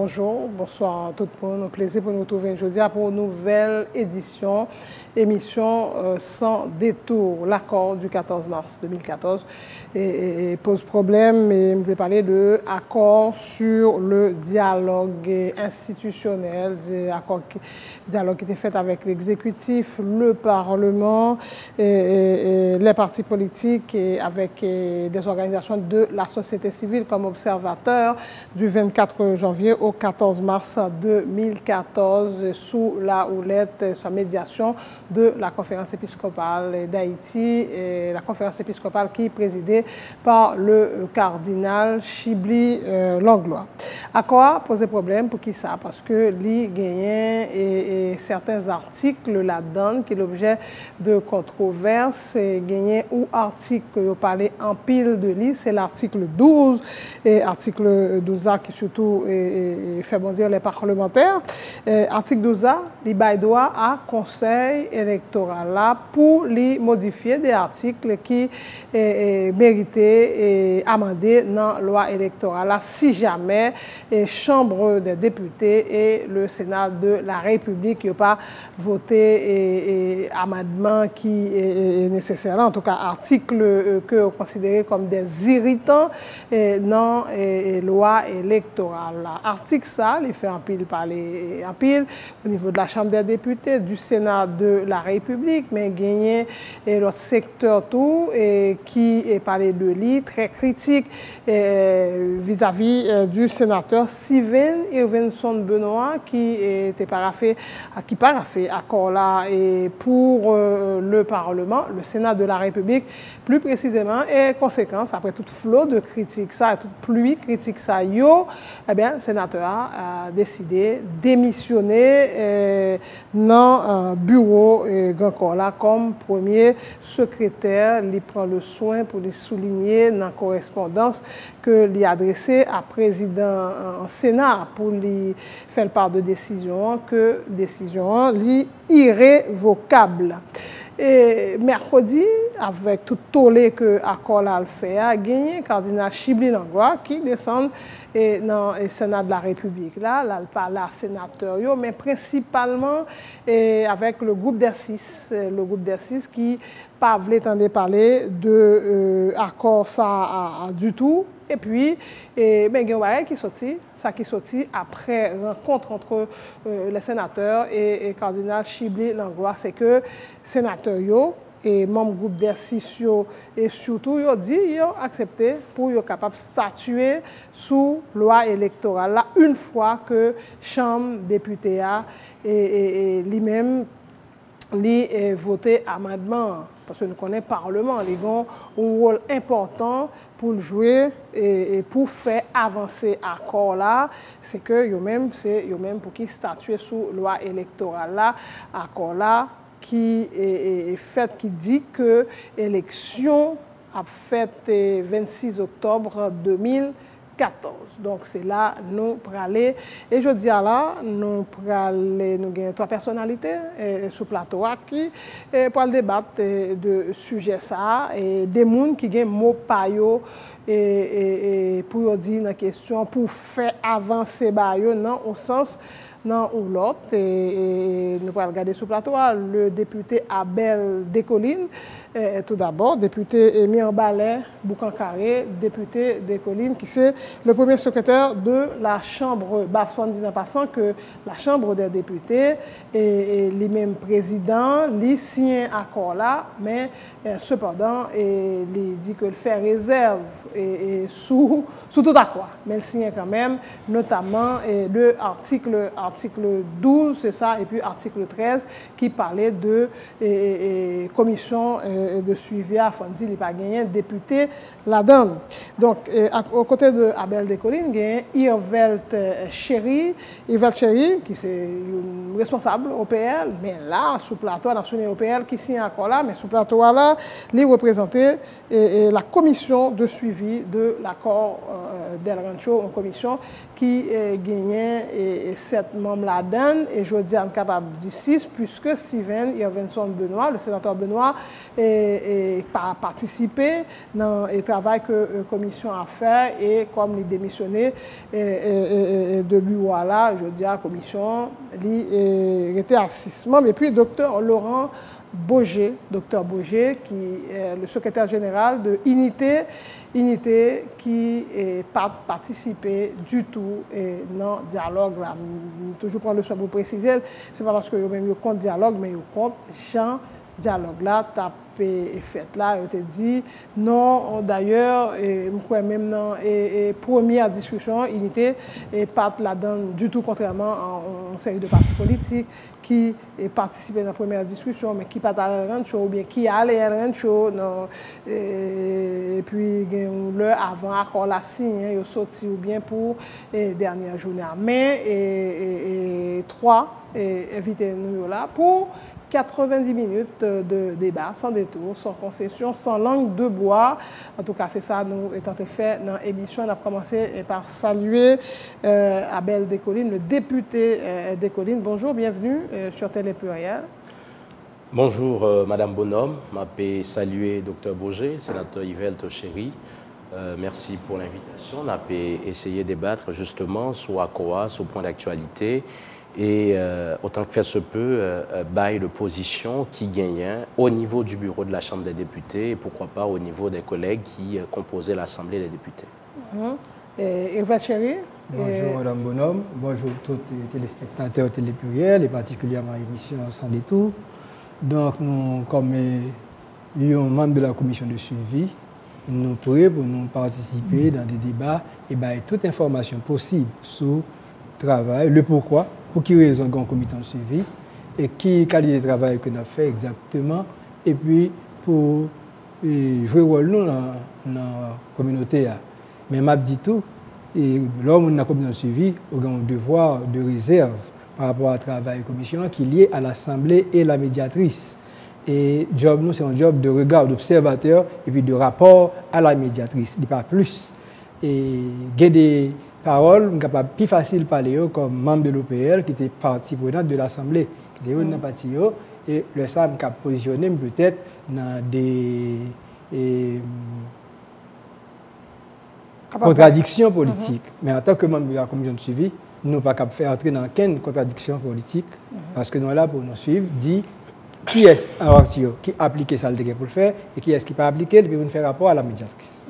Bonjour, bonsoir à tout le monde. Un plaisir pour nous retrouver aujourd'hui pour une nouvelle émission sans détour. L'accord du 14 mars 2014 et pose problème. Et je vais parler de l'accord sur le dialogue institutionnel, dialogue qui était fait avec l'exécutif, le Parlement, les partis politiques et avec des organisations de la société civile comme observateurs du 24 janvier au 14 mars 2014 sous la houlette, sous la médiation de la conférence épiscopale d'Haïti, et la conférence épiscopale qui est présidée par le cardinal Chibli Langlois. À quoi poser problème pour qui ça? Parce que li gagnait et certains articles là-dedans qui est l'objet de controverses, gagnait ou article parlé en pile de lui, c'est l'article 12 et article 12A qui surtout fait bondir les parlementaires. Article 12A, il bail droit à conseil électoral là pour les modifier des articles qui méritaient et amender dans la loi électorale là, si jamais Chambre des députés et le Sénat de la République n'ont pas voté amendement qui est nécessaire. En tout cas, article que vous considérez comme des irritants dans la loi électorale. Article ça, il fait en pile parler en pile au niveau de la Chambre des députés, du Sénat de la République, mais gagné le secteur tout qui est parlé de lui, très critique vis-à-vis du sénateur Steven Irvinson Benoît qui était paraffé accord là et pour le Parlement, le Sénat de la République plus précisément, et conséquence après toute flot de critiques ça, toute pluie critique ça eh bien, le sénateur a décidé de démissionner dans le bureau là comme premier secrétaire. Il prend le soin pour les souligner dans la correspondance que lui adressé à président en Sénat pour lui faire part de décision que décision irrévocable. Et mercredi, avec tout tollé que l'accord a fait, a gagné cardinal Chibli Langlois qui descend dans le Sénat de la République. Là, il parle à sénateur, mais principalement avec le groupe des six. Le groupe des six qui pas voulu entendre parler de accord ça du tout. Et puis, mais il y a qui sorti après rencontre entre les sénateurs et cardinal Chibli Langlois, c'est que sénateurs et membres groupe des six et surtout ils ont dit ils ont accepté pour être capable de statuer sous loi électorale là une fois que chambre député a et lui-même voté amendement parce que nous connaissons le Parlement, ils ont un rôle important pour jouer et pour faire avancer l'accord là, c'est que eux-mêmes pour qui statuer sous loi électorale là, accord là qui est fait qui dit que l'élection a fait 26 octobre 2014. Donc c'est là nous pour aller et je dis là nous pour aller nous avons trois personnalités sur plateau qui pour débattre de sujet ça et des monde qui ont mot payo et pour dire une question pour faire avancer bayo non au sens non ou l'autre et nous allons regarder sur plateau le député Abel Descollines tout d'abord député Émile Ballet Boucancaré député Descollines qui c'est le premier secrétaire de la Chambre basse-fondine en passant que la Chambre des députés et lui-même président lui signe accord là mais cependant il dit que le fait réserve et sous tout accord mais il signe quand même notamment le article 12 c'est ça et puis article 13 qui parlait de commission de suivi à Fondi, il n'y a pas gagné député là-dedans. Donc, aux côtés de Abel Descollines, il y a Irvelt Chéri, qui est responsable au PL, mais là, sous plateau, national au PL, qui signe encore là, mais sous plateau là, il représentait la commission de suivi suivi de l'accord d'El Rancho, une commission qui gagnait 7 membres là-dedans, et je dis capable de 6, puisque Steven Irvinson Benoît, le sénateur Benoît, a participé dans le travail que la commission a fait, et comme il démissionné de bureau là, je dis à la commission, il était à 6 membres, et puis docteur Laurent Boger, docteur Boger, qui est le secrétaire général de Unité qui n'a pas participé du tout dans le dialogue. Là. Toujours prendre le soin pour préciser, ce n'est pas parce que même compte dialogue, mais compte Jean dialogue là, tapé et fait là, il te dit non, d'ailleurs, même dans la première discussion, Unité n'est pas là-dedans du tout, contrairement à une série de partis politiques qui participaient dans la première discussion, mais qui pas allé à Rancho, ou bien qui allait à Rancho, et puis l'heure avant, accord la signe, ils sorti ou bien pour dernière journée. Mais trois invités nous là pour 90 minutes de débat, sans détour, sans concession, sans langue de bois. En tout cas, c'est ça nous étant fait dans l'émission. On a commencé par saluer Abel Descollines, le député Descollines. Bonjour, bienvenue sur Télé Pluriel. Bonjour, Madame Bonhomme. Je m'appelle saluer Dr Boger, sénateur Yvel Tocheri. Merci pour l'invitation. On a essayé de débattre justement sur ACOA, sur le point d'actualité. Et autant que faire se peut, bail de position qui gagnait au niveau du bureau de la Chambre des députés et pourquoi pas au niveau des collègues qui composaient l'Assemblée des députés. Et Chéri. Bonjour Madame Bonhomme, bonjour tous les téléspectateurs Télé Pluriel et particulièrement l'émission Sans Détour. Donc nous, comme membres de la commission de suivi, nous sommes prêts pour nous participer dans des débats et toute information possible sur le travail, le pourquoi, pour qui raison qu'on comité de suivi et qui qualité de travail que nous avons fait exactement et puis pour jouer rôle nous dans la communauté. Mais je dis tout, l'homme dans la commission de suivi a un devoir de réserve par rapport au travail de la commission qui est lié à l'Assemblée et la médiatrice. Et job nous, c'est un job de regard, d'observateur et puis de rapport à la médiatrice, pas plus. Et il y a des paroles plus facile de parler comme membre de l'OPL qui était partie prenante de l'Assemblée, qui était dans le parti et le SAM qui a positionné peut-être dans des contradictions politiques. Mais en tant que membre de la commission de suivi, nous ne pouvons pas faire entrer dans aucune contradiction politique parce que nous sommes là pour nous suivre, dit qui est qui applique ça pour le faire et qui est-ce qui peut appliquer et puis nous faire rapport à la médiatrice.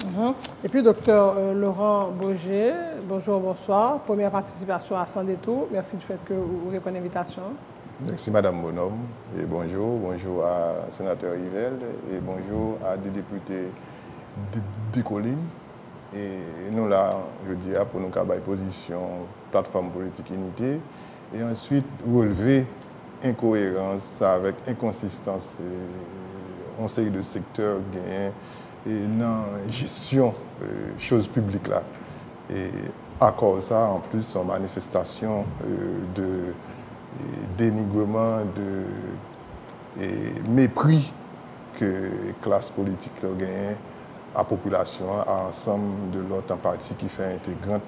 Et puis docteur Laurent Boger, bonjour, bonsoir. Première participation à Sans Détour. Merci du fait que vous répondez à l'invitation. Merci Madame Bonhomme et bonjour à sénateur Yvel et bonjour à des députés Descollines. Et nous là, je dirais, pour nous avoir position plateforme politique unité et ensuite relever incohérence avec inconsistance en série de secteurs gagnés et dans la gestion choses publiques là. Et à cause ça, en plus, en manifestation de dénigrement, de mépris que la classe politique a gagné à la population, à l'ensemble de l'autre partie qui fait intégrante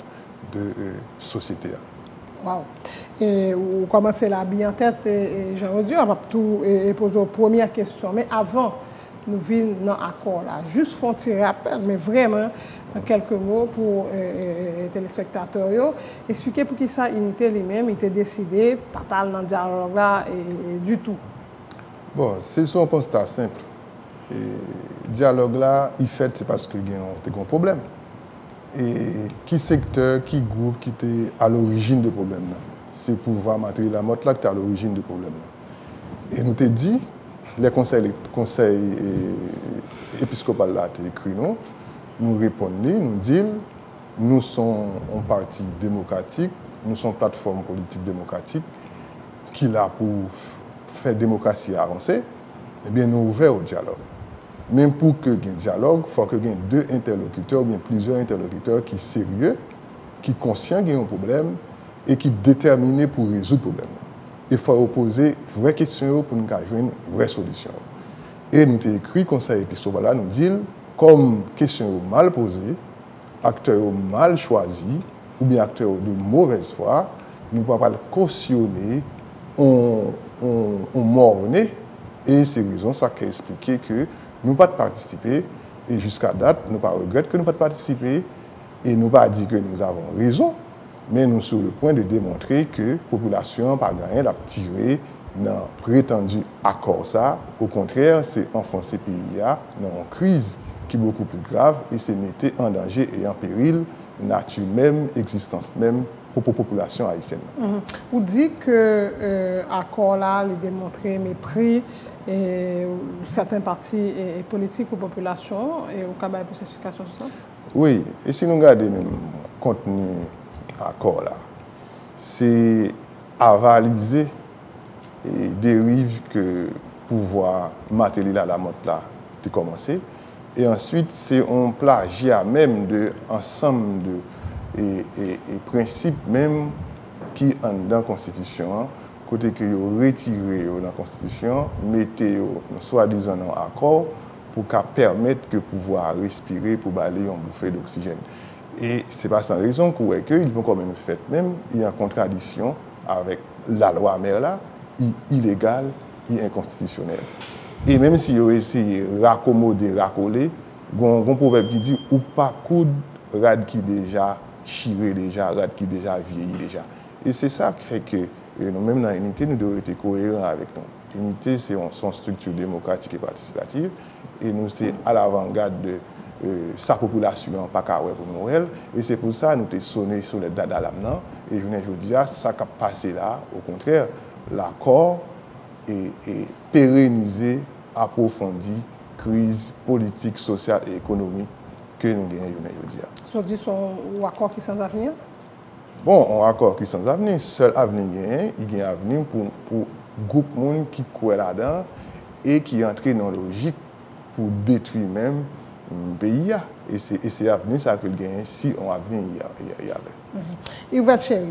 de la société. Wow. Et vous commencez là bien en tête, et j'en redis, on va tout poser une première question. Mais avant, nous venons dans l'accord là. Juste font un rappel, mais vraiment, en quelques mots pour les téléspectateurs, expliquer pour qui ça, Unité lui-même, il était décidé, pas dans le dialogue là, et du tout. Bon, c'est un constat simple. Le dialogue là, il fait, c'est parce qu'il y a un problème. Et qui secteur, qui groupe qui était à l'origine du problème là. C'est le pouvoir matériel la mort là qui est à l'origine du problème là. Et nous t'ai dit, les conseils épiscopal là t'ai écrit nous répondons, nous disons, nous sommes un parti démocratique, nous sommes une plateforme politique démocratique qui est là pour faire démocratie avancer. Eh bien, nous sommes ouverts au dialogue. Même pour que y ait un dialogue, il faut que y ait deux interlocuteurs ou bien plusieurs interlocuteurs qui sont sérieux, qui sont conscients qu'il y a un problème et qui sont déterminés pour résoudre le problème. Il faut poser de vraies questions pour nous avoir une vraie solution. Et nous avons écrit, le conseil épiscopal, nous dit comme question mal posée, acteur mal choisi, ou bien acteur de mauvaise foi, nous ne pouvons pas le cautionner, on morné, et c'est raison ça qui a expliqué que nous ne pas participer, et jusqu'à date, nous ne pas regretter que nous ne pas participer, et nous pas dit que nous avons raison, mais nous sommes sur le point de démontrer que la population n'a pas gagné, l'a tiré dans prétendu accord ça. Au contraire, c'est enfoncer le pays dans une crise qui est beaucoup plus grave et c'est mettre en danger et en péril nature même, existence même pour la population haïtienne. Vous dites que l'accord là, il démontré mépris et certains partis politiques ou population et au cas de plus d'explications sur ça? Oui, et si nous regardons le contenu de l'accord là, c'est avaliser et dérive que le pouvoir matériel à la mode là a commencé. Et ensuite, c'est un plagiat même de ensemble de principes même qui sont dans la Constitution, côté que vous retirez dans la Constitution, mettez soi-disant un accord pour permettre que le pouvoir respirer pour balayer une bouffée d'oxygène. Et ce n'est pas sans raison qu'il peut quand même faire même, il y a une contradiction avec la loi mère là, illégale et inconstitutionnelle. Et même si vous essayez de raccommoder, racoler, il y a un proverbe qui dit ou pas coudre rad qui déjà chiré déjà, rad qui déjà vieilli déjà. Et c'est ça qui fait que nous-mêmes dans l'unité, nous devons être cohérents avec nous. L'unité, c'est une structure démocratique et participative. Et nous, c'est à l'avant-garde de sa population, pas qu'à pour Noël. Et c'est pour ça que nous avons sonné sur les dates d'alamnan. Et je vous dis, ça qui a passé là, au contraire, l'accord est pérennisé, approfondi, crise politique, sociale et économique que nous gagnons aujourd'hui. Ça dit un accord qui est sans avenir? Bon, un accord qui est sans avenir. Seul avenir, il y a un avenir pour le groupe de monde qui croit là-dedans et qui entre dans la logique pour détruire même le pays. Et c'est l'avenir ça que le gagne si on avenir il y avait. Yvette Chéri,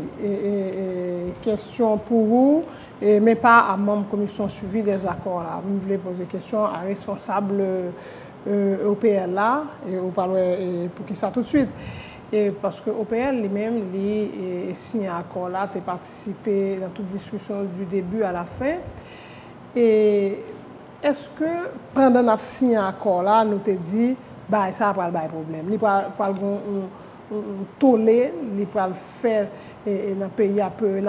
question pour vous, mais pas à membre commission suivi des accords là. Vous voulez poser question à responsable OPL là, et vous parlez pour qui ça tout de suite. Et parce que OPL lui-même, il signé un accord là, tu as participé dans toute discussion du début à la fin. Et est-ce que pendant qu'on a signé un accord là, nous te dit, bah, ça va pas le problème. Il va toller, il va le faire dans le pays un peu,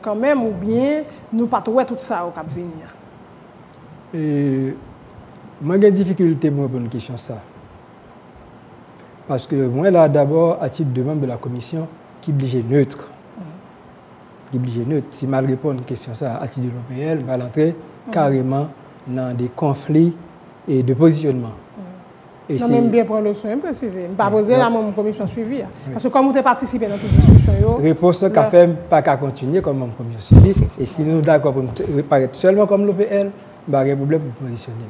quand même, ou bien nous pas tout ça au cap venir. Moi, j'ai des difficultés pour une question ça. Parce que moi, là, d'abord, à titre de membre de la commission, qui est obligé neutre. Qui est obligé neutre. Si mal répondre à une question ça, à titre de l'OPL, va l'entrer carrément dans des conflits et de positionnement. Et non, même bien prendre le soin, préciser. Je ne vais pas poser la même commission suivie. Parce que comme vous avez participé dans toute discussion, réponse qu'a fait, pas qu'à continuer comme même commission suivie. Et si nous sommes d'accord pour nous paraître seulement comme l'OPL, il n'y a pas de problème pour positionner.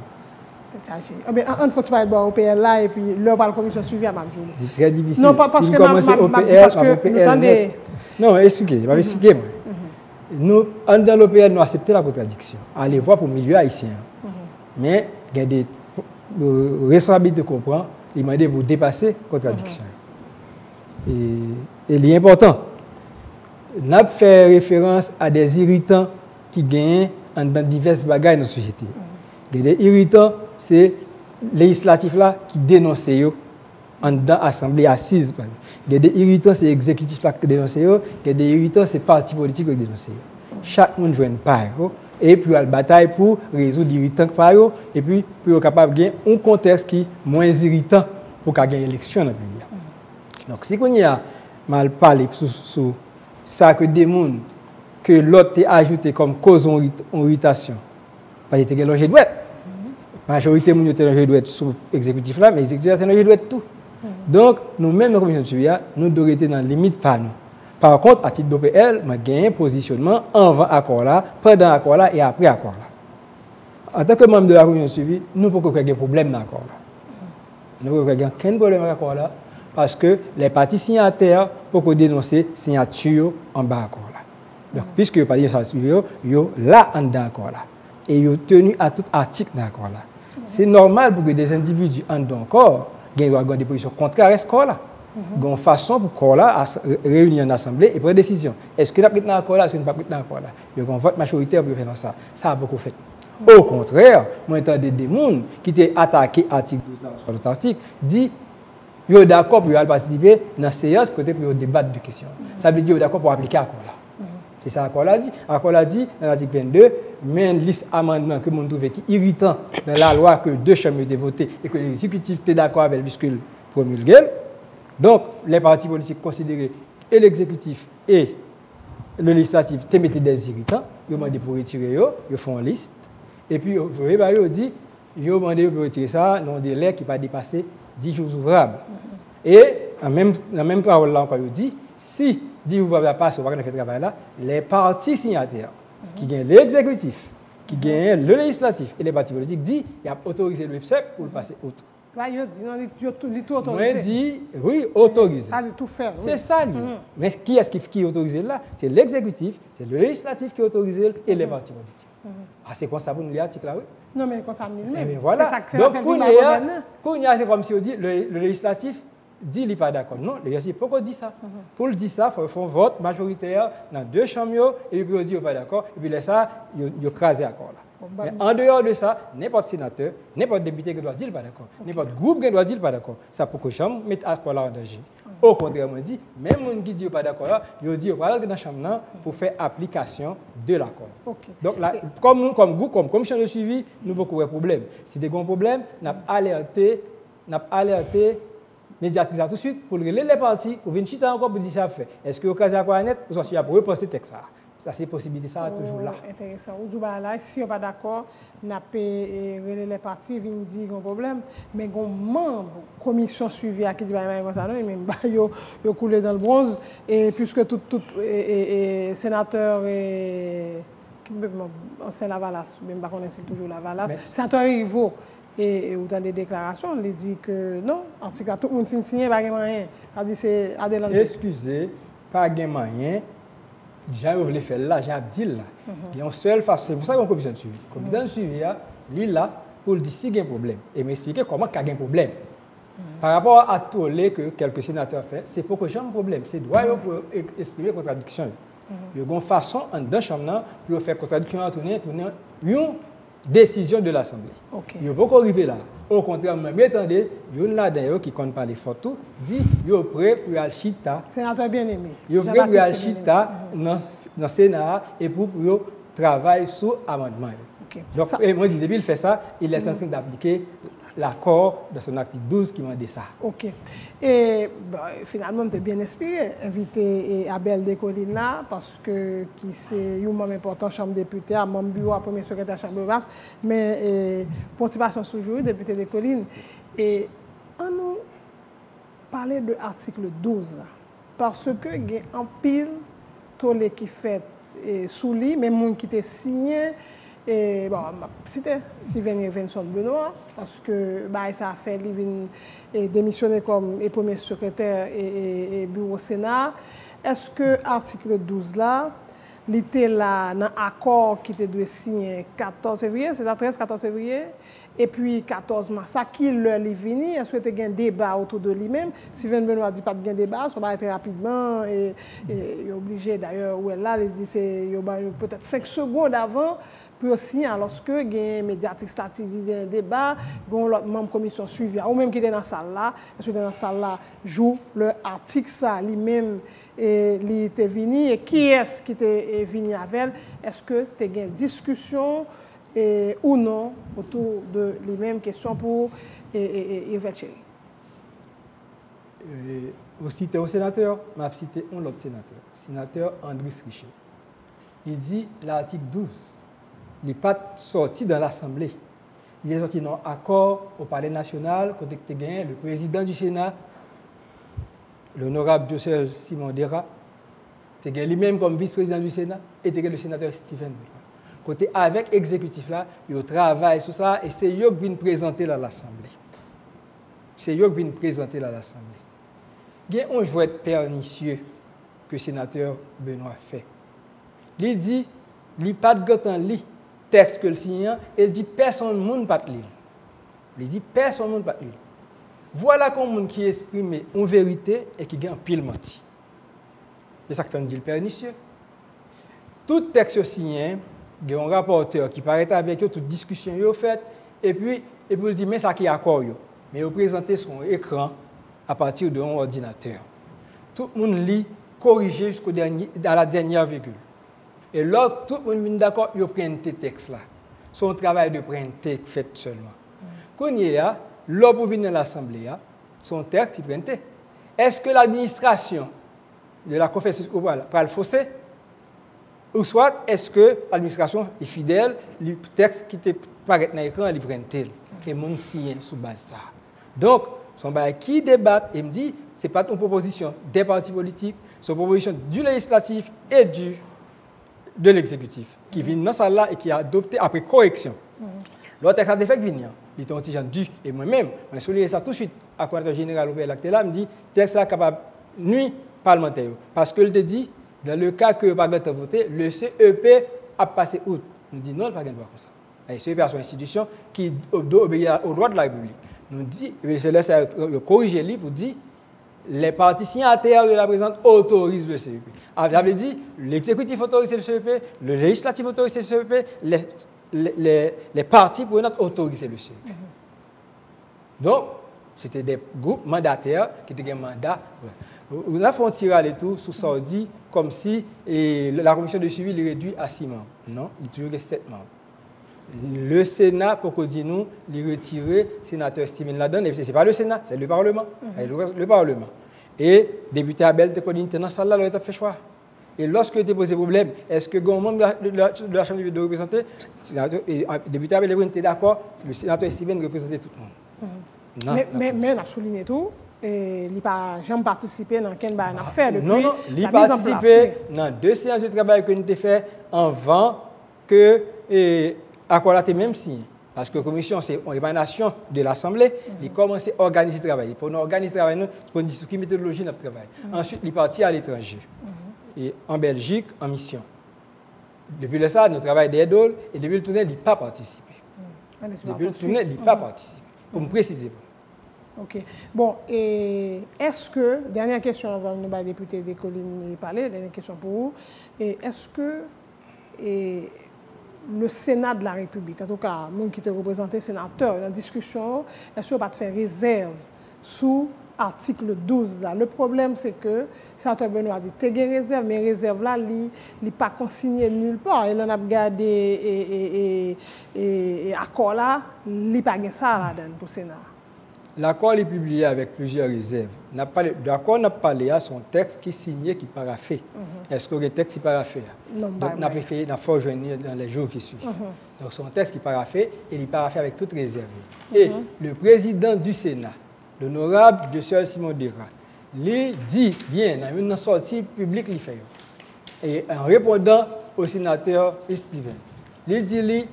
On faut parler de l'OPL là et puis là, par la commission suivie à Mamjoul. C'est très difficile. Non, pas parce si que OPL. Non, expliquez, je vais expliquer. Nous, dans l'OPL, nous acceptons la contradiction. Allez voir pour le milieu haïtien. Mais il y a des responsabilités qu'on prend, il m'a dit pour dépasser la contradiction. Et l'important, nous avons fait référence à des irritants qui gagnent dans diverses bagailles dans la société. Il y a des irritants, c'est législatifs là qui dénoncent en l'Assemblée assise. Il y a des irritants, c'est l'exécutif qui dénonce. Il y a des irritants, c'est partis politiques qui dénoncent. Chaque monde joue une part. Et puis, il y a une bataille pour résoudre l'irritant par eux, et puis, pour être capable de gagner un contexte qui est moins irritant pour gagner l'élection dans le pays. Donc, si on a mal parlé sur ça que des gens que l'autre a ajouté comme cause d'irritation, parce que c'est un jeu de douette. La majorité de gens ont un jeu de douette sur l'exécutif là, mais l'exécutif a un jeu de douette tout. Donc, nous-mêmes, dans la commission de suivi, nous devons être dans la limite par nous. Par contre, à titre d'OPL, je gagne un positionnement avant l'accord là, pendant l'accord là et après l'accord là. En tant que membre de la commission de suivi, nous ne pouvons pas avoir de problème dans l'accord là. Nous ne pouvons pas avoir aucun problème dans l'accord là, parce que les partis signataires peuvent dénoncer la signature en bas de l'accord là. Donc, puisque les partis signataires sont là en bas de l'accord là, et ils sont tenus à tout article dans l'accord là. C'est normal pour que des individus en don corps aient des positions contraires à ce corps-là. Il y a une façon pour corps là réunir en assemblée et prendre une décision. Est-ce que nous pris dans l'accord là, est-ce que nous pas pris dans l'accord là? Il y a un vote majoritaire pour faire ça. Ça a beaucoup fait. Au contraire, moi j'entendais des gens qui étaient attaqués à l'article 12 sur l'autre article, dit ils sont d'accord pour participer dans la séance côté pour débattre de questions. Ça veut dire qu'ils sont d'accord pour appliquer l'accord là. C'est ça l'accord là dit. L'accord là dit dans l'article 22, mais une liste d'amendements que nous trouvons qui irritant dans la loi que deux chambres étaient votées et que l'exécutif était d'accord avec puisque promulgué. Donc, les partis politiques considérés et l'exécutif et le législatif te mettaient des irritants, ils ont demandé pour retirer, ils font une liste. Et puis, ils dit, ils ont demandé pour retirer ça dans un délai qui ne va pas dépasser 10 jours ouvrables. Et, dans la même parole là, encore, ils dit, si 10 jours ouvrables passent, on va faire ce travail là, les partis signataires, qui gagnent l'exécutif, qui gagnent le législatif et les partis politiques, disent, il y a autorisé le PSEP pour le passer outre. Il dit, non, il tout autorisé. Moi, dit, oui, autorisé. Ça, il tout faire. C'est ça, mais qui est-ce qui est autorisé là? C'est l'exécutif, c'est le législatif qui est autorisé et les partis politiques. Ah, c'est quoi ça pour nous, l'article là, oui? Non, mais quand ça me dit, voilà. C'est ça donc, c'est comme si on dit, le législatif dit qu'il n'est pas d'accord. Non, le législatif, pourquoi on dit ça? Pour le dire ça, il faut faire un vote majoritaire dans deux chambres, et puis on dit qu'il n'est pas d'accord, et puis ça, il écrase l'accord là. Mais en dehors de ça, n'importe sénateur, n'importe député qui doit dire pas d'accord, n'importe groupe qui doit dire pas d'accord. Ça pour que les chambres mettent à ce point-là en danger. Au contraire, on dit, même les gens qui ne disent pas d'accord, ils disent qu'on va aller dans la chambre pour faire application de l'accord. Donc là, comme groupe, comme commission de suivi, nous avons beaucoup de problèmes. Si des gros problèmes, nous avons alerté médiatrice tout de suite pour les partis, pour venir chiter encore pour dire ça fait. Est-ce que au cas où net, vous avez pour reposter le texte ça? Ça, c'est possibilité, ça toujours là. Intéressant. Si on n'est pas d'accord, on a les partis, viennent dire qu'il y a un problème, mais il y a un membre de la commission suivie qui dit que ils ont coulé dans le bronze, et puisque tout sénateur ancien Lavalas, même pas connaissez toujours Lavalas, sénateur Rivo, et dans des déclarations, il dit que non, en tout cas, tout le monde finit signer, pas de moyen. Ça dit c'est Adelante. Excusez, pas de moyen. J'ai voulu faire là, j'ai dit là. Il y a une seule façon, c'est pour ça qu'on a une commission de suivi. La commission de suivi, il est là pour dire s'il y a un problème et m'expliquer comment il y a un problème. Par rapport à tout ce que quelques sénateurs font, c'est pour que j'ai un problème. C'est droit pour exprimer contradiction. Il y a une façon, en deux chambres, pour faire contradiction à tourner une décision de l'Assemblée. Il y a beaucoup arrivé là. Au contraire, mais attendez, il y a là d'ailleurs qui compte pas les photos, dit il est prêt pour aller chita. Sénateur bien aimé. Il est prêt pour aller chita dans le Sénat et pour travailler sur l'amendement. Donc, moi, depuis qu'il fait ça, il est en train d'appliquer l'accord de son article 12 qui m'a dit ça. OK. Et finalement, tu es bien inspiré, invité Abel Descollines là, parce que c'est un membre important de la Chambre des députés, un membre bureau, un premier secrétaire de la Chambre basse, mais participation toujours, député Descollines. Et on nous parler de l'article 12 là, parce que il y a un pile tollé qui fait sous lui, même monde qui était signé. Et bon, c'était Steven Evenson Benoît, parce que ça a fait démissionner comme premier secrétaire et bureau Sénat. Est-ce que l'article 12 là, il était là dans l'accord qui était dû signer 14 février, c'est la 13-14 février, et puis 14 mars, ça qui leur est venu, est-ce que tu as un débat autour de lui-même? Steven Benoît dit pas de débat, ça va arrêter rapidement, et il est obligé d'ailleurs, où elle là, il dit c'est peut-être 5 secondes avant, pour signer, alors que il y a un médiatrice statistique un débat, il y a l'autre membre de commission suivie, ou même qui était dans la salle là, est-ce que dans la salle là, joue le article ça, lui-même, il était venu, et qui est-ce qui était venu avec elle? Est-ce que tu as une discussion ou non autour de les mêmes questions pour Yvette Chéri? Aussi, tu es un sénateur, je vais citer un autre sénateur Andris Richer. Il dit l'article 12. Il n'est pas sorti dans l'Assemblée. Il est sorti dans l'accord au Palais national, côté que tu as le président du Sénat, l'honorable Joseph Simon Dera, tu as lui-même comme vice-président du Sénat, et tu as le sénateur Steven. Côté avec l'exécutif là, il travaille sur ça, et c'est eux qui viennent présenter à l'Assemblée. C'est eux qui viennent présenter à l'Assemblée. Il y a un jouet pernicieux que le sénateur Benoît fait. Il dit, il n'y a pas de temps, texte que le signant, il dit personne ne peut pas lire. Il dit personne ne pas lire. Voilà comme qui exprime une vérité et qui gagne pile menti. C'est ça que fait me dire le pernicieux. Tout texte signé, il y a un rapporteur qui paraît avec eux, toute discussion est faite, et puis il dit, mais ça qui est accord. Mais il présente son écran à partir d'un ordinateur. Tout le monde lit, corrigé jusqu'à la dernière virgule. Et là, tout le monde est d'accord, il prend ce texte-là. Son travail de prendre fait seulement. Quand il y a, là pour venir à l'Assemblée, son texte, il prend. Est-ce que l'administration de la conférence va le fausser? Ou soit, est-ce que l'administration est fidèle, le texte qui te paraît dans l'écran, il prend tel. Et mon signe sous base ça. Donc, son bail qui débat et me dit, ce n'est pas une proposition des partis politiques, c'est une proposition du législatif et de l'exécutif qui vient dans ça là et qui est adopté après correction. L'autre texte a été fait venir. Il était un petit du et moi-même, je souligné ça tout de suite à coordinateur général au PLACT là, me dit, texte là capable nuit parlementaire. Parce que il te dit, dans le cas que pas de voter, le CEP a passé outre. Nous dit non, il n'y a pas de droit comme ça. Le CEP est une institution qui obéit aux droits de la République. Nous dit, c'est là que corriger le pour dire les partis signataires de la présente autorisent le CEP. J'avais dit, l'exécutif autorise le CEP, le législatif autorise le CEP, les partis prenantes autorisent le CEP. Donc, c'était des groupes mandataires qui étaient un mandat. On a fait un tirage et tout, sous ça dit, comme si la commission de suivi est réduite à 6 membres. Non, il y a toujours 7 membres. Le Sénat, pour qu'on dise nous, il retire le sénateur Steven Ladon, et ce n'est pas le Sénat, c'est le Parlement. Le Parlement. Et le député Abel de Colline, dans cette salle-là, il a fait choix. Et lorsque tu as posé problème, est-ce que le membre de la Chambre de représenter, le député Abel était d'accord, le sénateur Steven représentait tout le monde. Mais on a souligné tout. Et il n'a pas jamais participé dans quelle affaire depuis non, il a participé dans 2 séances de travail que nous avons fait avant que l'accord a été même signé. Parce que la commission, c'est une émanation de l'Assemblée, il a commencé à organiser le travail. Pour nous organiser le travail, pour nous dire quelle méthodologie notre travail. Ensuite, il est parti à l'étranger, et en Belgique, en mission. Depuis ça, nous travaillons des dôles, et depuis le tournée, il n'a pas participé. Depuis le tournée, il n'a pas participé. Pour me préciser. OK. Bon, et est-ce que, dernière question avant nous, le député des Collines parler, dernière question pour vous, est-ce que le Sénat de la République, en tout cas, moi qui te représente, sénateur, dans la discussion, est-ce qu'on va te faire réserve sous article 12 là? Le problème, c'est que le sénateur Benoît a dit que tu as réserve, mais réserve là, il n'est pas consigné nulle part. Et là, on a regardé et accord là, il n'est pas ça là-dedans pour le Sénat. L'accord est publié avec plusieurs réserves. L'accord n'a pas parlé à son texte qui est signé, qui est paraphé. Est-ce que le texte est paraphé? Non, donc, on a préféré venir dans les jours qui suivent. Donc, son texte qui est paraphé, et il est paraphé avec toute réserve. Et le président du Sénat, l'honorable M. Simon Dera, lui dit bien dans une sortie publique, il fait. Et en répondant au sénateur Steven, il dit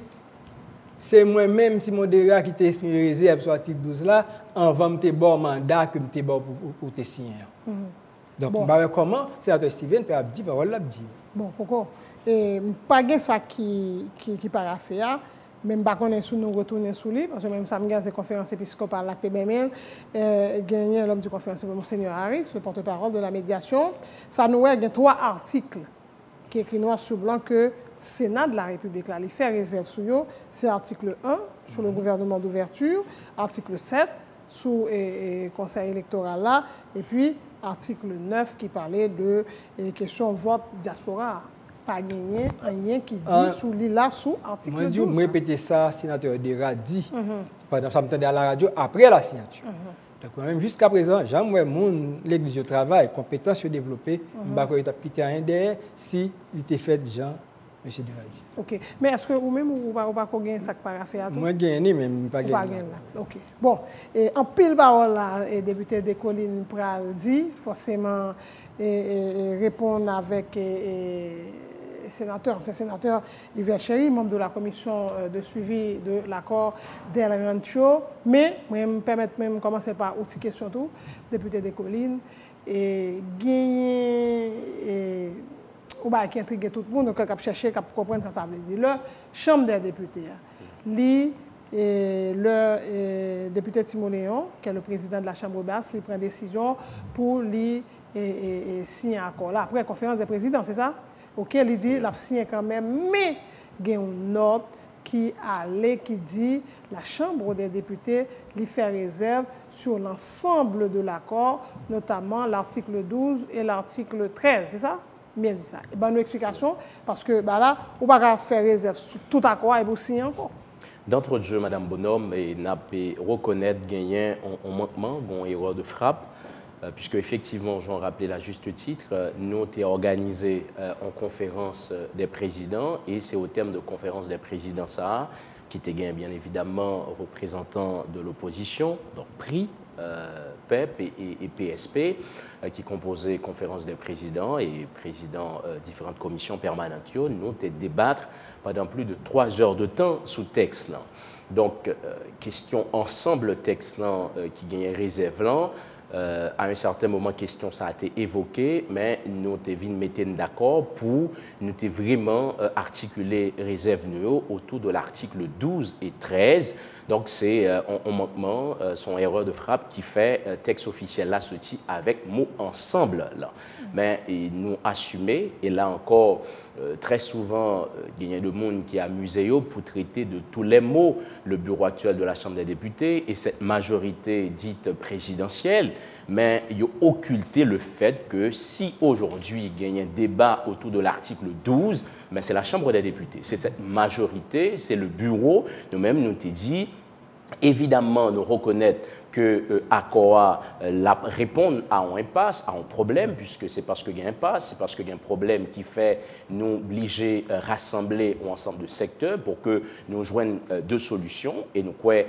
c'est moi-même, Simon Dera, qui t'ai exprimé réserve sur l'article 12 là, avant de te bon mandat que je bon pour te signer. Donc, comment sénateur Steven peut dire parole là dit. Bon, pourquoi? Et pas de ça qui paraphé, même pas qu'on est sous nous retourner sous lui, parce que même ça me gagne ces conférences épiscopales là que BML, gagné l'homme de conférence Monseigneur Harris, le porte-parole de la médiation. Ça nous a 3 articles qui écrit noir sur blanc que Sénat de la République, là, il fait réserve sur eux, c'est article 1 sur le gouvernement d'ouverture, article 7 sous le conseil électoral là, et puis article 9 qui parlait de question vote diaspora. Pas gagné, rien qui dit sous l'île là, sous article 12. Je répéter ça, sénateur Dera dit, pendant ça me à la radio, après la signature. Donc, même jusqu'à présent, j'aimerais l'église de travail, compétences développées, je ne vais pas rien derrière si il était fait déjà. M. Diradi. OK. Mais est-ce que vous-même, vous n'avez pas gagné ça par affaire? Moi, j'ai gagné, mais je n'ai pas gagné. OK. Bon. Et en pile parole, là, le député des Collines Pral dit, forcément, répondre avec sénateur, c'est sénateur Yves Chéry, membre de la commission de suivi de l'accord d'El-Rancho. Mais, je vais me permettre de commencer par une question tout, député des Collines, et gagner. Qui intrigue tout le monde, qui a cherché, qui a compris ça veut dire. La Chambre des députés, lui et le député Timoléon, qui est le président de la Chambre basse, il prend décision pour lui signer un accord là. Après la conférence des présidents, c'est ça? Ok, il dit, il a signé quand même, mais il y a une note qui dit la Chambre des députés lui fait réserve sur l'ensemble de l'accord, notamment l'article 12 et l'article 13, c'est ça? Bien dit ça. Et ben, nos explications, parce que ben là, on ne peut pas faire réserve sur tout accord et vous signer encore. D'entre jeu, Mme Bonhomme, et n'a pas reconnaître gagner un manquement, une erreur de frappe, puisque effectivement, j'en rappelais à juste titre, nous avons organisé en conférence des présidents, et c'est au terme de conférence des présidents ça, qui était bien évidemment représentant de l'opposition, donc PRI, PEP et PSP, qui composaient conférence des présidents et présidents différentes commissions permanentes. Nous avons débattre pendant plus de 3 heures de temps sous texte là. Donc, question ensemble texte là, qui gagnait réserve là. À un certain moment, question ça a été évoqué, mais nous avons mis d'accord pour nous vraiment articuler réserve autour de l'article 12 et 13. Donc, c'est un manquement, son erreur de frappe qui fait texte officiel là, sorti avec mot ensemble là. Mais nous assumé, et là encore, très souvent, il y a des gens qui amusent pour traiter de tous les mots le bureau actuel de la Chambre des députés et cette majorité dite présidentielle, mais il a occulté le fait que si aujourd'hui il y a un débat autour de l'article 12, mais c'est la Chambre des députés, c'est cette majorité, c'est le bureau, nous-mêmes nous t'ai dit, évidemment nous reconnaître que ACOA répond à un impasse, à un problème, puisque c'est parce qu'il y a un impasse, c'est parce qu'il y a un problème qui fait nous obliger à rassembler un ensemble de secteurs pour que nous joignent deux solutions. Et nous croyons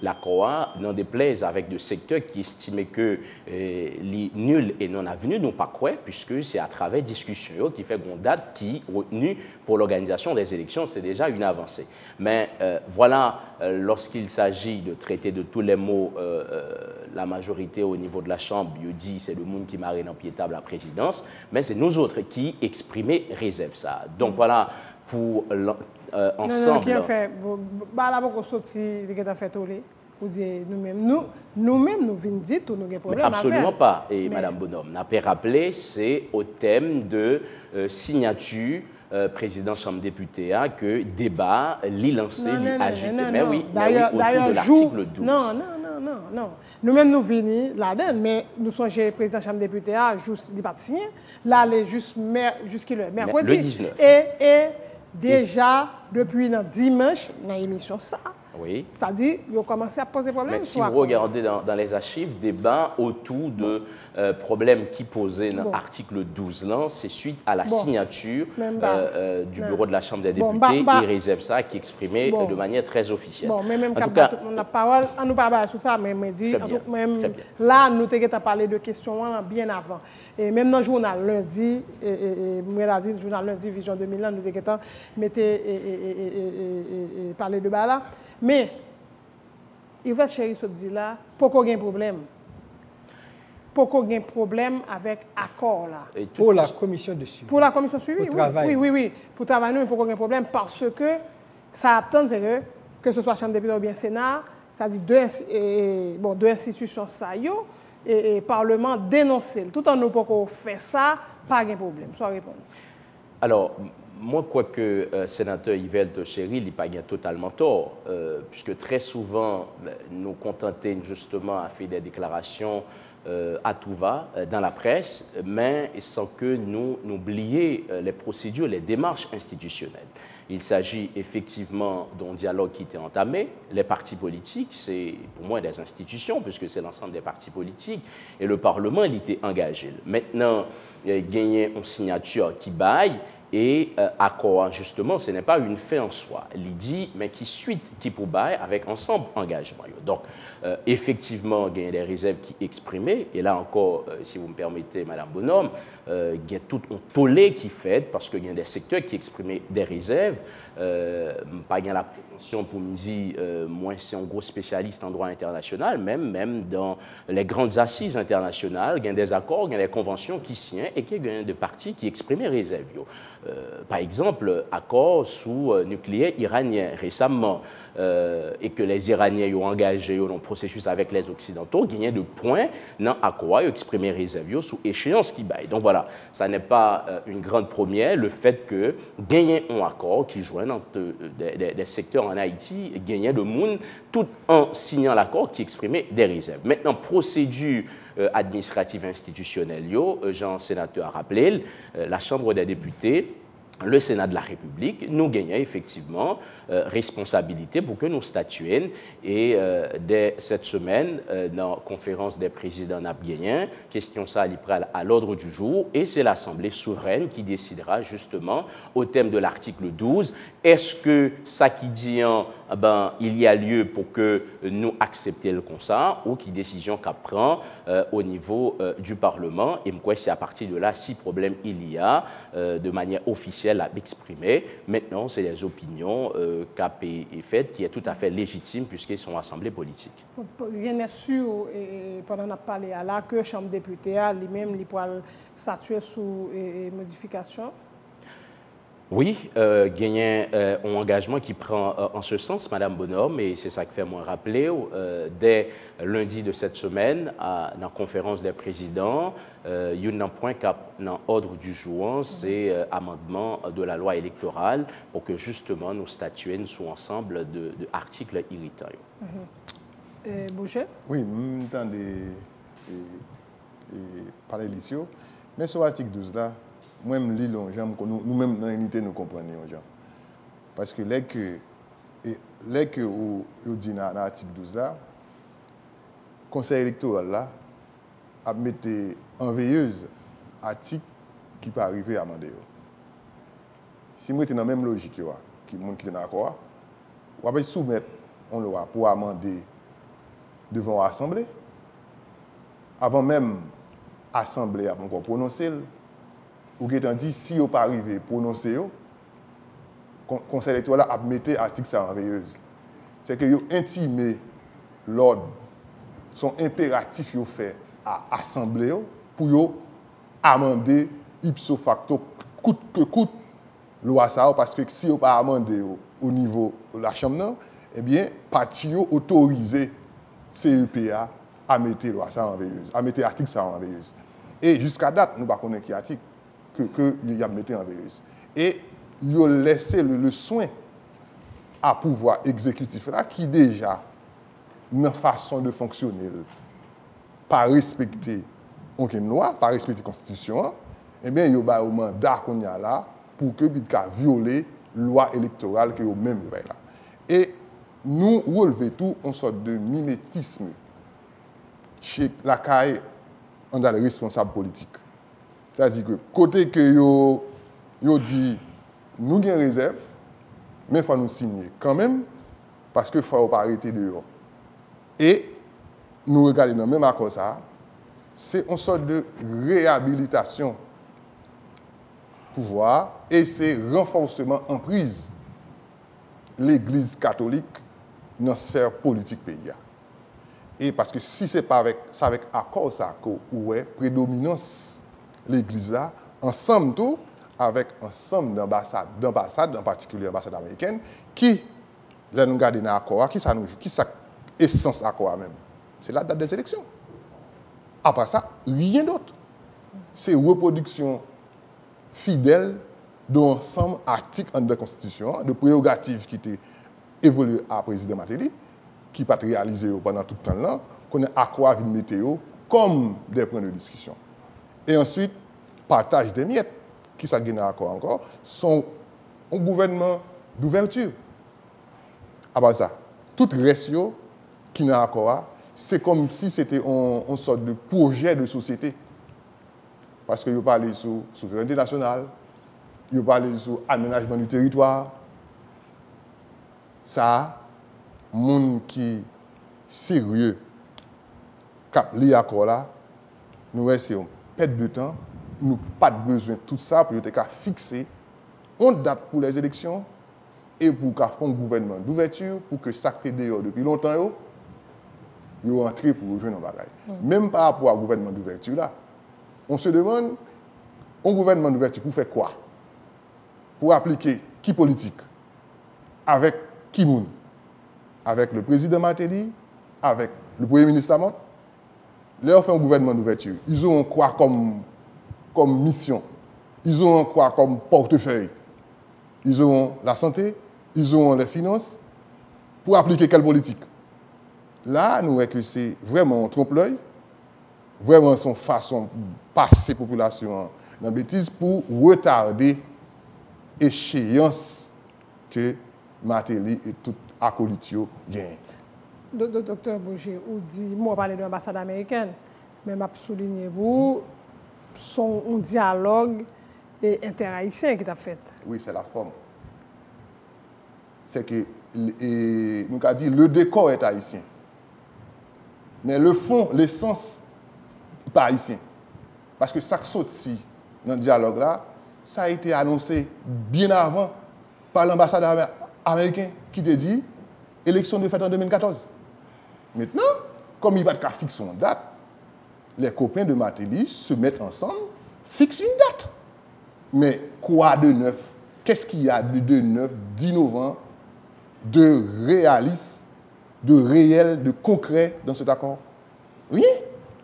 l'ACOA n'en déplaise avec des secteurs qui estimaient que les nuls et non avenus n'ont pas croire, puisque c'est à travers discussion qui fait une date qui est retenue pour l'organisation des élections, c'est déjà une avancée. Mais voilà, lorsqu'il s'agit de traiter de tous les mots, la majorité au niveau de la Chambre, il dit c'est le monde qui marine en piétable la présidence, mais c'est nous autres qui exprimons réserve ça. Donc voilà, pour ensemble... Non, qui a fait... Là, beaucoup sorti, qui a fait toller. Nous-mêmes, nous venons dire tout, nous avons des problèmes. Absolument pas. Et Mme Bonhomme n'a pas rappelé, c'est au thème de signature président Chambre députée que débat, l'y lancer, l'y agiter. Mais oui, autour de l'article 12. Non. Nous-mêmes, nous venons là-dedans, mais nous sommes chez le président Chambre députée, juste, il n'est pas signé. Là, il est jusqu'à le mercredi. Le 19. Et déjà, depuis dimanche, dans l'émission ça, oui. C'est-à-dire qu'ils ont commencé à poser problème. Mais si vous regardez dans les archives, débat autour de problèmes qui posaient dans l'article 12, c'est suite à la signature du bureau de la Chambre des députés et réserve ça qui exprimait de manière très officielle. Bon, mais même quand on a parole, on nous parle sur ça, mais me dit, même là, nous avons parlé de questions bien avant. Et même dans le journal lundi, le journal lundi Vision 2000, nous avons parlé de là. Mais, il va chérir ce dit là, pourquoi il y a un problème? Pourquoi il y a un problème avec l'accord là? Pour la commission de suivi. Pour la commission de suivi, oui. Pour travailler, mais pourquoi il y a un problème? Parce que ça attend que ce soit Chambre des députés ou bien Sénat, ça dit deux institutions ça et Parlement dénoncer. Tout en nous pouvons faire ça, pas de problème. Soit répondre. Alors, moi, quoique sénateur Yvel Chéri, il n'est pas totalement tort, puisque très souvent, nous contenter justement à faire des déclarations à tout va dans la presse, mais sans que nous oublions les procédures, les démarches institutionnelles. Il s'agit effectivement d'un dialogue qui était entamé. Les partis politiques, c'est pour moi des institutions, puisque c'est l'ensemble des partis politiques, et le Parlement, il était engagé. Maintenant, il y a gagné une signature qui baille, et accord, justement, ce n'est pas une fin en soi. Il dit, mais qui suit, qui pour bailler avec ensemble engagement. Donc, effectivement, il y a des réserves qui exprimées, et là encore, si vous me permettez, Mme Bonhomme, il y a tout un tollé qui fait, parce qu'il y a des secteurs qui exprimaient des réserves, pas la prétention pour me dire, moi, c'est un gros spécialiste en droit international, même dans les grandes assises internationales, il y a des accords, il y a des conventions qui signent, et qu'il y a des partis qui exprimaient réserves. par exemple, accord sous nucléaire iranien récemment, et que les Iraniens ont engagé dans le processus avec les Occidentaux, gagné de points dans l'accord, exprimé réserve sous échéance qui baille. Donc voilà, ça n'est pas une grande première, le fait que gagner un accord qui joint entre des secteurs en Haïti, gagner de monde, tout en signant l'accord qui exprimait des réserves. Maintenant, procédure administrative institutionnelle, Jean Sénateur a rappelé, la Chambre des députés, le Sénat de la République, nous gagnons effectivement responsabilité pour que nous statuions. Et dès cette semaine, dans la conférence des présidents nabguéens, question ça à l'ordre du jour, et c'est l'Assemblée souveraine qui décidera justement au thème de l'article 12, est-ce que ça qui dit, il y a lieu pour que nous acceptions le constat, ou qui décision qu'à prend au niveau du Parlement, et moi c'est à partir de là, si problème il y a, de manière officielle, à exprimer. Maintenant, c'est les opinions qu'a faites qui est tout à fait légitime puisqu'ils sont assemblées politiques. Rien n'est sûr, et pendant qu'on a parlé à la que la Chambre des députés a lui-même li poil statuer sous modification. Oui, gagner un engagement qui prend en ce sens, Madame Bonhomme, et c'est ça que fait moi rappeler, dès lundi de cette semaine, dans la conférence des présidents, il y a un point dans l'ordre du jour, c'est amendement de la loi électorale pour que justement nous statuions sous ensemble d'articles irritants. Boucher? Oui, nous entendons parler ici, mais sur l'article 12 là, moi-même, nous-mêmes, dans l'unité, nous comprenons. Parce que les que vous dites dans l'article 12 là, le conseil électoral là, a mis en veilleuse article qui peut arriver à amender. Si nous sommes dans la même logique, qui est dans l'accord, on va soumettre une loi pour amender devant l'Assemblée, avant même l'Assemblée à encore prononcer. Ou qui est dit, si vous pas arrivé à prononcer, le conseil électoral a mis l'article en veilleuse. C'est que vous intimez l'ordre, son impératif vous fait à l'Assemblée pour amender ipso facto, coûte que coûte, loi ça, parce que si vous pas amendé au niveau de la Chambre, eh bien, parti autorisé CEPA à mettre loi ça en veilleuse, à mettre l'article ça en veilleuse. Et jusqu'à date, nous ne connaissons pas qui article que il a mis en veilleuse. Et il a laissé le soin à pouvoir exécutif là qui déjà une façon de fonctionner pas respecter aucune loi, pas respecter la constitution, eh bien il y a un mandat qu'on a là pour que puisse violer la loi électorale que même là. Et nous relevons tout en sorte de mimétisme chez la CAI dans les responsables politiques. C'est-à-dire que côté que yo dit nous avons une réserve, mais il faut nous signer quand même, parce qu'il ne faut pas arrêter dehors. Et nous regardons dans le même accord ça, c'est une sorte de réhabilitation pouvoir et c'est renforcement en prise l'Église catholique dans la sphère politique pays. Et parce que si ce n'est pas avec accord ça où est prédominance l'Église là, ensemble tout, avec ensemble d'ambassades, en particulier l'ambassade américaine, qui, là nous regardons dans l'accord, qui ça essence accord même? C'est la date des élections. Après ça, rien d'autre. C'est reproduction fidèle d'ensemble articles de la Constitution, de prérogatives qui étaient évoluées à président Matéli, qui pas réalisé pendant tout le temps là, qu'on a accord avec météo comme des points de discussion. Et ensuite, partage des miettes, qui ça gagne encore, sont un gouvernement d'ouverture. Après ça, tout reste qui n'a accord, c'est comme si c'était une sorte de projet de société. Parce que vous parlez sur souveraineté nationale, vous parlez sur aménagement du territoire. Ça, monde qui sérieux, cap li accord là, nous essayons perdre de temps, nous pas besoin de tout ça pour fixer une date pour les élections et pour faire un gouvernement d'ouverture pour que ça qui dehors depuis longtemps yo entrer pour rejoindre un bagage. Même par rapport au gouvernement d'ouverture là, on se demande un gouvernement d'ouverture pour faire quoi? pour appliquer qui politique, avec qui moun, avec le président Martelly, avec le premier ministre Lamotte, leur fait un gouvernement d'ouverture. Ils ont quoi comme mission? Ils ont quoi comme portefeuille? Ils ont la santé, ils ont les finances, pour appliquer quelle politique? Là, nous voyons que c'est vraiment un trompe-l'œil, vraiment son façon de passer la population dans la bêtise pour retarder l'échéance que Martelly et tout acolyte gagnent. Docteur Bourget, vous dit, moi, parler de l'ambassade américaine, mais je souligner vous, son un dialogue interhaïtien qui t'a fait. Oui, c'est la forme. C'est que, nous avons dit, le décor est haïtien. Mais le fond, l'essence, pas haïtien. Parce que ça qui saute ici, dans le dialogue-là, ça a été annoncé bien avant par l'ambassade américain qui te dit élection de fait en 2014. Maintenant, comme il n'y a pas de fixer une date, les copains de Martelly se mettent ensemble, fixent une date. Mais quoi de neuf? Qu'est-ce qu'il y a de neuf, d'innovant, de réaliste, de réel, de concret dans cet accord? Rien.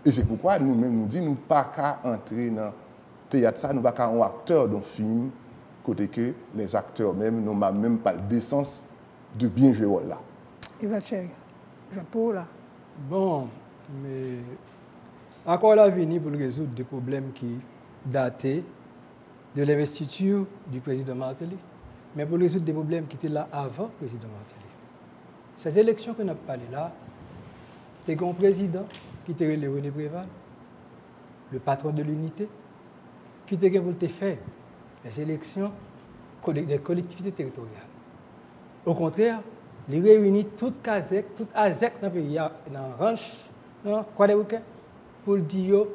Et c'est pourquoi nous-mêmes nous disons, nous ne pouvons pas entrer dans le théâtre, nous ne pouvons pas être un acteur d'un film, côté que les acteurs même n'ont même pas la décence de bien jouer rôle là. Yvette Chéri, Japon là. Bon, mais encore là venu pour résoudre des problèmes qui dataient de l'investiture du président Martelly, mais pour résoudre des problèmes qui étaient là avant le président Martelly. Ces élections que nous avons parlé là, c'est un président qui était René Préval, le patron de l'unité, qui était pour faire les élections des collectivités territoriales. Au contraire, il réunit toute Kazek, toute Azek dans le pays, dans le ranch, dans Croix-des-Bouquets, pour dire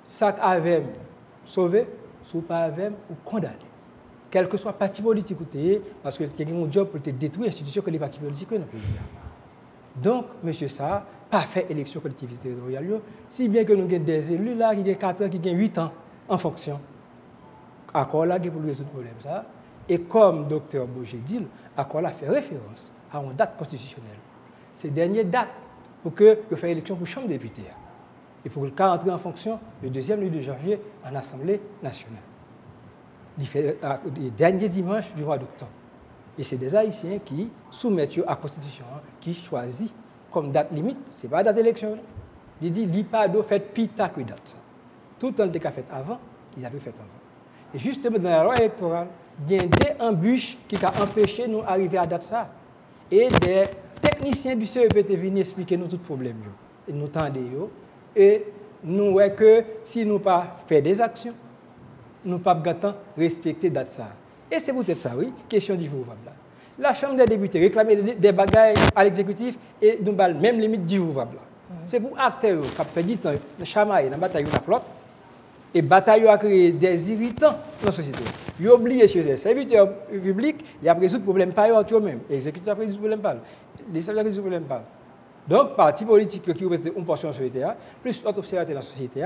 ça avait sauvé, ou pas avait ou condamné. Quel que soit le parti politique ou t'es, parce que c'est un job pour te détruire l'institution que les partis politiques dans le pays. Donc, monsieur ça, pas fait élection collectivité territoriale, si bien que nous avons des élus là qui ont 4 ans, qui ont 8 ans en fonction. Accord là, pour résoudre le problème ça. Et comme Dr Bourget dit, l'accord là fait référence à une date constitutionnelle. C'est la dernière date pour que vous fassiez l'élection pour la Chambre des députés. Et pour le cas entrer en fonction le 2e lundi de janvier en Assemblée nationale. Il fait le dernier dimanche du mois d'octobre. Et c'est des Haïtiens qui soumettent à la Constitution, qui choisissent comme date limite, ce n'est pas la date d'élection. Il dit, il n'y a pas de fait pita que date. Tout le temps qu'il a fait avant, il a fait avant. Et justement, dans la loi électorale, il y a des embûches qui ont empêché nous d'arriver à la date ça. Et des techniciens du CEP sont venus expliquer nous tout problème. Et nous tendons. Et nous voyons que si nous ne pas faire des actions, nous ne pas respecter la date ça. Et c'est peut-être ça, oui, question d'ouvrable. La Chambre des députés réclame des bagailles à l'exécutif et nous avons même limite d'ouvrable. C'est pour acteurs qui ont perdu du temps, de chamailler dans la bataille de la flotte. Et la bataille a créé des irritants dans la société. Ils ont oublié sur les serviteurs publics, ils ont résoudre le problème par eux-mêmes. Les exécuteurs ont résoudre le problème par les serviteurs ont résoudre le problème par donc, parti politique qui représente une portion de la société, plus d'autres observateurs de la société,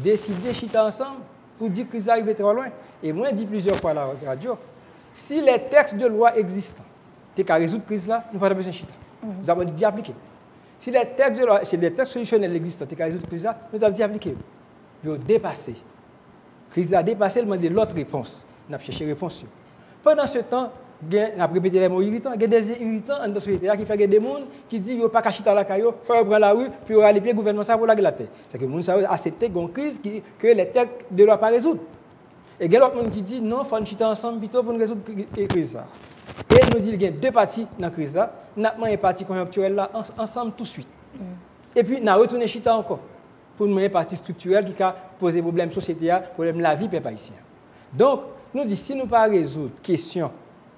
décider de chiter ensemble pour dire qu'ils arrivent trop loin. Et moi, je dis plusieurs fois à la radio, si les textes de loi existent, tu as résoudre la crise là, nous n'avons pas besoin de chiter. Nous avons dit appliquer. Si les textes de loi, si les textes solutionnels existent, tu as résoudre la crise là, nous avons dit appliquer. Ils ont dépassé. La crise a dépassé, il demande l'autre réponse. On a cherché réponse. Pendant ce temps, on a répété les mots irritants. Il y a des irritants dans la société qui font des gens qui disent qu'il n'y a pas qu'à chiter à la caillou, il faut prendre la rue, puis il y aura les pieds gouvernement ça pour la glater. C'est que les gens ont accepté une crise que les textes de loi pas résoudre. Et il y a d'autres qui disent non, il faut chiter ensemble plutôt pour résoudre la crise. Et nous disons qu'il y a deux parties dans la crise. Nous avons une partie conjoncturelle là, ensemble tout de suite. Et puis nous avons retourné chiter encore pour nous une partie structurelle qui a posé problème société, problème de la vie peuple haïtien. Donc, nous disons si nous ne pas résoudre question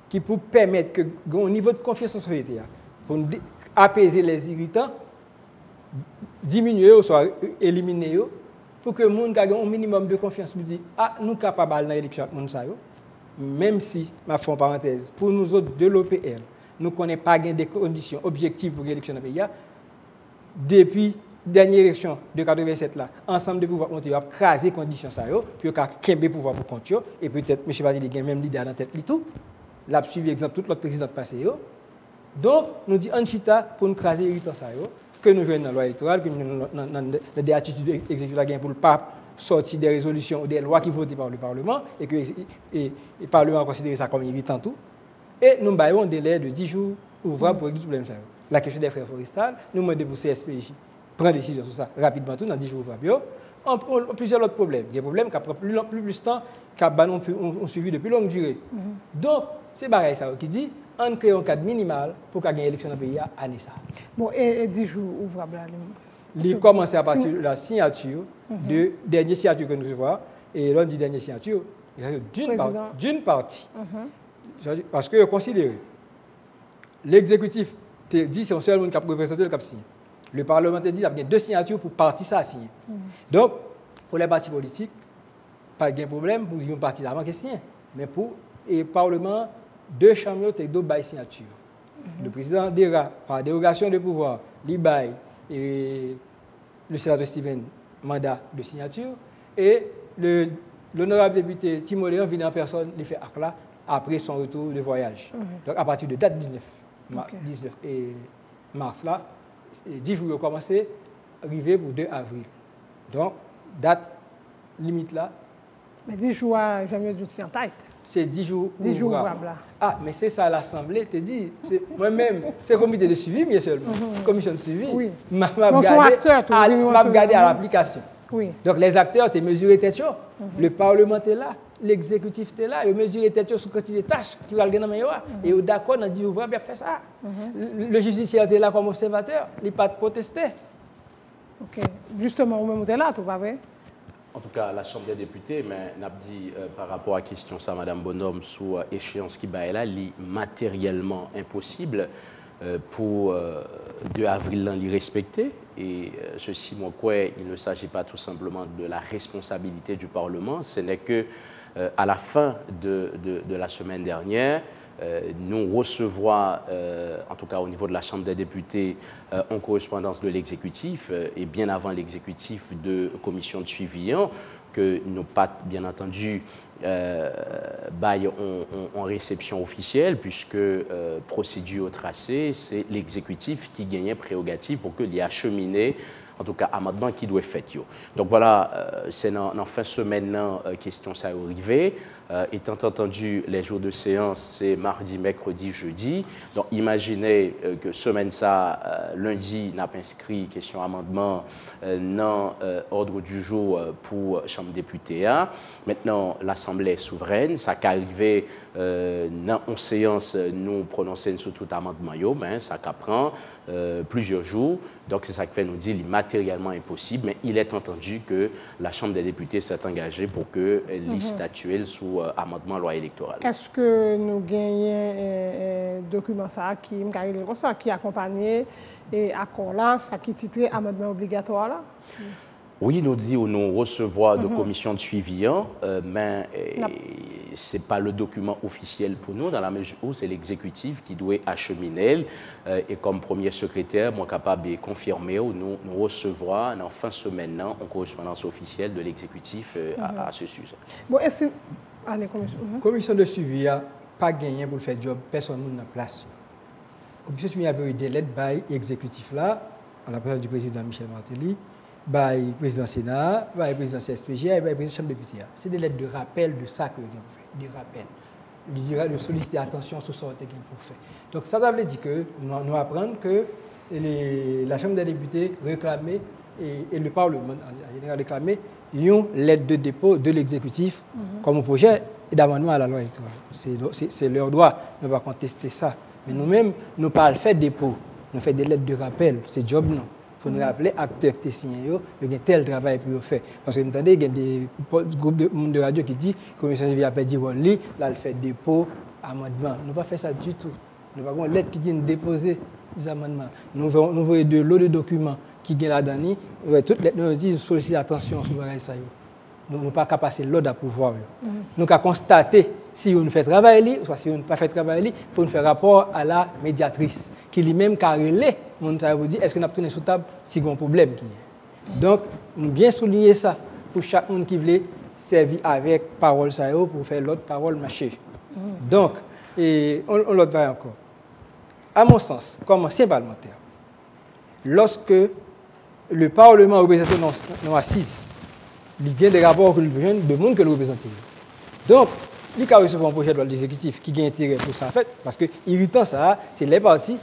qui peut permettre que au niveau de confiance en la société, pour apaiser les irritants, diminuer ou soit éliminer, pour que les gens aient un minimum de confiance, nous disent ah, nous sommes capables dans l'élection avec les gens, même si, ma fond parenthèse, pour nous autres de l'OPL, nous ne connaissons pas des conditions objectives pour l'élection dans le pays, depuis dernière élection de 87 là, ensemble de pouvoir monter, a crasé conditions ça yo, puis a kembe pouvoir pour compte yo, et peut-être M. Pateli a même l'idée dans tête li tout. L'a suivi exemple toute l'autre président passé yo. Donc nous dit Anchita pour nous craser irritant ça yo, que nous jouons dans la loi électorale, que nous dans des attitudes exécutives pour le pas sortir des résolutions ou des lois qui votées par le Parlement et que le Parlement a considéré ça comme irritant tout. Et nous avons un délai de 10 jours ouvrables pour régler ce problème. La question des frais forestaux, nous demandons pour CSPJ prendre décision sur ça rapidement, tout dans 10 jours ouvrables. On a plusieurs autres problèmes. Il y a des problèmes qui prennent plus de temps, qui ont suivi depuis longue durée. Donc, c'est pareil ça qui dit on crée un cadre minimal pour qu'il y ait une élection dans le pays à l'année. Bon, et 10 jours ouvrables. Il commence à partir de la signature, de dernière signature que nous avons, et l'on dit dernière signature, d'une partie. Parce que considérez, l'exécutif te dit que c'est un seul monde qui a représenté le cap signé. Le Parlement te dit qu'il y a 2 signatures pour partie ça à signer. Donc, pour les partis politiques, pas de problème pour une partie avant qui signe. Mais pour le Parlement, 2 chambres et 2 bails signatures. Le président dira, par dérogation de pouvoir, l'IBAI et le sénateur Steven, mandat de signature, et l'honorable député Timo Léon vient en personne, il fait acte là, après son retour de voyage. Donc à partir de date 19 et mars là, 10 jours ont commencé, arrivé pour 2 avril. Donc, date limite là. Mais 10 jours, j'aime mieux dire en tête. C'est 10 jours ouvrables. Ah, mais c'est ça l'Assemblée, te dit. Moi-même, c'est comité de suivi, bien seulement. Commission de suivi. Oui. M'a regardé à l'application. Oui. Donc les acteurs, tu mesuré tête chaud. Le Parlement est là, l'exécutif est là, ils mesuré tête chaud sur quantité de tâches qui va gagner dans et au d'accord, on a dit ouvrir bien faire ça. Le judiciaire est là comme observateur, il pas protester. OK. Justement, vous même là, tout va vrai? En tout cas, la Chambre des députés, mais n'a dit par rapport à la question ça, Mme Bonhomme, sous échéance qui est là, est matériellement impossible pour 2 avril l'y respecter. Et ceci, moi, quoi, il ne s'agit pas tout simplement de la responsabilité du Parlement, ce n'est que à la fin de la semaine dernière, nous recevons, en tout cas au niveau de la Chambre des députés, en correspondance de l'exécutif, et bien avant l'exécutif de commission de suivi, que nous pas bien entendu en réception officielle, puisque procédure tracée, c'est l'exécutif qui gagnait prérogative pour qu'il y ait acheminé, en tout cas, amendement qui doit être fait. Donc voilà, c'est dans fin de semaine, question ça arrivé. Étant entendu, les jours de séance, c'est mardi, mercredi, jeudi. Donc imaginez que semaine ça, lundi, n'a pas inscrit question amendement dans ordre du jour pour Chambre députée. Maintenant, l'Assemblée est souveraine. Ça qu'arrivé dans une séance, nous prononcer sur tout amendement, mais ça prend plusieurs jours. Donc c'est ça qui fait nous dire qu'il est matériellement impossible, mais il est entendu que la Chambre des députés s'est engagée pour que les statuer sous amendement loi électorale. Est-ce que nous gagnons un document ça qui accompagne et accord là, ça qui titre amendement obligatoire là? Oui, nous dit ou nous recevoir de commission de suivi, mais ce n'est pas le document officiel pour nous, dans la mesure où c'est l'exécutif qui doit acheminer. Et comme premier secrétaire, moi capable de confirmer ou nous recevoir en fin de semaine en correspondance officielle de l'exécutif à ce sujet. Bon, est-ce que... Allez, commission de suivi n'a pas gagné pour faire job, personne n'a place. La commission de suivi avait eu des lettres by l'exécutif là, à la présence du président Michel Martelly, by le président du Sénat, by le président CSPJ et by le président de la Chambre des députés. C'est des lettres de rappel de ça que vous fait, des rappels. Il dira de solliciter attention sur ce que vous fait. Donc ça veut dire que nous apprenons que la Chambre des députés réclamait et le Parlement en général réclamait une lettre de dépôt de l'exécutif comme projet d'amendement à la loi électorale. C'est leur droit, nous ne pouvons pas contester ça. Mais nous-mêmes, nous ne pouvons pas faire dépôt, nous faisons des lettres de rappel, c'est job non. Il faut nous rappeler acteurs qui signent, il y a tel travail pour faire. Parce que vous entendez, il y a des groupes de radio qui disent que la commission civile a perdu one lit, là elle fait dépôt, amendement. Nous ne pas faire ça du tout. Nous n'avons pas une lettre qui dit déposer des amendements. Nous voyons de l'eau de documents qui est là-dedans. Toutes les lettres nous disent solliciter attention sur ça. Nous n'avons pas qu'à passer l'ordre à pouvoir. Nous avons constaté si on fait travail, soit si on ne pas fait travail, pour nous faire rapport à la médiatrice, qui lui-même a relé on ça vous dit est-ce que nous avons tourné sous table si un problème qui est. Donc, nous bien souligner ça pour chaque monde qui veut servir avec parole ça pour faire l'autre parole marcher. Donc, on l'autre va encore. À mon sens, comme ancien parlementaire, lorsque le Parlement représenté dans assise, il y a des rapports que le besoin de monde que le représente. Donc, il y a recevoir un projet de loi de l'exécutif qui a intérêt pour ça en fait, parce que irritant ça, c'est les partis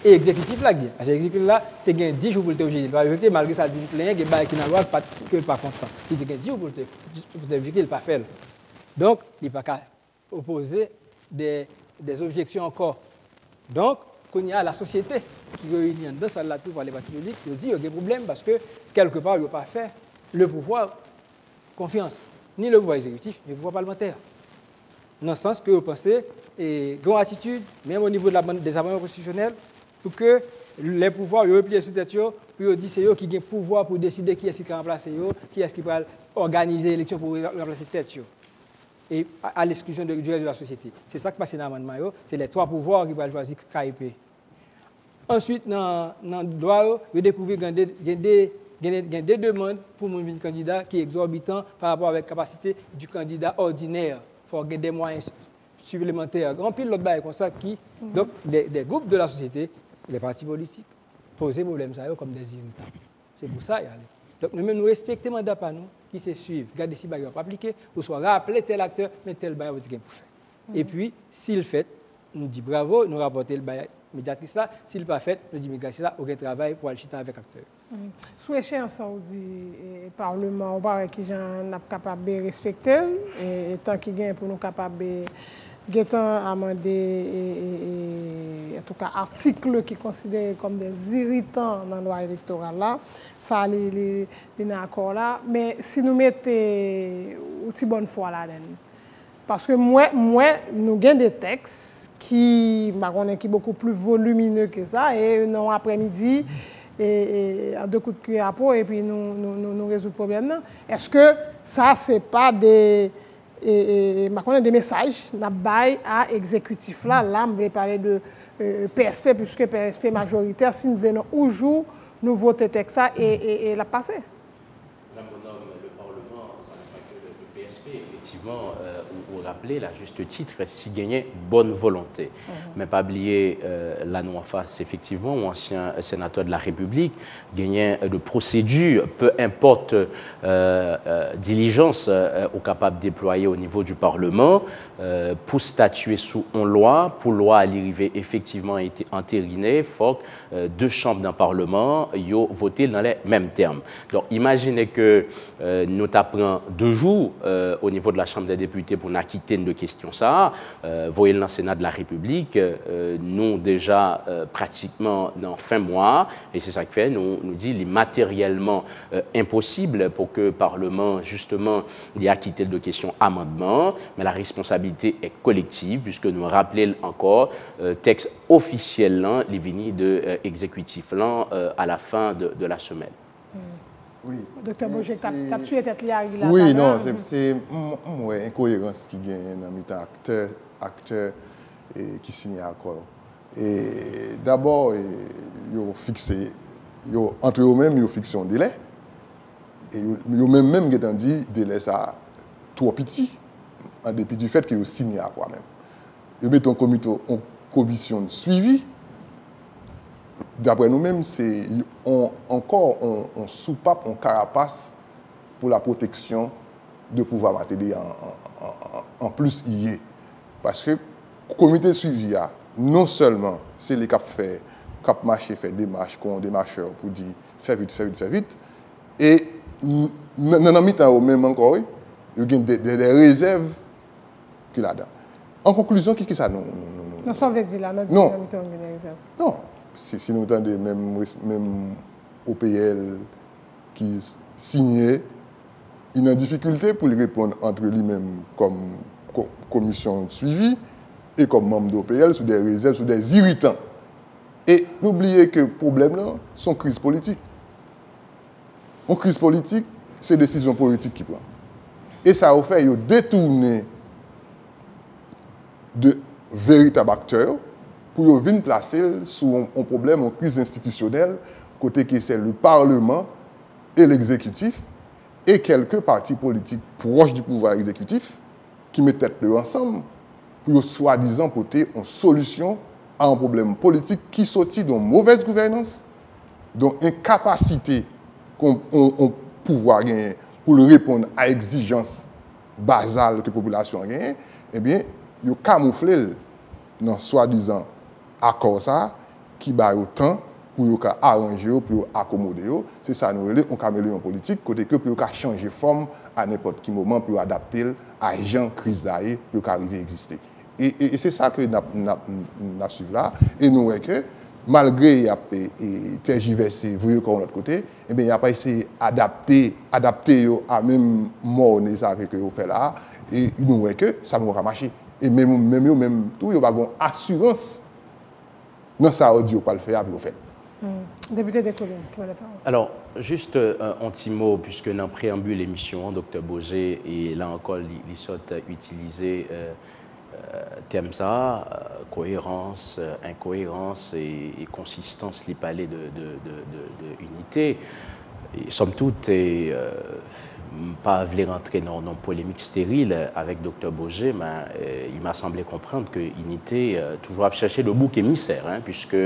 et l'exécutif là. Parce que l'exécutif là, tu as 10 jours pour te objecter. Malgré ça, il y a des gens qui n'ont pas content. Il y a 10 jours pour te objecter, il pas faire. Donc, il n'y a pas qu'à opposer des objections encore. Donc, quand il y a la société qui réunit dans cette salle pour les partis politiques, il dit qu'il y a des problèmes parce que quelque part, il n'a pas fait le pouvoir confiance, ni le pouvoir exécutif, ni le pouvoir parlementaire. Dans le sens que vous pensez, et grande attitude, même au niveau des amendements constitutionnels, pour que les pouvoirs replient sur tête, pour dire c'est eux qui ont le pouvoir pour décider qui est-ce qui va remplacer eux, qui est-ce qui va organiser l'élection pour remplacer tête. Et à l'exclusion du reste de la société. C'est ça qui passe dans l'amendement, c'est les 3 pouvoirs qui vont choisir KIP. Ensuite, dans le droit, vous découvrez qu'il y a des demandes pour un candidat qui est exorbitant par rapport à la capacité du candidat ordinaire. Il faut avoir des moyens supplémentaires. Grand pile l'autre bail comme ça qui, donc, des groupes de la société, les partis politiques, posent des problèmes comme des irritants. C'est pour ça. Donc, nous respectons le mandat par nous, qui se suivent. Regardez si il va pas appliquer, ou soit rappeler tel acteur, mais tel bail pour faire. Et puis, s'il fait, nous dit bravo, nous rapportons le bail médiatrice là. S'il pas fait, nous dit médiatrice là, aucun travail pour aller chiter avec l'acteur. Sous échéance du Parlement, on va qui j'en capable de respecter, et tant qu'il gagne pour nous capable de amender, en tout cas, articles qui considèrent comme des irritants dans la loi électorale là, ça, il est accord là. Mais si nous mettons une bonne foi là-dedans, parce que moi, nous avons des textes qui sont beaucoup plus volumineux que ça, et non après-midi, et en 2 coups de cuillère à peau, et puis nous résoudons le problème. Est-ce que ça, ce n'est pas des messages à l'exécutif là? Là, je vais parler de PSP, puisque PSP majoritaire, si nous venons un jour, nous votons texte et la passer. Madame Bonhomme, le Parlement, ça n'est pas que le PSP, effectivement, vous rappelez, à juste titre, s'il gagnait bonne volonté. Mais pas oublier la non face, effectivement, ou ancien sénateur de la République, gagnait de procédure, peu importe diligence ou capable de déployer au niveau du Parlement, pour statuer sous une loi, pour loi à l'arrivée effectivement été entérinée, il faut que 2 chambres d'un Parlement aient voté dans les mêmes termes. Donc imaginez que nous tapons 2 jours au niveau de la Chambre des députés pour nous quitter de questions ça. Voyez le Sénat de la République, nous déjà pratiquement dans fin mois, et c'est ça qui fait, nous dit il est matériellement impossible pour que le Parlement justement ait quitté de questions amendement, mais la responsabilité est collective puisque nous rappelons encore texte officiel là, les vignes de exécutif là à la fin de la semaine. Oui. Docteur Bourget, tu as tué tête là. Oui, non, c'est une incohérence qui gagne dans les acteurs qui signent l'accord. Et d'abord, entre eux-mêmes, ils ont fixé un délai. Et ils ont même dit que délai ça trop petit, en dépit du fait qu'ils ont signé l'accord même. Ils mettent une commission de suivi. D'après nous-mêmes, c'est encore un soupape, un carapace pour la protection de pouvoir matériel en plus y est. Parce que le comité de suivi, non seulement c'est les cap marché, fait des marches, qu'on des marcheurs pour dire fais vite, et dans le mi-temps même encore, il y a des réserves qu'il a là. En conclusion, qu'est-ce que ça nous non, ça veut dire là, non. Des réserves. Non. Si nous entendons même OPL qui signait, il a une difficulté pour répondre entre lui-même comme commission de suivi et comme membre d'OPL sur des réserves, sur des irritants. Et n'oubliez que le problème là, c'est une crise politique. Une crise politique, c'est une décision politique qui prend. Et ça a fait détourner de véritables acteurs pour venir placer sur un problème, une crise institutionnelle, côté que c'est le Parlement et l'exécutif, et quelques partis politiques proches du pouvoir exécutif qui mettent tête ensemble pour soi-disant porter une solution à un problème politique qui sortit d'une mauvaise gouvernance, d'une incapacité qu'on pouvoir gagner pour répondre à exigences basales que la population gagne, eh bien, ils ont camouflé dans soi-disant accord ça qui va autant pour arranger, pour accommoder. C'est ça, nous avons un caméléon politique, côté que pour changer forme à n'importe quel moment, pour adapter à la crise d'ailleurs, pour arriver à exister. Et c'est ça que nous avons suivi là. Et nous voyons que, malgré qu'il a tergiversé, vous voyez, de l'autre côté, eh bien, il n'a pas essayé d'adapter à même monnaie que vous faites là. Et nous voyons que ça va marcher. Et même tout, il y a une assurance dans ça audio pas le faire, vous faites. Député des collines, qui va la parole. Alors, juste un petit mot, puisque dans le préambule l'émission, Dr Boger, et là encore, il saute utiliser thème ça, cohérence, incohérence et consistance, il parlait de unité. Et, somme toute, pas vouloir rentrer dans une polémique stérile avec Dr Boger, mais il m'a semblé comprendre que unité, toujours à chercher le bouc émissaire, hein, puisque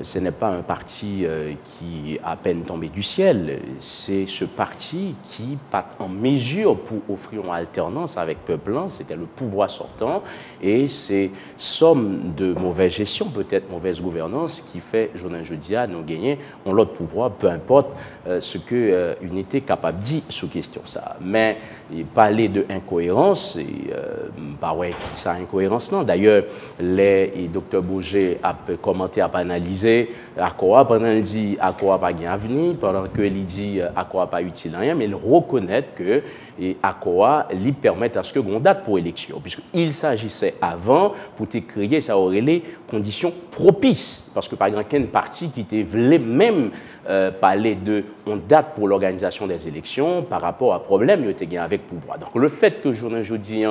ce n'est pas un parti qui est à peine tombé du ciel, c'est ce parti qui pas en mesure pour offrir une alternance avec le peuple, c'était le pouvoir sortant, et c'est somme de mauvaise gestion, peut-être mauvaise gouvernance, qui fait, jeudi à nous gagner, on l'autre pouvoir, peu importe ce que unité capable de dire sous question ça. Mais parler de incohérence, bah ouais, ça incohérence non. D'ailleurs, les Dr Boger a commenté, a analysé à quoi pendant qu'il dit à quoi pas gain avenir, pendant que il dit à quoi pas utile rien, mais il reconnaît que à quoi lui permettre à ce que on date pour élection, puisqu'il s'agissait avant pour te créer ça aurait les conditions propices, parce que par exemple quel parti qui te voulait même parler de on date pour l'organisation des élections par rapport à problème il était avec pouvoir. Donc le fait que jeudi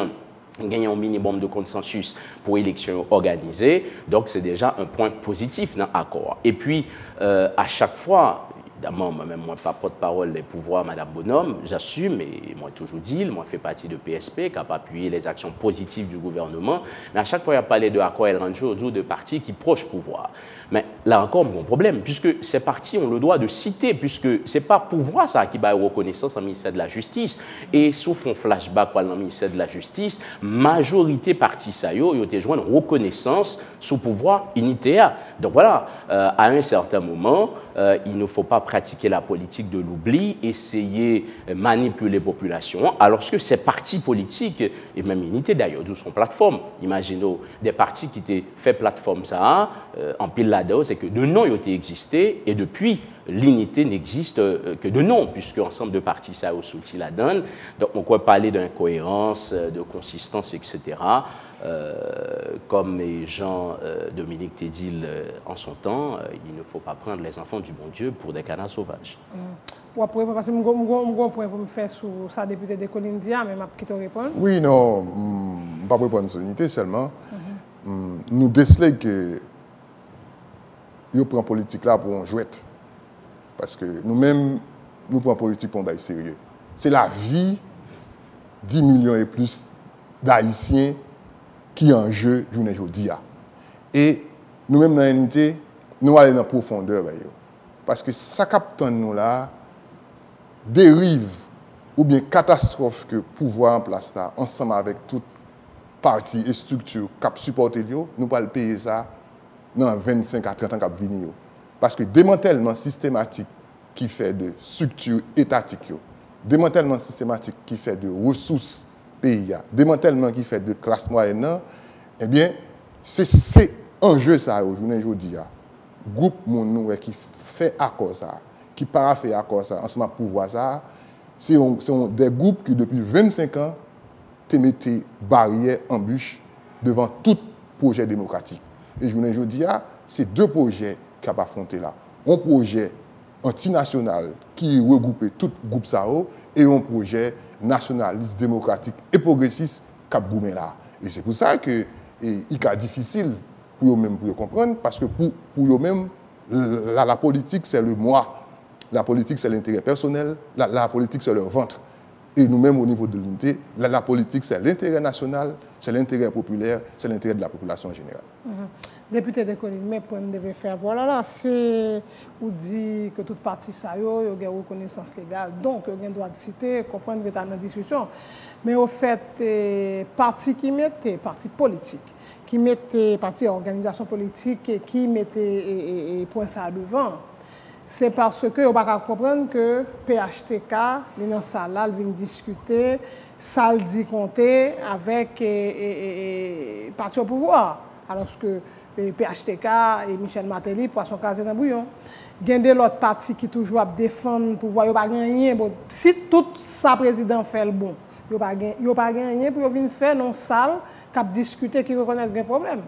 gagner un minimum de consensus pour élections organisées, donc c'est déjà un point positif dans l'accord. Et puis, à chaque fois, évidemment, moi-même, moi, pas porte-parole des pouvoirs, Madame Bonhomme, j'assume, et moi, toujours dit, moi, je fais partie de PSP, qui a appuyé les actions positives du gouvernement, mais à chaque fois, il y a parlé de accord et autour de partis qui proches pouvoir. Mais là encore, mon problème, puisque ces partis ont le droit de citer, puisque ce n'est pas pouvoir ça qui va reconnaissance au ministère de la Justice. Et sauf un flashback dans le ministère de la Justice, majorité parti ça, ils ont joint une reconnaissance sous pouvoir unitaire. Donc voilà, à un certain moment, il ne faut pas pratiquer la politique de l'oubli, essayer de manipuler les populations, alors que ces partis politiques, et même unité d'ailleurs, d'où son plateforme, imaginez des partis qui étaient fait plateforme ça, en pile là-dedans, c'est que de nom ils ont existé, et depuis, l'unité n'existe que de nom, puisque ensemble de partis ça a soutenu la donne. Donc on peut parler d'incohérence, de consistance, etc. Comme Jean-Dominique Tédil en son temps, il ne faut pas prendre les enfants du bon Dieu pour des canards sauvages. Ou après, parce que je vais pour me faire sur sa députée de Collines Dia, mais je vais te répondre. Oui, non, je ne vais pas répondre sur l'unité seulement. Nous décelons que nous prenons politique là pour un jouet. Parce que nous-mêmes, nous prenons politique pour un bail sérieux. C'est la vie 10 millions et plus d'Haïtiens qui est en jeu aujourd'hui. Et nous-mêmes, dans l'unité, nous allons dans la profondeur. Parce que ça capte nous là, dérive ou bien catastrophe que le pouvoir en place là, ensemble avec toute partie et structure qui supporte, nous allons payer ça dans 25 à 30 ans qui viennent. Parce que démantèlement systématique qui fait de structures étatiques, démantèlement systématique qui fait de ressources pays, démantèlement qui fait de classe moyenne, eh bien, c'est un jeu ça aujourd'hui. Groupe moun qui fait accord ça, qui parafait accord ça, ensemble pouvoir ça, c'est des groupes qui depuis 25 ans te mettent barrières, embûches devant tout projet démocratique. Et aujourd'hui, c'est deux projets qui ont affronté là. Un projet antinational qui regroupe tout groupe SAO et un projet nationaliste, démocratique et progressiste qui a goumé là. Et c'est pour ça que il est difficile pour eux-mêmes pour comprendre, parce que pour eux-mêmes, la politique, c'est le moi. La politique, c'est l'intérêt personnel. La politique, c'est leur ventre. Et nous-mêmes, au niveau de l'unité, la politique, c'est l'intérêt national, c'est l'intérêt populaire, c'est l'intérêt de la population générale. Député de Colline, mais pour me devait faire, voilà là, c'est où dit que toute partie ça y a une reconnaissance légale, donc il y a un droit de citer, comprendre que tu as une discussion. Mais au fait, parti qui mettait, parti politique, qui mettait, parti organisation politique, qui mettait point ça devant, c'est parce que on va comprendre que PHTK, les dans salle là, vient discuter, ça le dit compter avec parti au pouvoir, alors que PHTK et Michel Martelly pour son casé dans bouillon. Il y a l'autre parti qui toujours à défendre le pouvoir, il n'y a pas rien. Bon, si tout ça président fait le bon, il n'y a pas rien pour venir faire dans une salle qui discuter, qui reconnaît un problème.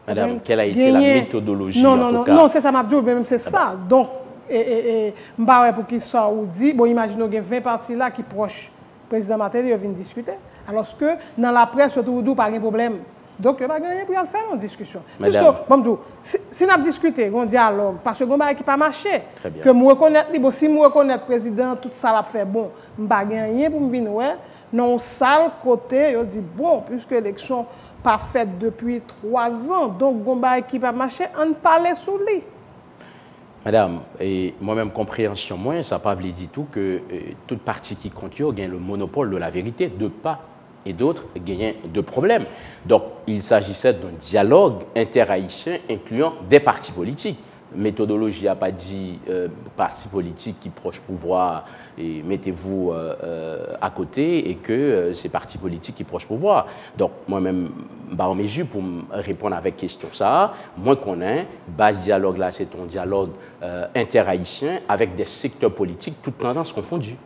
Madame, quelle a été la méthodologie Non, c'est ça m'a dit, même c'est ça. Donc, m'ba pour qu'il soit ou dit, bon, imaginons qu'il y a 20 partis là qui proches président Martelly, ils viennent discuter. Alors que dans la presse, surtout, pas de problème. Donc, il n'y a pas rien pour faire une discussion. Puisque, bon, si on a discuté, on dialogue, parce que on n'a pas marché, que je reconnais, si je reconnais le président, tout ça l'a fait bon, je n'ai pas rien pour me venir, non, sale côté, je dis, bon, puisque l'élection pas faite depuis 3 ans, donc on n'a pas marché, on parlait sous lui. Madame, et moi-même, compréhension, moi, ça n'a pas dit du tout que toute partie qui compte, gagne le monopole de la vérité, de pas et d'autres gagnent de problèmes. Donc, il s'agissait d'un dialogue interhaïtien incluant des partis politiques. Méthodologie n'a pas dit parti politique qui proche pouvoir et mettez-vous à côté et que c'est parti politique qui proche pouvoir. Donc, moi-même, en mesure pour répondre avec question ça, moi qu'on a, base dialogue là, c'est un dialogue interhaïtien avec des secteurs politiques, toutes tendances confondues.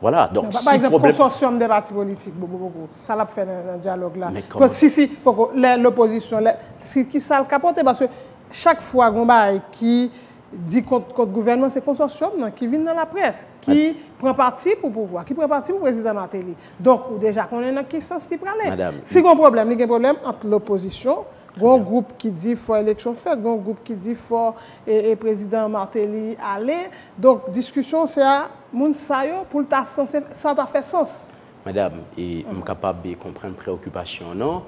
Voilà. Donc, par exemple, le consortium des partis politiques, ça l'a fait un dialogue là. Si, l'opposition, qui ça le capote, parce que chaque fois qu'on qui dit contre le gouvernement, c'est le consortium qui vient dans la presse, qui prend parti pour le pouvoir, qui prend parti pour le président Martelly. Donc, déjà, on est dans quel sens il prend. Si il y a un problème entre l'opposition, il y a un groupe qui dit qu'il faut élection faite, il y a un groupe qui dit qu'il faut le président Martelly aller. Donc, discussion, c'est à Mounsayo pour ça a fait sens. Madame, je suis capable de comprendre préoccupation, non?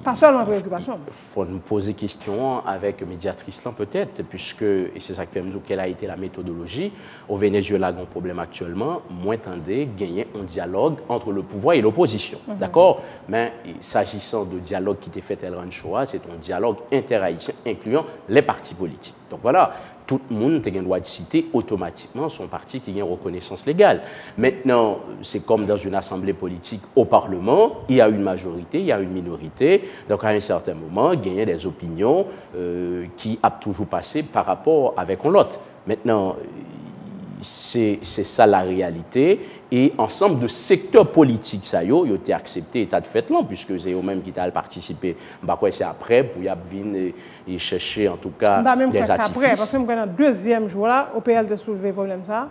Pas seulement préoccupation. Il faut nous poser question avec la médiatrice là peut-être, puisque, et c'est ça qui fait nous quelle a été la méthodologie. Au Venezuela, il y a un problème actuellement, moins tendez gagner un dialogue entre le pouvoir et l'opposition. D'accord? Mais s'agissant de dialogue qui était fait à El Ranchoa, c'est un dialogue interhaïtien incluant les partis politiques. Donc voilà. Tout le monde a le droit de citer automatiquement son parti qui a une reconnaissance légale. Maintenant, c'est comme dans une assemblée politique au Parlement, il y a une majorité, il y a une minorité. Donc, à un certain moment, il y a des opinions qui ont toujours passé par rapport avec l'autre. Maintenant, c'est ça la réalité. Et ensemble de secteurs politiques, ça y a été accepté état de fait là, puisque c'est eux-mêmes qui ont participé. C'est après pour y venir et chercher en tout cas même les artifices. Après, parce que dans le deuxième jour là, OPL a soulevé le problème ça.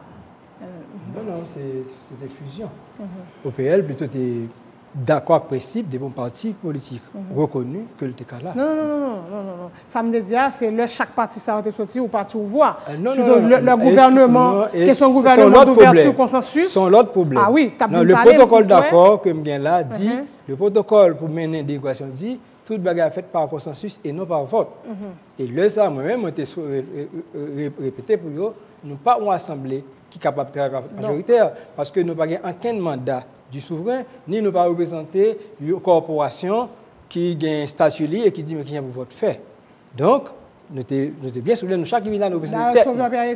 Non, c'était fusion. OPL plutôt était d'accord avec le principe des bons partis politiques reconnus que le TKLA. Non. Ça me dit, c'est chaque parti ça a été sorti ou parti ou voix. Le gouvernement, question gouvernement d'ouverture consensus. C'est l'autre problème. Ah oui, le protocole d'accord que je là dit, le protocole pour mener une négociation dit, toute bagarre faite par consensus et non par vote. Et là, ça, moi-même, j'ai répété pour eux, nous pas une assemblée qui est capable de travailler majoritaire, parce que nous n'avons aucun mandat du souverain, ni nous pas représenter une corporation qui a un statut et qui dit mais qui a votre fait. Donc, nous sommes bien souvenus, nous chaque village nous représente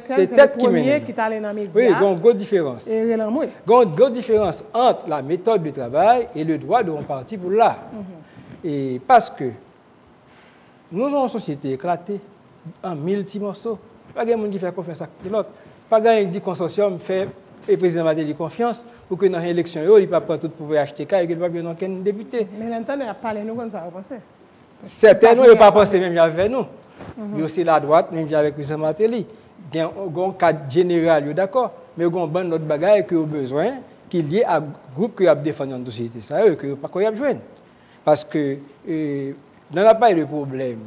c'est le premier qui est allé dans les médias. Oui, il y a une grosse différence. Il y a une grosse différence entre la méthode de travail et le droit de parti pour là. Et parce que nous avons une société éclatée en 1000 petits morceaux. Pas de monde qui fait confiance à l'autre. Pas de monde qui dit consortium fait et le président Martelly confiance pour que dans l'élection, il ne va pas prendre tout pour HTK et qu'il ne va pas aucun député. Mais l'entendre a parlé nous comme ça, vous pensez? Certainement, il ne va pas penser même avec nous. Mais aussi la droite, même avec le président Martelly. Il y a un cadre général, d'accord. Mais il y a un bon autre bagaille qui a besoin, qui est lié à un groupe qui a défendu une société. Ça, que pas qu'on y a besoin. Parce que Dans la pas de problème,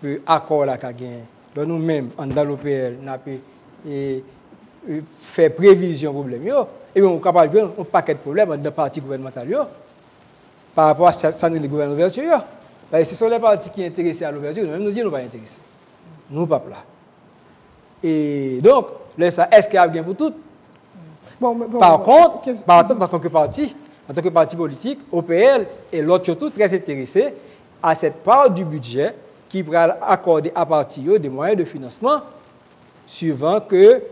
que l'accord là qu'a gagné, nous-mêmes, dans l'OPL, nous avons fait prévision problème. Et bien, on est capable de faire un paquet de problèmes dans le parti gouvernemental par rapport à ça, le gouvernement d'ouverture. Ce sont les partis qui sont intéressés à l'ouverture, nous-mêmes nous disons nous ne sommes pas intéressés. Nous ne sommes pas là. Et donc, est-ce qu'il y a bien pour tout? Par contre, en tant que parti politique, OPL et l'autre surtout très intéressés à cette part du budget qui va accorder à partir des moyens de financement suivant que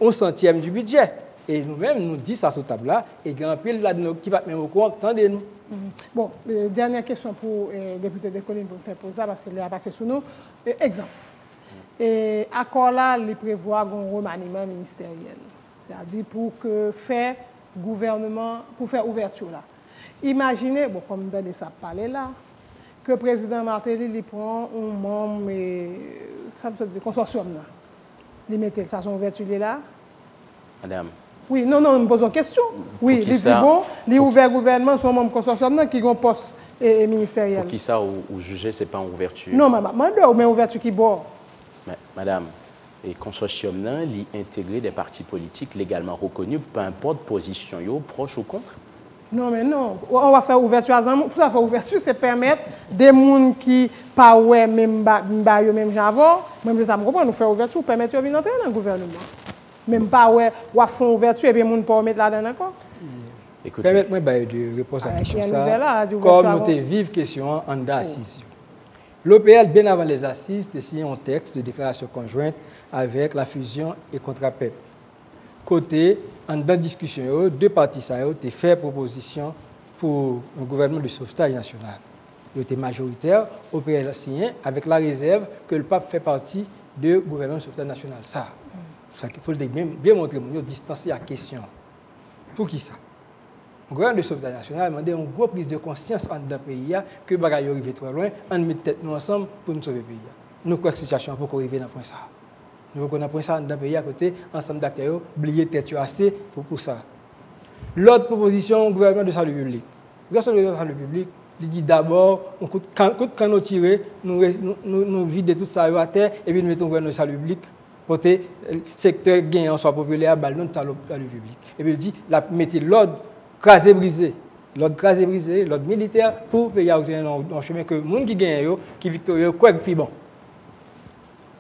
1/100 du budget. Et nous-mêmes, nous disons ça sur table là, et grand pile là qui va même au courant, attendez-nous. Bon, dernière question pour le député de Collines pour faire poser, parce qu'il a passé sous nous. Exemple. Et accord là, il prévoit un remaniement ministériel. C'est-à-dire pour que faire gouvernement, pour faire ouverture là. Imaginez, bon, comme dans les parler là, que le président Martelly il prend un membre, ça veut dire consortium là. Il met ça son ouverture là. Madame. Oui, non, je me pose une question. Oui, il dit bon, il ouvert gouvernement, son membre consortium qui a un poste ministériel. Pour qui ça, ou juger, ce n'est pas une ouverture? Non, mais ouverture qui bord. Madame, le consortium il intègre des partis politiques légalement reconnus, peu importe position, proche ou contre. Non, mais non. On va faire ouverture à Zanmou. Pour ça, faire ouverture, c'est permettre des gens qui pas ouais même Java, même ça me comprend, nous faire ouverture, permettre de venir entrer dans le gouvernement. Même pas ouais, ou faire ouverture et bien gens pas mettre là-dedans encore. Permettez-moi de répondre à la question ça. Comme nous avons vive question en d'assises. L'OPL, bien avant les assises, a signé un texte de déclaration conjointe avec la fusion et contrat PEP. Côté, en discussion, deux partis ont fait proposition pour un gouvernement de sauvetage national. Il était majoritaire, l'OPL a signé avec la réserve que le pape fait partie du gouvernement de sauvetage national. Ça qu'il faut bien montrer, distancer la question. Pour qui ça? Le gouvernement de sauvetage national a demandé une grosse prise de conscience dans le pays que les choses arrivent trop loin, on met tête nous ensemble pour nous sauver le pays. Nous croyons que la situation pour arriver dans le point ça. Nous avons un point ça dans le pays à côté, ensemble d'acteurs, oublier tête assez pour ça. L'autre proposition, le gouvernement de salut public. Le gouvernement de salut public, il dit d'abord, quand nous tirons, nous vidons tout ça à terre et puis nous mettons le gouvernement de salut public. Côté secteur gagnant soit populaire, ballon de salut public. Et puis il dit, mettez l'ordre crasé brisé, l'ordre militaire pour payer un chemin que les gens qui gagnent, qui victorieux, quoi puis bon.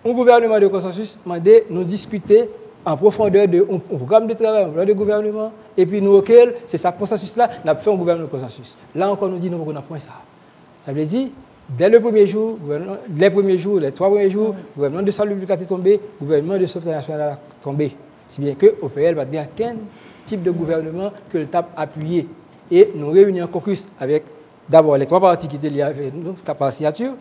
Un gouvernement de consensus m'a dit nous discuter en profondeur de un programme de travail, un plan de gouvernement, et puis nous, auquel, c'est ça, consensus-là, nous avons fait un gouvernement de consensus. Là encore, nous disons, nous avons point ça. Ça veut dire, dès le premier jour, les 3 premiers jours, le gouvernement de salut public a tombé, le gouvernement de sauvetage national a tombé. Si bien que l'OPL va dire quel type de gouvernement que le TAP a appuyé. Et nous réunissons un caucus avec d'abord les 3 partis qui étaient liés avec nous, par signature,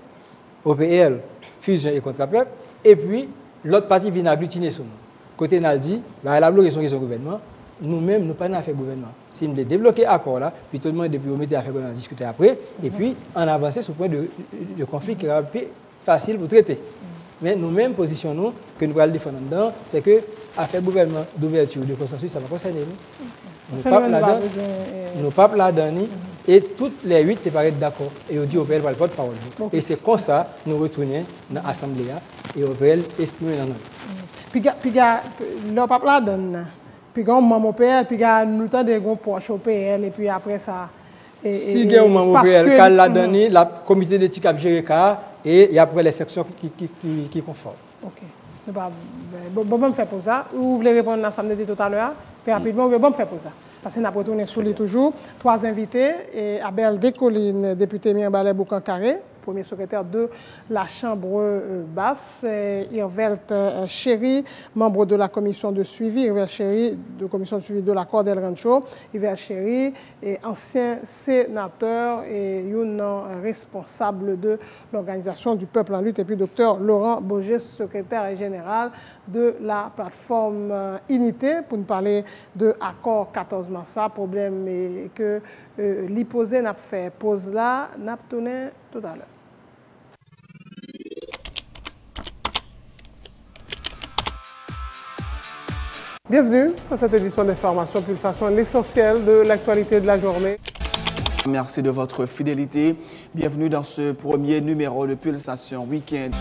OPL, fusion et contrat PEP, et puis l'autre parti vient agglutiner sur nous. Côté Naldi, la bloqué son gouvernement, nous-mêmes, nous pas fait gouvernement. Si nous débloquer l'accord là, puis tout le monde depuis mettre à faire qu'on a discuté après, et puis on avance sur le point de conflit qui est plus facile pour traiter. Mais nous-mêmes positionnons que nous allons défendre dedans, c'est que affaire gouvernement d'ouverture de consensus, ça va concerner nous. Nous pas là-dedans, et toutes les 8 te paraissent d'accord. Et on dit au PL va le porte-parole. Et c'est comme ça que nous retournons dans l'Assemblée et au PL exprimer dans notre. Puis le pape là-dedans, puis on m'a au PL, puis nous temps de gros poche au PL, et puis après ça. Si il y a un membre au PL, là-dedans, le comité d'éthique a géré ça, et après les sections qui conforment. Ok. Bon, me faire pour ça. Vous voulez répondre à samedi tout à l'heure? Puis rapidement, bon, me faire pour ça. Parce qu'on a retourné sur les toujours. 3 invités. Et Abel Descollines, député Mirbalais Boucan-Carré, premier secrétaire de la Chambre basse. Irvelt Chéri, membre de la commission de suivi. Irvelt Chéri, de la commission de suivi de l'accord d'El Rancho. Irvelt Chéri, ancien sénateur et responsable de l'organisation du peuple en lutte. Et puis docteur Laurent Boger, secrétaire général de la plateforme Unité, pour nous parler de l'accord 14 mars. Problème est que l'hyposé n'a pas fait pause là, n'a pas tourné tout à l'heure. Bienvenue dans cette édition d'information Pulsation, l'essentiel de l'actualité de la journée. Merci de votre fidélité. Bienvenue dans ce premier numéro de Pulsation Week-end.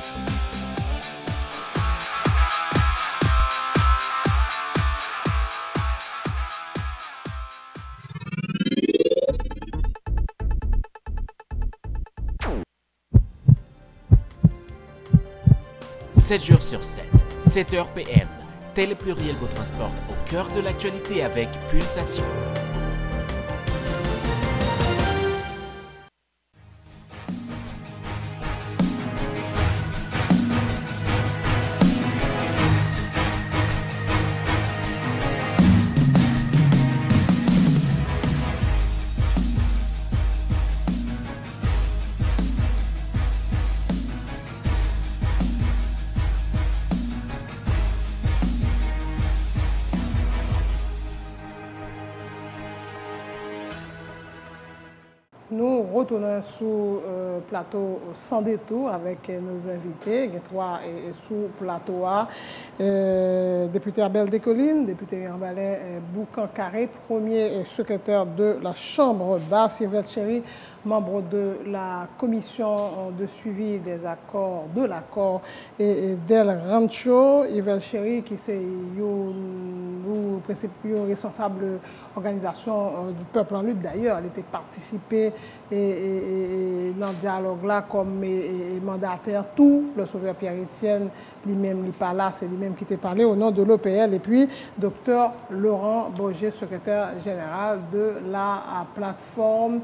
« 7 jours sur 7, 7h PM, Télé Pluriel vous transporte au cœur de l'actualité avec Pulsation. Nous retournons sous plateau sans détour avec nos invités. Trois sous plateau A. Député Abel Descollines, député Yambalais Boucan-Carré, premier secrétaire de la Chambre basse, Yvette Chéry, membre de la commission de suivi des accords, de l'accord et Del Rancho. Yvette Chéry, qui est responsable de l'organisation du peuple en lutte d'ailleurs, elle était participée et dans le dialogue là comme mandataire tout le sauveur Pierre-Étienne lui-même n'est pas là, c'est lui-même qui t'a parlé au nom de l'OPL et puis docteur Laurent Boger, secrétaire général de la plateforme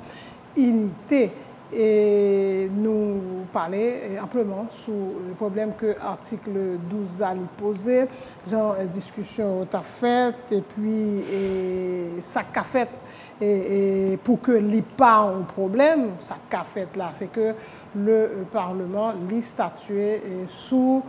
Unité. Et nous parler amplement sur le problème que l'article 12 a posé, genre discussion t'a fait et puis ça qu'a fait et pour que l'y pas un problème, ça qu'a fait là, c'est que le Parlement l'y statué sous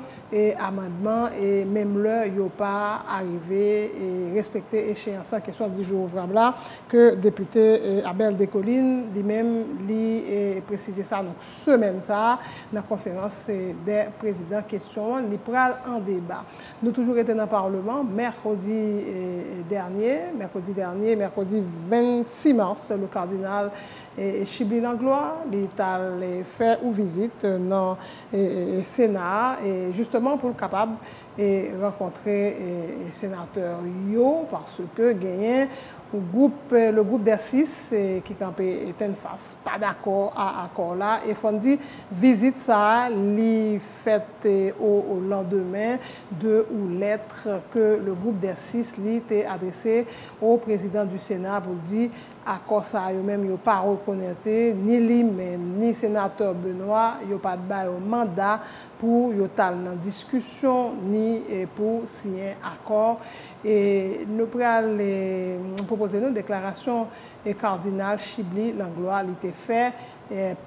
amendement et même là, il n'y a pas arrivé et respecté échéance en question de 10 jours ouvrables là, que député Abel Descollines lui-même lui précisé ça. Donc, semaine ça, la conférence des présidents question, l'y pral en débat. Nous toujours été dans le Parlement, mercredi 26 mars, le cardinal Chibli Langlois, l'État fait une visite dans le Sénat et justement pour le capable et rencontrer le sénateur Yo parce que gagné le groupe des 6 qui campait est en face, pas d'accord à accord là et faut dire visite ça li fait au lendemain de ou lettre que le groupe des 6 li était adressé au président du Sénat pour dire accord ça yo même yo pas reconnaître ni lui-même ni sénateur Benoît yo pas de mandat pour yo tal dans discussion ni pour signer accord et nous pral proposer une déclaration et cardinal Chibli Langlois était fait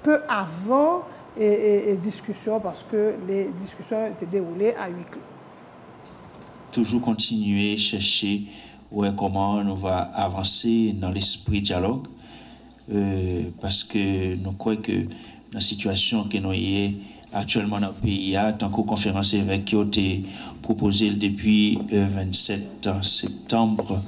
peu avant et discussion parce que les discussions étaient déroulées à huis clos. Toujours continuer chercher comment on va avancer dans l'esprit dialogue parce que nous croyons que dans la situation que nous sommes actuellement dans le pays, tant que conférence évêque qui a été proposée depuis le 27 septembre,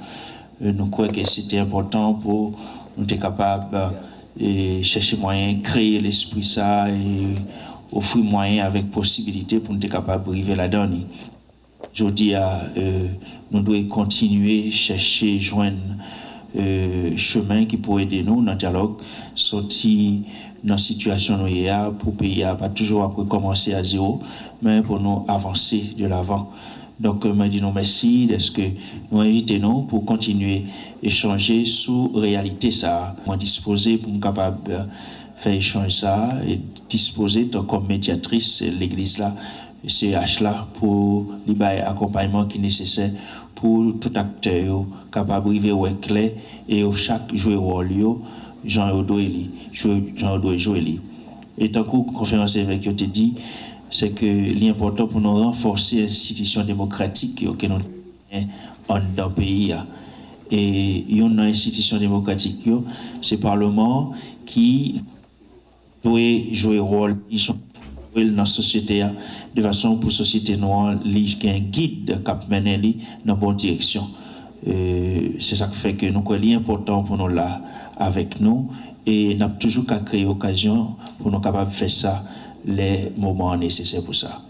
nous croyons que c'était important pour nous être capables de chercher moyen, créer l'esprit ça et offrir moyen avec possibilité pour nous être capables de arriver là-dedans. Je dis nous devons continuer à chercher, joindre chemin qui pourrait aider nous dans le dialogue, sortir dans la situation où nous sommes pour pays pas toujours après commencer à zéro, mais pour nous avancer de l'avant. Donc, je dis non merci, est-ce que nous invitons pour continuer à échanger sur la réalité ça. Moi, disposer pour être capable de faire échanger ça et disposer comme médiatrice l'Église là. CH là pour l'accompagnement qui est nécessaire pour tout acteur capable de vivre clair et chaque joueur rôle Jean doit jouer. Et tant que la conférence avec vous te dit c'est que l'important pour nous renforcer l'institution démocratique que nous avons dans le pays et une institution démocratique c'est le Parlement qui doit jouer rôle dans la société de façon pour la société noire qui un guide qui mène dans la bonne direction. C'est ça qui fait que nous croyons important pour nous là avec nous et n'a toujours qu'à créer occasion pour nous capables de faire ça les moments nécessaires pour ça.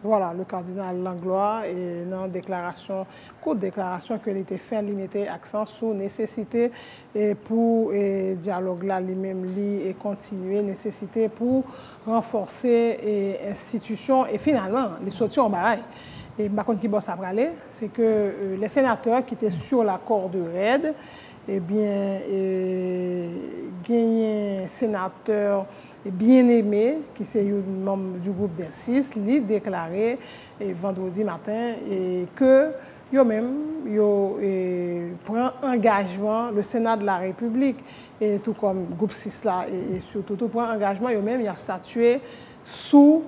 Voilà, le cardinal Langlois et dans déclaration, courte déclaration que l'été fait, il mettait accent sur nécessité pour dialogue là lui-même et continuer, nécessité pour renforcer l'institution et finalement les sorties en baraille. Et par contre, qui bosse à parler, c'est que les sénateurs qui étaient sur l'accord de RAID, eh bien, gagné un sénateur bien aimé, qui est un membre du groupe des 6, lui déclaré vendredi matin que eux-mêmes prend engagement, le Sénat de la République, et tout comme groupe 6 là, et surtout tout prend engagement, eux-mêmes, il a statué sous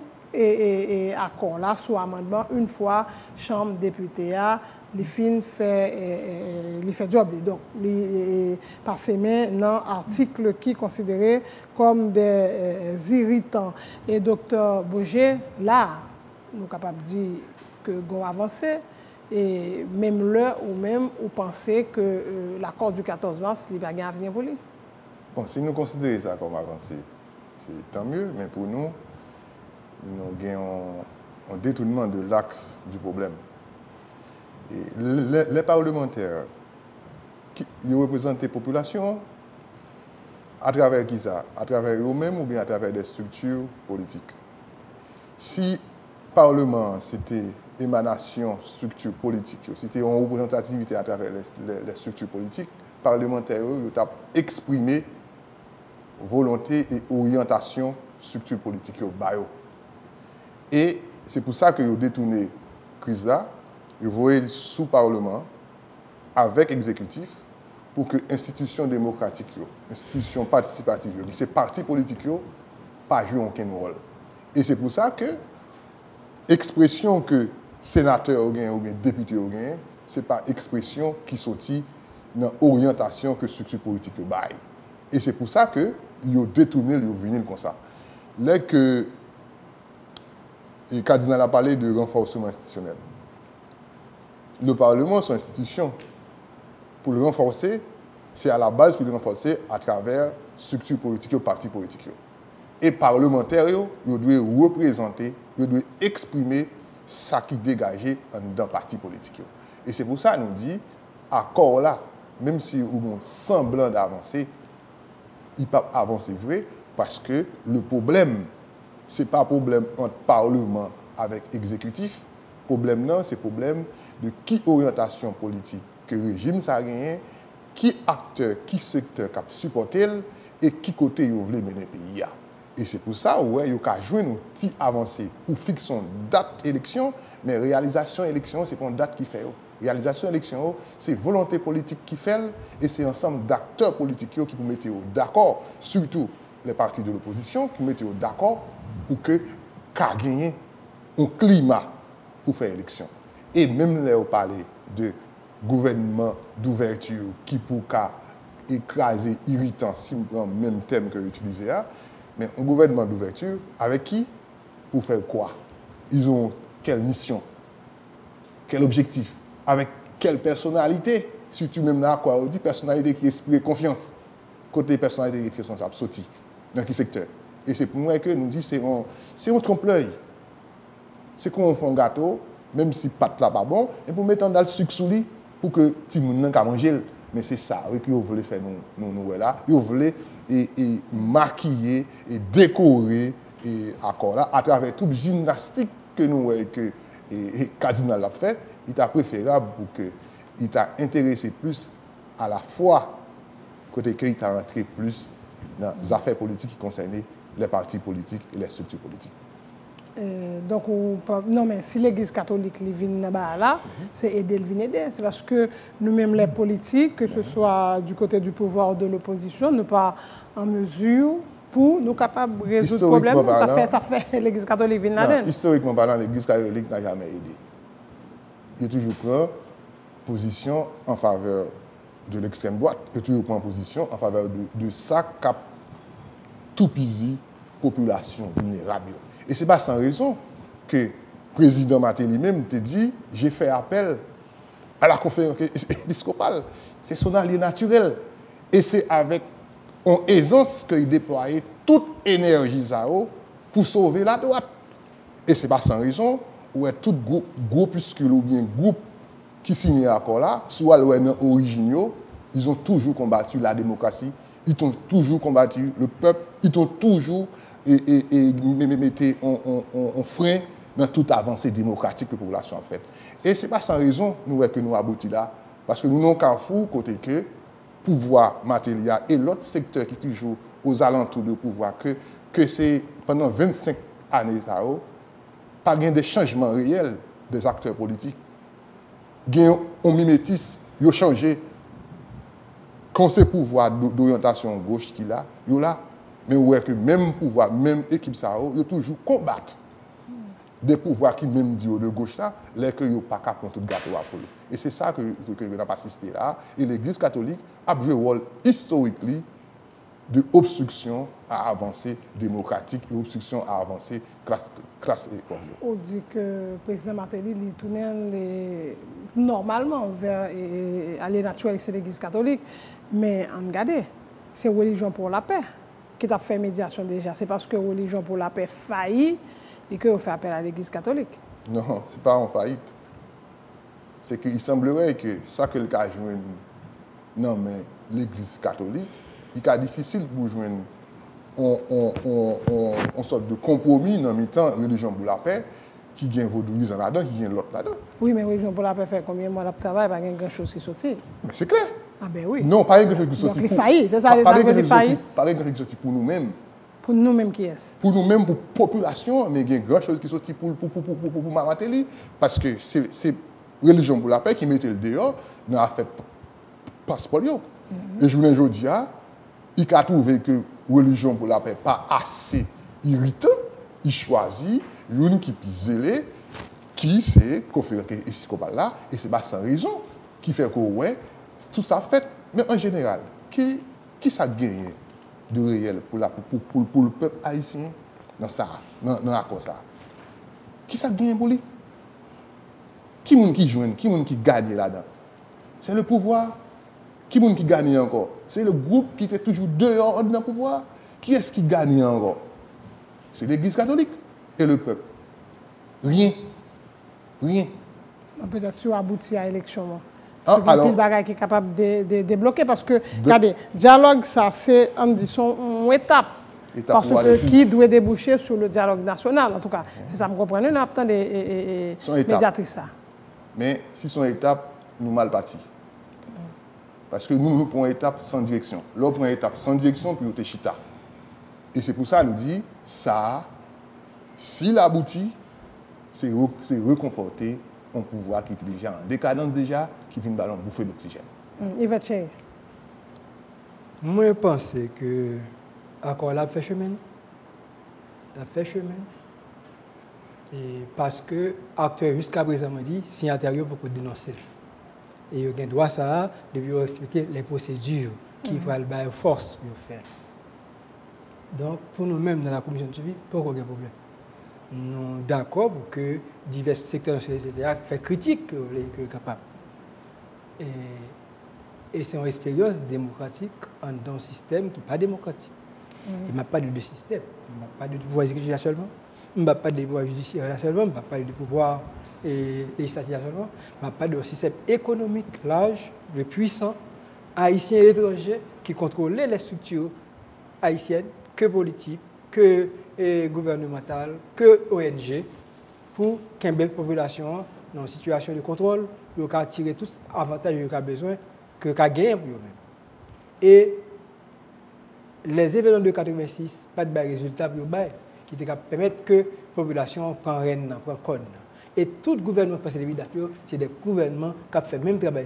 accord là, sous amendement, une fois Chambre députée a les fin fait job. Donc, les passer main dans article qui est considéré comme des irritants. Et docteur Boger, là, nous sommes capables de dire que nous avancé. Et même là, ou même, vous pensez que l'accord du 14 mars, il va gagner un avenir pour lui? Bon, si nous considérons ça comme avancé, tant mieux, mais pour nous, nous avons un détournement de l'axe du problème. Et les parlementaires qui représentent la population, à travers qui ça? À travers eux-mêmes ou bien à travers des structures politiques. Si le Parlement, c'était émanation structure politique, c'était une représentativité à travers les structures politiques, les parlementaires ont exprimé volonté et orientation structure politique. Et c'est pour ça que vous détourné la crise là. Vous voyez sous Parlement avec exécutif pour que institutions démocratiques, institutions participatives, ces partis politiques pas jouer aucun rôle. Et c'est pour ça que l'expression que sénateur ou bien député ce n'est pas expression qui sortit dans l'orientation que structure politique baille. Et c'est pour ça que ils ont détourné, ils ont venu comme ça. Là que le cardinal a parlé de renforcement institutionnel. Le Parlement, son institution, pour le renforcer, c'est à la base pour le renforcer à travers structures politiques et partis politiques. Et parlementaires, ils doivent représenter, ils doivent exprimer ce qui est dégagé dans le parti politique. Et c'est pour ça que nous disons, accord là, même si on a semblant d'avancer, il ne peut pas avancer vrai, parce que le problème, ce n'est pas un problème entre Parlement avec exécutif. Le problème, non, c'est le problème de qui orientation politique que le régime ça a gagné, qui acteur, qui secteur qui a supporté et qui côté il veut mener le pays. Et c'est pour ça ouais, il y a joué une petite avancée pour fixer une date d'élection, mais réalisation élection, ce n'est pas une date qui fait. Réalisation élection, c'est volonté politique qui fait et c'est ensemble d'acteurs politiques qui vous mettez d'accord, surtout les partis de l'opposition, qui mettent d'accord pour que gagner un climat pour faire élection. Et même là, on parle de gouvernement d'ouverture qui pour écraser irritant, si on prend le même thème que j'utilisais là, mais un gouvernement d'ouverture avec qui? Pour faire quoi? Ils ont quelle mission? Quel objectif? Avec quelle personnalité? Surtout même là, quoi, on dit personnalité qui inspire confiance. Côté personnalité qui fait son sorti. Dans quel secteur? Et c'est pour moi que nous disons c'est un trompe-l'œil. C'est qu'on fait un gâteau, même si pâte là pas bon, et pour mettre dans le sucre sous lui pour que tout le monde n'ait qu'à manger. Mais c'est ça que vous voulez faire nous là. Vous voulez maquiller et décorer et accord là à travers toute gymnastique que nous voyons que Cardinal a fait. Il est préférable pour que il t'a intéressé plus à la fois côté qu'il t'a rentré plus dans les affaires politiques qui concernaient les partis politiques et les structures politiques. Donc, non, mais si l'Église catholique vient là, c'est aider le aider. C'est parce que nous-mêmes, les politiques, que ce soit du côté du pouvoir ou de l'opposition, ne pas en mesure pour nous capables de résoudre le problème. Ça fait l'Église catholique vient là. Historiquement parlant, l'Église catholique n'a jamais aidé. Il toujours prend position en faveur de l'extrême droite. Il toujours prend position en faveur de ça cap tout pisi population vulnérable. Et ce n'est pas sans raison que le président Maté lui-même te dit j'ai fait appel à la conférence épiscopale. C'est son allié naturel. Et c'est avec ont aisance qu'ils déploient toute énergie pour sauver la droite. Et ce n'est pas sans raison où tout groupuscule ou bien groupe qui signe l'accord là, soit originaux, ils ont toujours combattu la démocratie, ils ont toujours combattu le peuple, ils ont toujours mis en frein dans toute avancée démocratique que la population a faite. Et ce n'est pas sans raison que nous aboutissons là, parce que nous n'avons qu'un fou côté que pouvoir matériel et l'autre secteur qui est toujours aux alentours de pouvoir, que c'est pendant 25 années, ça pas de changement réel des acteurs politiques. On mimétise, ils ont changé. Quand c'est pouvoir d'orientation gauche qu'il a, il là. Mais ouais que même pouvoir, même équipe, ça, ils ont toujours combattu des pouvoirs qui même dit de gauche ça, les que yo pas capable tout gâteau pour lui. Et c'est ça que on a pas assisté là. Et l'Église catholique a joué un rôle historiquement de obstruction à avancée démocratique et obstruction à avancée classe et conjointe. On dit que le président Martelly il tournait normalement vers aller naturel c'est l'Église catholique, mais en regardez, c'est Religion pour la paix qui a fait médiation déjà. C'est parce que Religion pour la paix faillit et qu'on fait appel à l'Église catholique. Non, ce n'est pas en faillite. C'est qu'il semblerait que ça que le cas joue non mais l'Église catholique, il est difficile pour joindre une sorte de compromis dans le temps Religion pour la paix qui gagne vaudouisme là-dedans, qui gagne l'autre là-dedans. Oui, mais Religion pour la paix fait combien de mois de travail, pas grand chose qui sortit. Mais c'est clair. Ah ben oui. Non, pas grand chose qui sortit. Donc il faillit, c'est ça les gens qui faillit. Pas grand chose qui sortit pour nous-mêmes. Pour nous-mêmes qui est? Pour nous-mêmes, pour la population, mais il y a grand chose qui sortit pour Martelly, parce que c'est Religion pour la paix qui mettait le dehors dans l'affaire passeport. Et je vous dis, il a trouvé que Religion pour la paix pas assez irritant, il choisit une qui est zélée, qui c'est conférence épiscopale là, et c'est pas sans raison qui fait que ouais, tout ça fait, mais en général, qui ça gagne de réel pour le peuple haïtien dans ça, dans l'accord ça? Qui ça gagne pour lui? Qui joue, qui gagne là-dedans? C'est le pouvoir. Qui gagne encore? C'est le groupe qui était toujours dehors dans le pouvoir. Qui est-ce qui gagne encore? C'est l'Église catholique et le peuple. Rien. Peut-être si on aboutit à l'élection. Alors, le bagage qui est capable de débloquer parce que, regardez, dialogue, ça, c'est une étape. Parce que qui doit déboucher sur le dialogue national, en tout cas. C'est ça, vous comprenez, nous avons des médiatrices. Mais si son étape, nous mal partis. Parce que nous prenons une étape sans direction. L'autre prend une étape sans direction, puis nous chita. Et c'est pour ça nous dit, ça, s'il aboutit, c'est reconforter un pouvoir qui est déjà en décadence déjà, qui vient de bouffer l'oxygène. Yvette Chéri. Moi, je pense que l'accord là fait chemin. Il fait chemin. Et parce que l'acteur jusqu'à présent m'a dit, signataire pour dénoncer. Et il y a un droit ça de respecter les procédures qui vont le force pour faire. Donc, pour nous-mêmes, dans la commission de suivi, pas aucun problème. Nous sommes d'accord pour que divers secteurs de la société fassent critique que capable. Et c'est une expérience démocratique dans un système qui n'est pas démocratique. Il n'y a pas de deux systèmes. Il n'y a pas de pouvoir exécutif seulement. Il n'y a pas de pouvoir judiciaire seulement. Il n'y a pas de pouvoir législatif seulement. Il n'y a pas de système économique large, de puissant, haïtien et étranger, qui contrôle les structures haïtiennes, que politiques, que gouvernementales, que ONG, pour qu'une belle population dans une situation de contrôle, pour qu'elle tire tous les avantages qu'elle a besoin, que qu'elle gagne pour eux-mêmes. Et les événements de 86, pas de résultat pour eux, qui permettent que la population prenne reine, prenne code. Et tout gouvernement qui passe c'est des gouvernements qui fait le même travail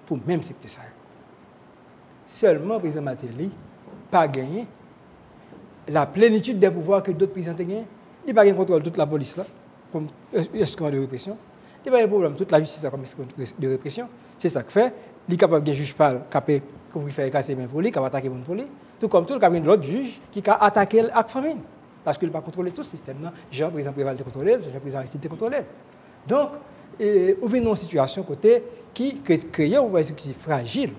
pour le même secteur. Seulement, le président Martelly n'a pas gagné la plénitude des pouvoirs que d'autres présidents ont gagné. Il n'a pas gagné contrôle toute la police, là, comme instrument de répression. Il n'a pas gagné problème toute la justice comme instrument de répression. C'est ça que fait. Il est capable de juge pas capable de faire casser les mains pour lui, capable d'attaquer les mains pour lui. Tout comme tout, il y a l'autre juge qui a attaqué la famine. Parce qu'il n'a pas contrôlé tout le système. Jean, président Préval, a contrôlé, Jean, président Aristide, a contrôlé. Donc, on vit dans une situation qui crée un exécutif fragile.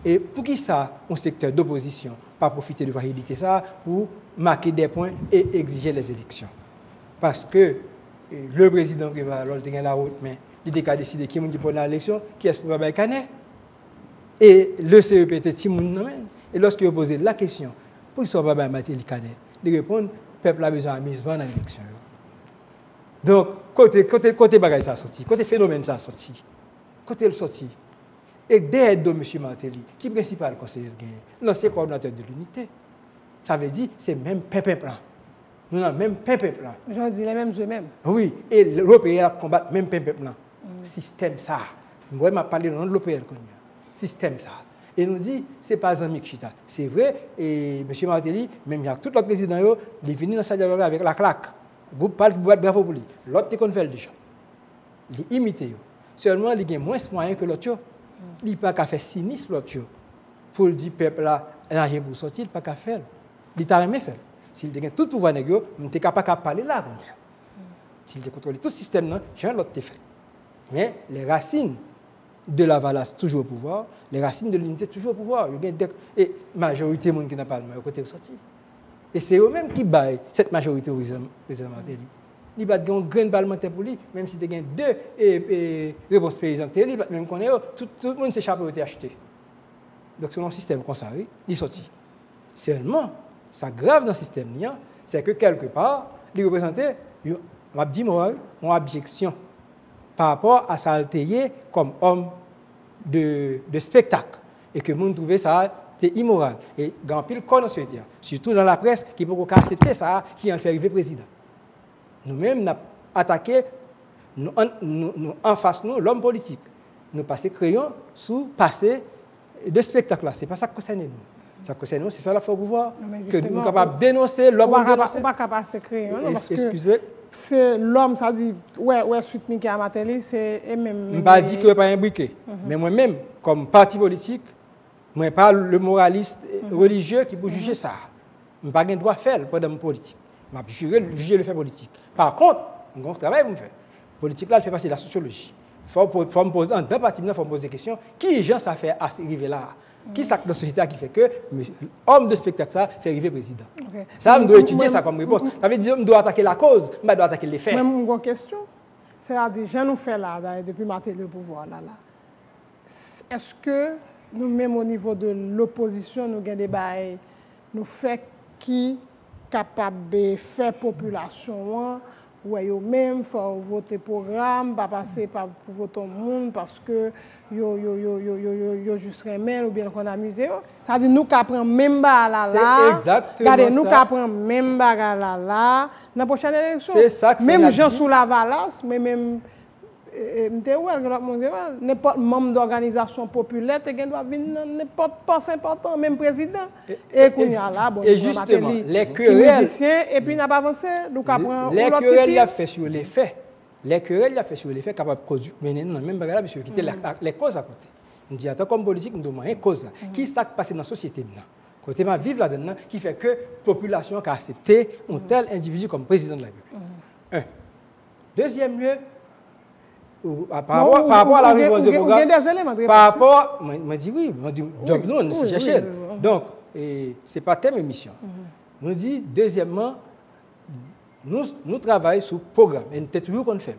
Et pour qui ça, un secteur d'opposition pas profiter de validité ça pour marquer des points et exiger les élections. Parce que le président qui va gagner la route, mais il a décidé qui est pour l'élection, qui est pour faire Canet. Et le CEP était Timoun. Et lorsqu'il a posé la question, pour qu'ils ne soient pas Matéli Canet, il répond, le peuple a besoin de mise dans l'élection. Donc, côté bagaille ça a sorti, côté phénomène ça a sorti, côté le sorti. Et derrière de M. Martelly, qui est le principal conseiller de gagner, l'ancien coordinateur de l'unité, ça veut dire c'est même pépin plan. Nous avons même pépin plan. J'en dis les mêmes eux-mêmes. Oui, et l'OPL a combattu même pépin plan. Système ça. Moi, je parlé dans l'OPL. Système ça. Et nous dit, ce n'est pas Zami Chita. C'est vrai, et M. Martelly, même il y a tout l'autre président, il est venu dans sa dialogue avec la claque. Le groupe parle bravo pour lui. L'autre, il fait déjà. Il imite. Seulement, il a moins moyen que l'autre. Il n'a pas qu'à faire sinistre l'autre. Pour le dire, peuple là, il pour sortir, il n'a pas qu'à faire. Il t'a jamais fait. S'il a tout pouvoir négocier, il n'était pas capable de parler là. S'il a contrôlé tout le système, j'ai l'autre fait. Mais les racines de la Valace toujours au pouvoir, les racines de l'unité toujours au pouvoir. Et la majorité des gens qui n'ont pas le même côté sorti. Et c'est eux-mêmes qui baillent cette majorité au président Martelly. Il va avoir un grain parlementaire pour lui, même si il y a deux réponses paysannes, il va même connaître, tout le monde s'échappe et acheté. Donc c'est un système comme ça, il est sorti. Seulement, ça grave dans le système, c'est que quelque part, il représentait, m'a dit moi, mon objection par rapport à ça altéré comme homme de spectacle et que monde trouvait ça immoral et grand pile connaissance surtout dans la presse qui peut accepter ça qui en fait arriver président. Nous-mêmes nous attaqué nous en face nous l'homme politique. Nous passer crayon sous passé de spectacle là, c'est pas ça qui concerne nous. Ça concerne nous, c'est ça la faut pouvoir que nous sommes capables de dénoncer l'homme dénoncer. On pas capable de crayon parce excusez. C'est l'homme, ça dit, ouais, suite Mika Martelly, c'est même. Je ne pas dire que pas un briquet, mais moi-même, comme parti politique, je ne suis pas le moraliste religieux qui peut juger ça. Je n'ai pas le droit de faire pour mon politique. Je vais juger le fait politique. Par contre, un travail pour me faire. Politique là, fait partie de la sociologie. Il faut me poser, en deux parties, il faut me poser des questions. Qui gens ça fait arriver là? Qui est la société qui fait que l'homme de spectacle ça fait arriver président? Okay. Ça, je dois étudier ça comme réponse. Ça veut dire que je dois attaquer la cause, mais je dois attaquer les faits. Même une question, c'est-à-dire, je nous fais là, depuis Martelly le pouvoir, là. Est-ce que nous-mêmes, au niveau de l'opposition, nous avons des débats, nous faisons qui capable de faire population, ouais, même faut voter programme, pas passer pour voter au monde parce que yo juste remel ou bien qu'on amuse. Ça veut dire nous qu'apprend même bagarre là. Exactement. Regardez nous qu'apprend même bagarre là dans prochaine élection. C'est ça que même gens sous la Valace, mais même n'importe membre d'organisation populaire te doit venir n'importe poste important même président et qu'on y a là bon et justement les querelles musiciens et puis n'a pas avancé donc apprend les querelles il a fait sur les faits capable conduire mener dans même bagarre monsieur quitter les causes à côté on dit attends comme politique nous demandons une cause là qui s'est passé dans la société maintenant côté ma vivre là-dedans qui fait que population qui a accepté un tel individu comme président de la République. Deuxième lieu par rapport à la réponse du programme, par rapport, je dis oui, je dis job nous, on cherche. Donc, ce n'est pas thème émission. Nous dit, deuxièmement, nous travaillons sur le programme, et c'est toujours qu'on fait.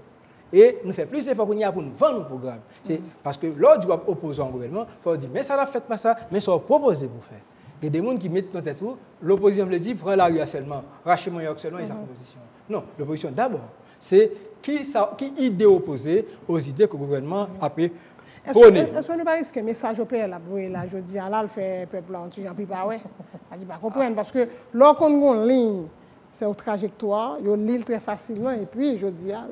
Et nous faisons plus d'efforts pour nous vendre le programme. C'est parce que l'autre doit opposer au gouvernement, il faut dire, mais ça ne fait pas ça, mais ça va proposer pour faire. Il y a des gens qui mettent dans tête tout, l'opposition me dit, prends la rue seulement, rachez mon seulement et sa proposition. Non, l'opposition d'abord, c'est qui idée opposée aux idées que le gouvernement a pu prôner. Est-ce qu'on ne pas risquer message au PL là, je dis, là, le fait peuple en tuant, puis pas ouais. Je pas comprendre parce que lorsqu'on a une ligne, c'est une trajectoire, on lit très facilement et puis je dis là,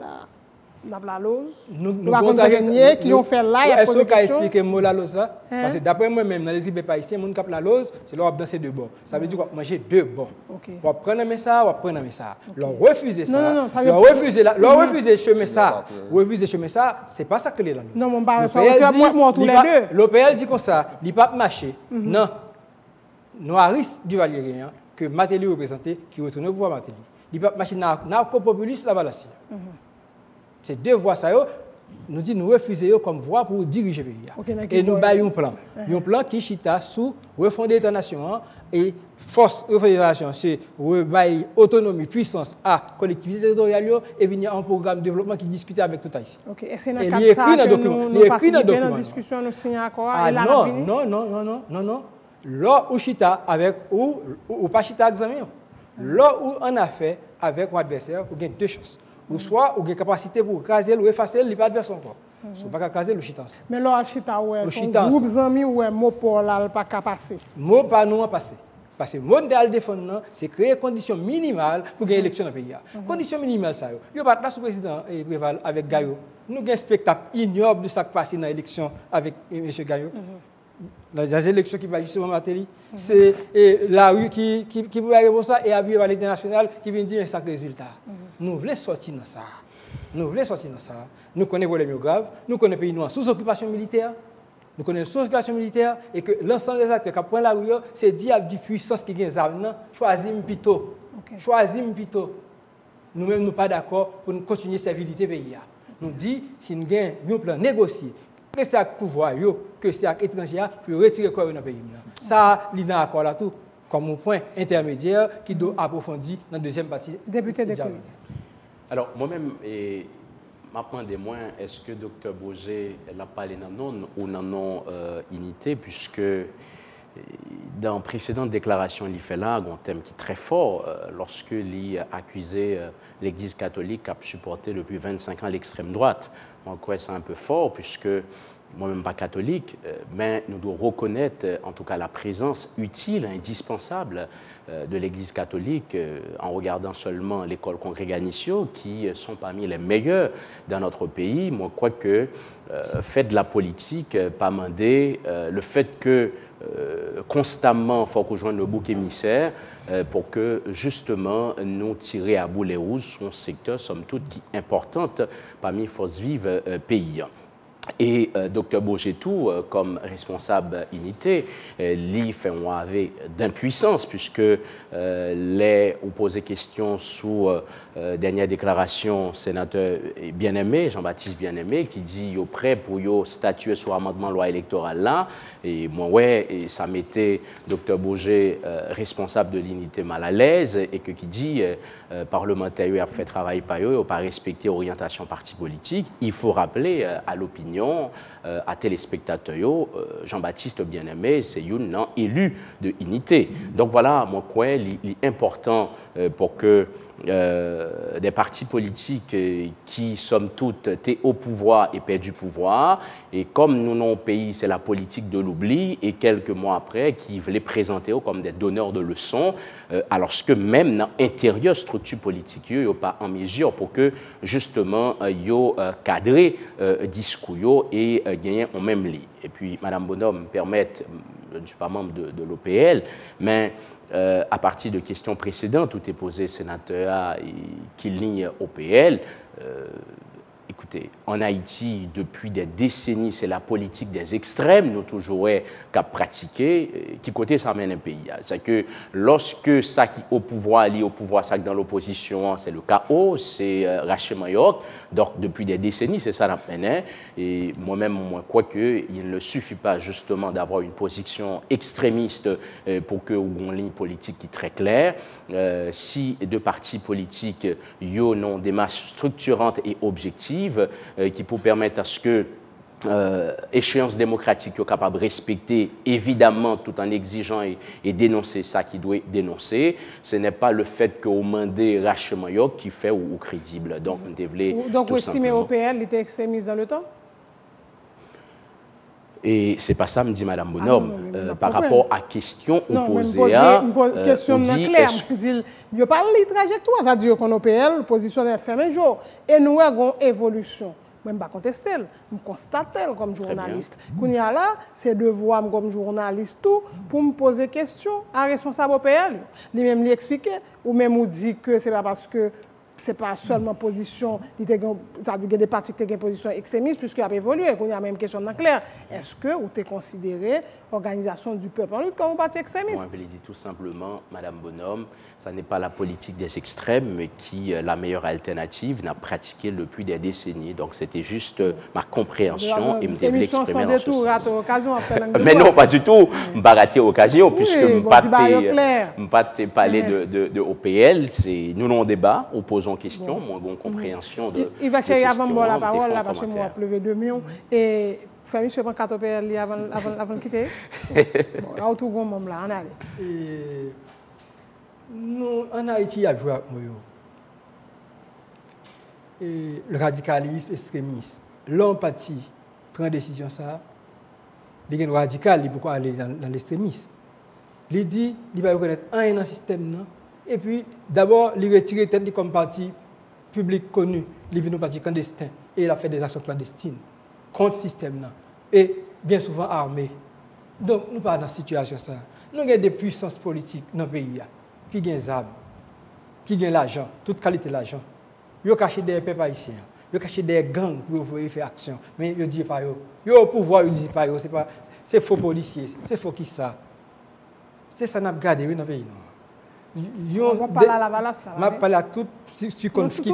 on a la lose. Nous avons des qui ont fait là, il y a posé question. Est-ce que vous expliquer le mot la lose là? Parce que d'après moi-même, dans les îles païsiennes, les gens qui la lose, c'est leur danser deux bords. Ça veut dire qu'on va manger deux bords. On va prendre un ça, on va prendre un ça. Leur refuser ça, leur refuser chemin ça, refuser chemin ça, c'est pas ça que les là. Non, mon barre, ça va moi tous les deux. L'OPL dit comme ça, il pas marcher. Non. Noiris du Valérien que Martelly représentait qui retourne au pouvoir Martelly. Il pas marcher narco-populiste la Valace. C'est deux voix ça nous disons nous refusons comme voie pour diriger le pays. Et nous baillons un plan. Un plan qui chita sous refonder l'État national et force refondation, c'est rebailler autonomie, puissance à collectivité territoriale et venir en programme de développement qui discute avec tout Haïti. OK. Et c'est dans le cadre de ça que nous participons dans la discussion, nous signons à quoi? Non. Là où chita avec ou pas chita examen. Là où on a fait avec l'adversaire, vous avez deux choses. Ou soit vous avez capacité pour craser ou effacer le adversaire encore. Si vous pas craser le chita. Mais là chita ouais, son groupe amis ouais mot pour là pas passer. Mot pas nous passer. Parce que le modèle défendre c'est créer des conditions minimales pour gagner l'élection dans le pays. Conditions minimales ça yo. Yo pas là sous président et Préval avec Gayo. Nous avons un spectacle ignoble de ce qui passe dans l'élection avec M. Gayo. Les élections qui va justement Matéli, c'est la rue qui peut arriver ça et appuyer par l'international qui vient dire un sacré résultat. Nous voulons sortir dans ça. Nous connaissons les problèmes graves, nous connaissons les pays noirs sous occupation militaire. Nous connaissons sous occupation militaire et que l'ensemble des acteurs qui prennent la rue, c'est diable de puissance qui gagne des armes. Choisissez plutôt. Nous-mêmes, nous ne sommes pas d'accord pour continuer à servir le pays. Nous disons, si nous avons un plan négocié, que c'est avec le pouvoir, que c'est avec l'étranger, pour retirer le corps dans le pays. Ça, il y a un accord là tout, comme un point intermédiaire qui doit approfondir dans la deuxième partie. Député de Colis. Alors, moi-même, m'apprends des moins, est-ce que Dr Boger l'a parlé dans non ou dans non unité, puisque dans précédente déclaration, il fait là un thème qui est très fort lorsque il a accusé l'Église catholique à supporter depuis 25 ans l'extrême droite. Moi, je crois que c'est un peu fort, puisque moi-même pas catholique, mais nous devons reconnaître en tout cas la présence utile, indispensable de l'Église catholique en regardant seulement l'école Congreganitio, qui sont parmi les meilleures dans notre pays. Moi, je crois que fait de la politique, pas mandé, le fait que constamment, il faut qu'on joigne le bouc émissaire pour que justement nous tirer à boulet rouge sur un secteur, somme toute, qui est importante parmi les forces vives pays. Et Dr Bogetou, comme responsable unité, lui fait un avec d'impuissance, puisque les opposés questions sous dernière déclaration sénateur bien-aimé, Jean-Baptiste Bien-Aimé, qui dit yo prêt pour yo statuer sur l'amendement loi électorale là. Et moi, et ça mettait Dr Boger responsable de l'unité mal à l'aise, et qui dit parlementaire a fait travail par eux, pas respecté l'orientation parti politique. Il faut rappeler à l'opinion, à téléspectateurs, Jean-Baptiste Bien-Aimé, c'est un élu de unité. Donc voilà, moi, quoi, il est important pour que des partis politiques qui, somme toute, étaient au pouvoir et perdent du pouvoir. Et comme nous, non, au pays, c'est la politique de l'oubli, et quelques mois après, qui voulaient présenter comme des donneurs de leçons, alors que même dans l'intérieur structure politique, il n'y a pas en mesure pour que, justement, il y ait cadré discours et gagner en même lit. Et puis, Mme Bonhomme permette, je ne suis pas membre de l'OPL, mais à partir de questions précédentes où est posé sénateur qui ligne OPL, écoutez, en Haïti, depuis des décennies, c'est la politique des extrêmes, nous toujours qu'à pratiquer, qui côté ça mène un pays. C'est que lorsque ça qui au pouvoir, ça qui dans l'opposition, c'est le chaos, c'est Rachel Mayoc. Donc depuis des décennies, c'est ça la peine. Et moi-même, moi, crois qu'il ne suffit pas justement d'avoir une position extrémiste pour que une ligne politique qui est très claire. Si deux partis politiques ont une démarche structurante et objective qui peut permettre à ce que échéance démocratique est capable de respecter, évidemment, tout en exigeant et dénoncer ça qui doit dénoncer. Ce n'est pas le fait qu'au mandé Rachel Mayoc qui fait ou crédible. Donc, donc vous estimez OPL était extrémiste dans le temps? Et c'est pas ça, me dit Mme Bonhomme, par rapport à question opposée une question claire. Il n'y a pas de trajectoire, c'est-à-dire qu'on OPL, position est fermée un jour, et nous avons une évolution. Je ne vais pas contester, je constate comme journaliste. Quand il y a là, c'est devoir comme journaliste tout pour me poser des questions à responsable OPL. Lui-même lui expliquer, ou même lui dire que ce n'est pas parce que c'est pas seulement position, c'est-à-dire des partis qui ont une position extrémiste, puisqu'il a évolué, il y a même question dans clair. Est-ce que vous êtes considéré organisation du peuple en lutte comme un parti extrémiste? Moi, je le dis tout simplement, Madame Bonhomme, ça n'est pas la politique des extrêmes, mais qui la meilleure alternative n'a pratiqué depuis des décennies. Donc, c'était juste ma compréhension et me devais l'exprimer dans ce sens. Mais non, pas du tout. Je n'ai pas raté l'occasion, puisque je n'ai pas parlé de OPL. Nous avons un débat, opposons questions, moi, j'ai une compréhension de. Il va chercher avant de la parole, là, parce que moi, je levé 2 millions. Et famille, je prends 4 OPL avant de quitter. Bon, là, autour de moi, là, on allait. Nous, en Haïti, il y a le radicalisme, l'extrémisme. L'empathie prend une décision, ça. Les radical, il peut aller dans l'extrémisme. Il dit qu'il va reconnaître un dans le système. Et puis, d'abord, il retire tête comme parti public connu. Il vient un parti clandestin. Et il a fait des actions clandestines contre le système. Et bien souvent armé. Donc, nous ne sommes pas dans cette situation. Ça. Nous avons des puissances politiques dans le pays. Qui ont des armes, qui ont l'argent, toute qualité de l'argent. Ils ont caché des peuples haïtiens. Ils ont caché des gangs pour faire action. Mais ils ne disent pas. Ils ont au pouvoir, ils ne disent pas. C'est faux policiers. C'est faux qui ça. C'est ça qu'on a gardé dans le pays. On va parler à la valasse. On va parler à tout qui compte faire,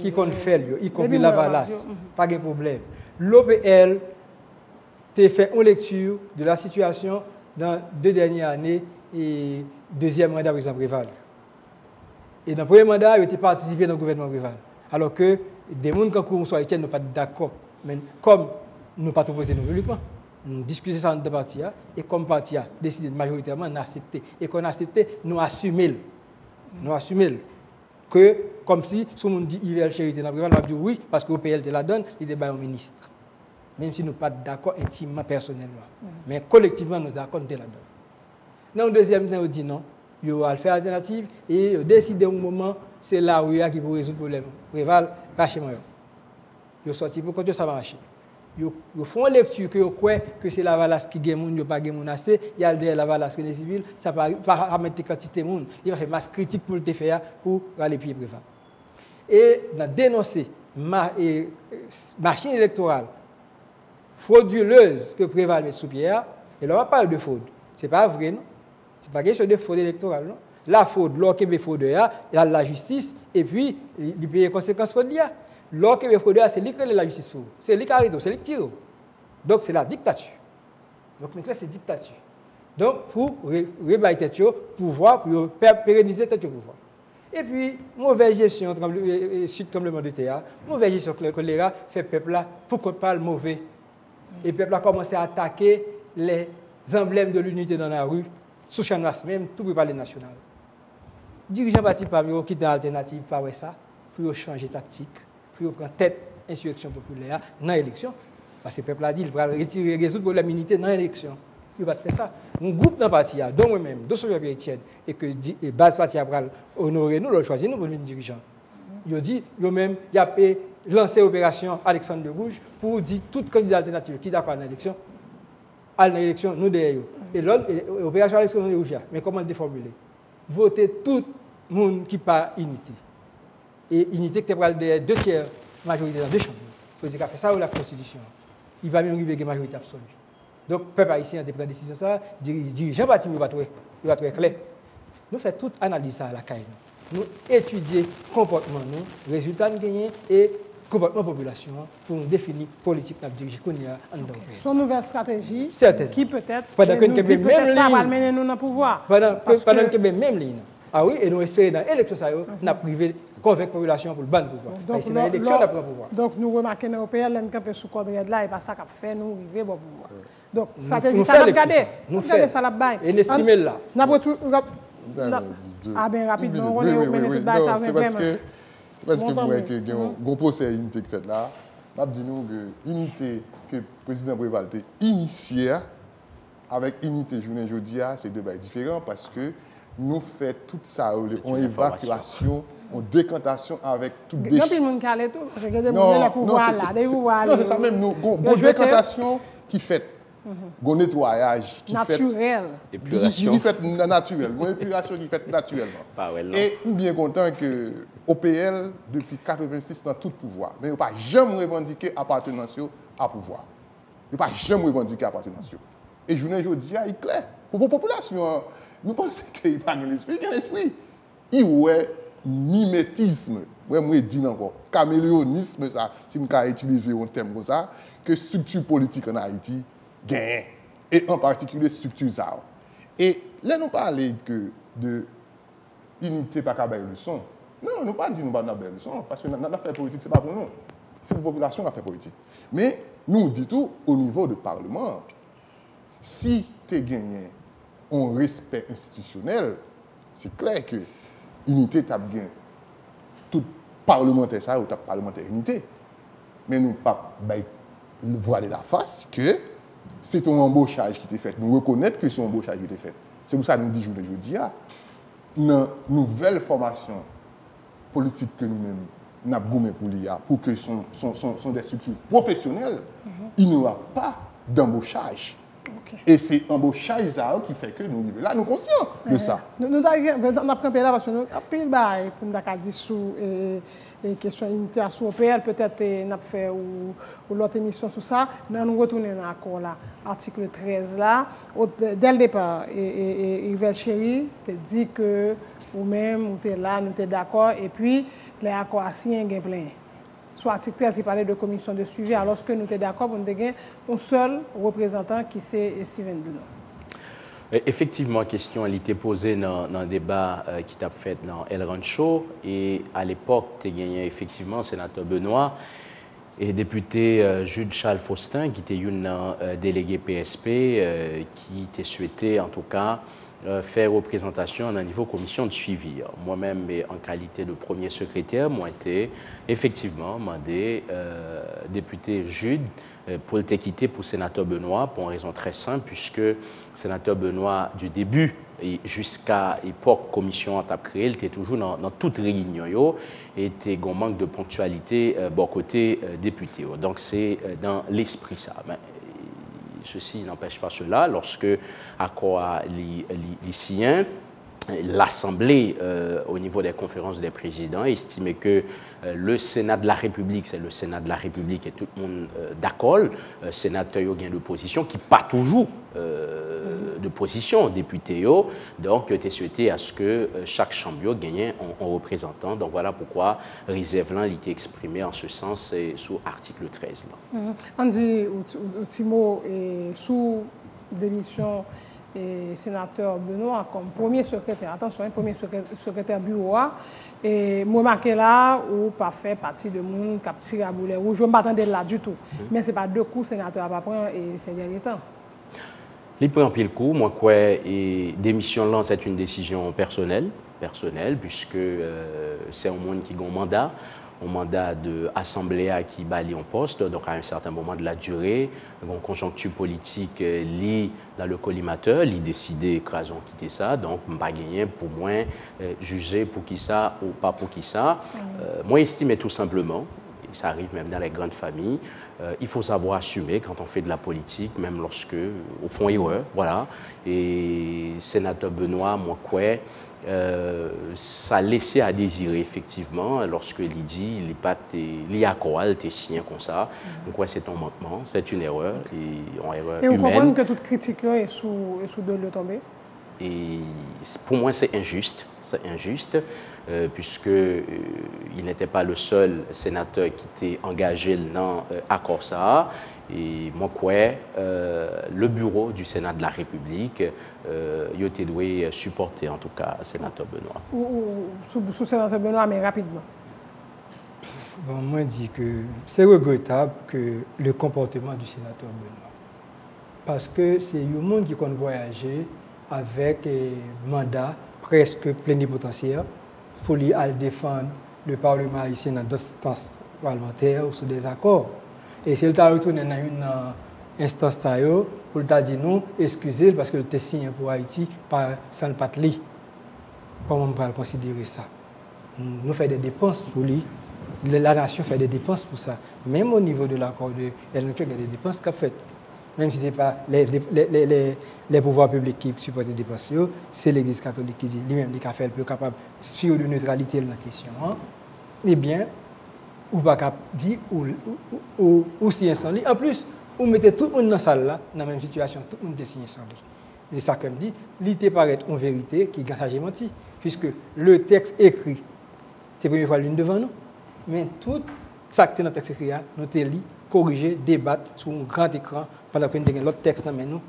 y compris la valasse. Pas de problème. L'OPL a fait une lecture de la situation dans 2 dernières années et deuxième mandat du président Préval. Et dans le premier mandat, il a participé dans le gouvernement Préval. Alors que des gens qui sont haïtiens ne sont pas d'accord. Mais comme nous n'avons pas proposé publiquement, nous discutons ça dans le parti. Et comme le parti a décidé majoritairement d'accepter. Et qu'on a accepté, nous assumons. Nous assumons. Que, comme si, si on dit Yvel Chéri dans le Préval, on va dire oui, parce que l'OPL te la donne, il est un ministre. Même si nous ne sommes pas d'accord intimement, personnellement. Mais collectivement, nous sommes d'accord, nous te la donne. Dans le deuxième temps, on dit non, il va faire alternative et il décide un moment, c'est là où il y a qui peut résoudre le problème. Préval, rachez-moi. Il sorti pour que ça va marcher. Ils font une lecture que vous croyez que c'est la valasse qui gagne, il n'y a pas de assez, il y a la valasse qui est civile, ça ne va pas mettre des quantités de monde. Il va faire masse critique pour le faire pour aller pied Préval. Et dans dénoncer machine électorale frauduleuse que Préval met sous pierre, et là on va parler de fraude. Ce n'est pas vrai, non? Ce n'est pas quelque chose de fraude électorale, non? La fraude, l'orque de fraude, il y a la justice, et puis il paye les conséquences fraude. L'orque de fraude, c'est lui qui a la justice pour vous. C'est lui qui arrête, c'est lui qui tire. Donc c'est la dictature. Donc c'est dictature. Donc pour rebailler tête, pouvoir, pour pérenniser tête pouvoir. Et puis, mauvaise gestion, suite tremblement de terre, mauvaise gestion choléra fait peuple là, pourquoi pas le mauvais. Et le peuple a commencé à attaquer les emblèmes de l'unité dans la rue, sous Chanwas même, tout pour parler national. Dirigeants partis parmi eux qui dans l'alternative, pas ça, pour changer tactique, pour prendre tête insurrection populaire dans l'élection. Parce que le peuple a dit qu'il va résoudre le problème de l'unité dans l'élection. Il va faire ça. Un groupe dans le parti, dont moi-même, dont Pierre Etienne, et que la base parti a honoré nous, le choisir nous pour devenir dirigeant. Il a dit, lui-même, il a lancé l'opération Alexandre de Rouge pour dire toute candidat alternative qui est d'accord dans l'élection, à l'élection, nous derrière. Et l'opération Alexandre de Rouge, mais comment le déformuler? Voter tout le monde qui pas unité. Et unité qui est derrière 2 tiers majorité dans 2 chambres. Il faut dire qu'il a fait ça ou la Constitution. Il va même arriver à une majorité absolue. Donc, le peuple haïtien a pris la décision, ça, dirigeant parti, il va trouver clair. Nous faisons toute analyse à la CAI. Nous étudions le comportement, nous, résultats de gagner et comportement de la population pour nous définir la politique de diriger qu'on y a en dedans. Son nouvelle stratégie, qui peut-être, pendant que nous ça va mener nous dans le pouvoir. Pendant que même ligne. Ah oui, et nous espérons dans l'élection, nous avons privé convaincre la population pour le ban pouvoir. C'est dans l'élection, nous avons le pouvoir. Donc, nous remarquons que l'Européen, nous sommes sous cadre là, et pas ça qu'a fait nous arriver au pouvoir. Donc, stratégie, ça va regarder. Nous faisons ça là-bas. Et l'estimez là. Ah, bien rapidement, on est mené tout bas, ça va vraiment. C'est parce que vous voyez que le procès unité qui fait là, nous disons que l'unité que le président Préval a initiée avec l'unité journée jeudi, c'est 2 bails différents parce que nous faisons tout ça, on évacuation, on décantation avec tout déchet. Il y a des gens qui allaient tout, parce que des pouvoirs là, des pouvoirs là. Non, c'est ça même, nous avons une décantation qui fait. Un nettoyage qui naturel. Qui fait naturel. Une épuration qui fait naturellement. Et nous sommes bien contents que OPL depuis 1986 dans tout pouvoir. Mais ils n'ont pas jamais revendiqué appartenance à pouvoir. Ils n'ont pas jamais revendiqué appartenance. Et je ne dis pas, il est clair. Pour la population, nous pensons qu'il n'y a pas l'esprit. Il y a l'esprit. Il y a mimétisme. Moi, je dis encore, caméléonisme, ça, si je peux utiliser un terme comme ça, que structure politique en Haïti gagne. Et en particulier, structure ça. Et là, nous parlons de unité par la leçon. Non, nous ne parlons pas de la leçon, parce que l'affaire politique, ce n'est pas pour nous. C'est pour la population l'affaire politique. Mais nous disons tout au niveau du Parlement. Si tu as gagné un respect institutionnel, c'est clair que l'unité t'a gagné. Tout parlementaire, ça, ou parlementaire unité. Mais nous ne pouvons pas voiler la face que c'est un embauchage qui était fait. Nous reconnaissons que c'est un embauchage qui était fait. C'est pour ça que nous disons aujourd'hui, dans la nouvelle formation politique que nous-mêmes nous avons pour l'IA, pour que ce sont des structures professionnelles, il n'y aura pas d'embauchage. Okay. Et c'est l'embauchage qui fait que nous vivons là, nous sommes conscients de ça. Nous avons campé là parce que nous avons pris le bail pour nous dire sur la question d'unité à OPL, peut-être nous avons fait ou l'autre émission sur ça. Nous retournons encore là, article 13 là. Dès le départ, Yvel Chéri te dit que ou-même, nous sommes là, nous sommes d'accord, et puis les accords assis, il y a plein. Soit l'article 13 qui parlait de commission de suivi, alors que nous sommes d'accord pour nous avoir un seul représentant qui c'est Steven Benoît. Effectivement, question elle était posée dans le débat qui t'a fait dans El Rancho, et à l'époque, tu as gagné effectivement le sénateur Benoît et député Jude Charles Faustin, qui était une délégué PSP, qui t'a souhaité en tout cas faire représentation à un niveau commission de suivi. Moi-même, en qualité de premier secrétaire, moi été effectivement demandé député Jude pour le quitter pour sénateur Benoît pour une raison très simple, puisque sénateur Benoît du début et jusqu'à l'époque commission a créé, il était toujours dans toute réunion et était un manque de ponctualité bon côté député. Donc c'est dans l'esprit ça. Mais, ceci n'empêche pas cela, lorsque accord lycéen, l'Assemblée, au niveau des conférences des présidents, estimait que le Sénat de la République, c'est le Sénat de la République et tout le monde d'accord, sénateur a de position qui pas toujours de position, député. Donc, tu es souhaité à ce que chaque chambre gagne un représentant. Donc, voilà pourquoi réserve il était exprimé en ce sens sous article 13. On dit, Timo, sous démission et sénateur Benoît comme premier secrétaire, attention, premier secrétaire bureau, et moi marqué là, ou pas fait partie de monde qui a tiré à boulet rouge, je ne m'attendais là du tout. Mais ce n'est pas deux coups sénateur à pas prendre et ces derniers temps. Les prend pile coup, moi quoi, et démission là, c'est une décision personnelle, puisque c'est un monde qui a un mandat de assemblée qui balie en poste, donc à un certain moment de la durée, une conjoncture politique liée dans le collimateur, il décidé écrasons quitter ça, donc pas gagner pour moi juger pour qui ça ou pas pour qui ça. Moi estime tout simplement, et ça arrive même dans les grandes familles, il faut savoir assumer quand on fait de la politique, même lorsque au fond erreur, voilà. Et sénateur Benoît, moi quoi. Ça laissait à désirer effectivement lorsque il dit il y a quoi, il signé comme ça. Donc ouais, c'est un manquement, c'est une erreur et une erreur et vous humaine. comprenez que toute critique là est sous de le tomber. Et pour moi c'est injuste, puisque il n'était pas le seul sénateur qui était engagé dans l'accord ça. Et moi, le bureau du Sénat de la République, il était doué supporter en tout cas le sénateur Benoît. Sous sénateur Benoît, mais rapidement. Bon, moi, je dis que c'est regrettable que le comportement du sénateur Benoît. Parce que c'est un monde qui compte voyager avec un mandat presque plénipotentiaire pour lui aller défendre le Parlement haïtien dans d'autres instances parlementaires ou sous des accords. Et si elle t'a retourné dans une instance, pour t'a dit non, excusez parce que le t'a signé pour Haïti sans le patli. Comment on peut considérer ça? Nous faisons des dépenses pour lui. La nation fait des dépenses pour ça. Même au niveau de l'accord de LNQ, il y a des dépenses qu'a faites. même si ce n'est pas les pouvoirs publics qui supportent les dépenses, c'est l'Église catholique qui dit lui-même qu'il a fait le plus capable sur de neutralité de la question. Hein. Eh bien, ou pas capable dire ou si incendie. En plus, vous mettez tout le monde dans la salle là, dans la même situation, tout le monde est si incendie. Et ça, comme dit, l'idée paraît une vérité qui est menti, puisque le texte écrit, c'est la première fois l'une devant nous, mais tout ça qui est dans le texte écrit, nous te lit, corriger, débattre sur un grand écran pendant que nous avons l'autre texte dans nous.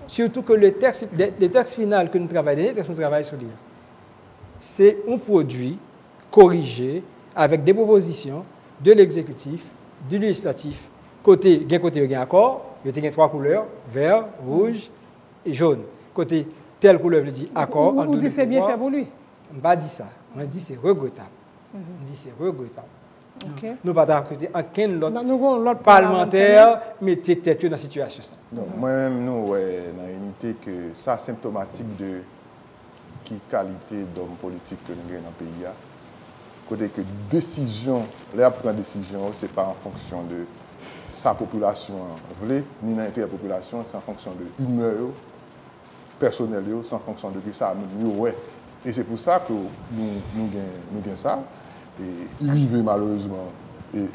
Surtout que le texte final que nous travaillons, sur lui, c'est un produit corrigé avec des propositions de l'exécutif, du législatif, côté accord, il y a 3 couleurs, vert, rouge et jaune. Côté telle couleur, je dis accord. On dit c'est bien fait pour lui. On ne va pas dire ça. On dit c'est regrettable. On dit c'est regrettable. Okay. Nous ne pouvons pas accepter aucun autre parlementaire mettez tête dans la situation. Moi-même, nous, dans l'unité, que ça symptomatique de qui qualité d'homme politique que nous avons dans le pays. Côté que décision, là, prendre décision, ce n'est pas en fonction de sa population voulait, ni dans l'intérêt de la population, c'est en fonction de l'humeur personnelle, c'est en fonction de ça. Et c'est pour ça que nous gagnons ça. Et il arrive malheureusement le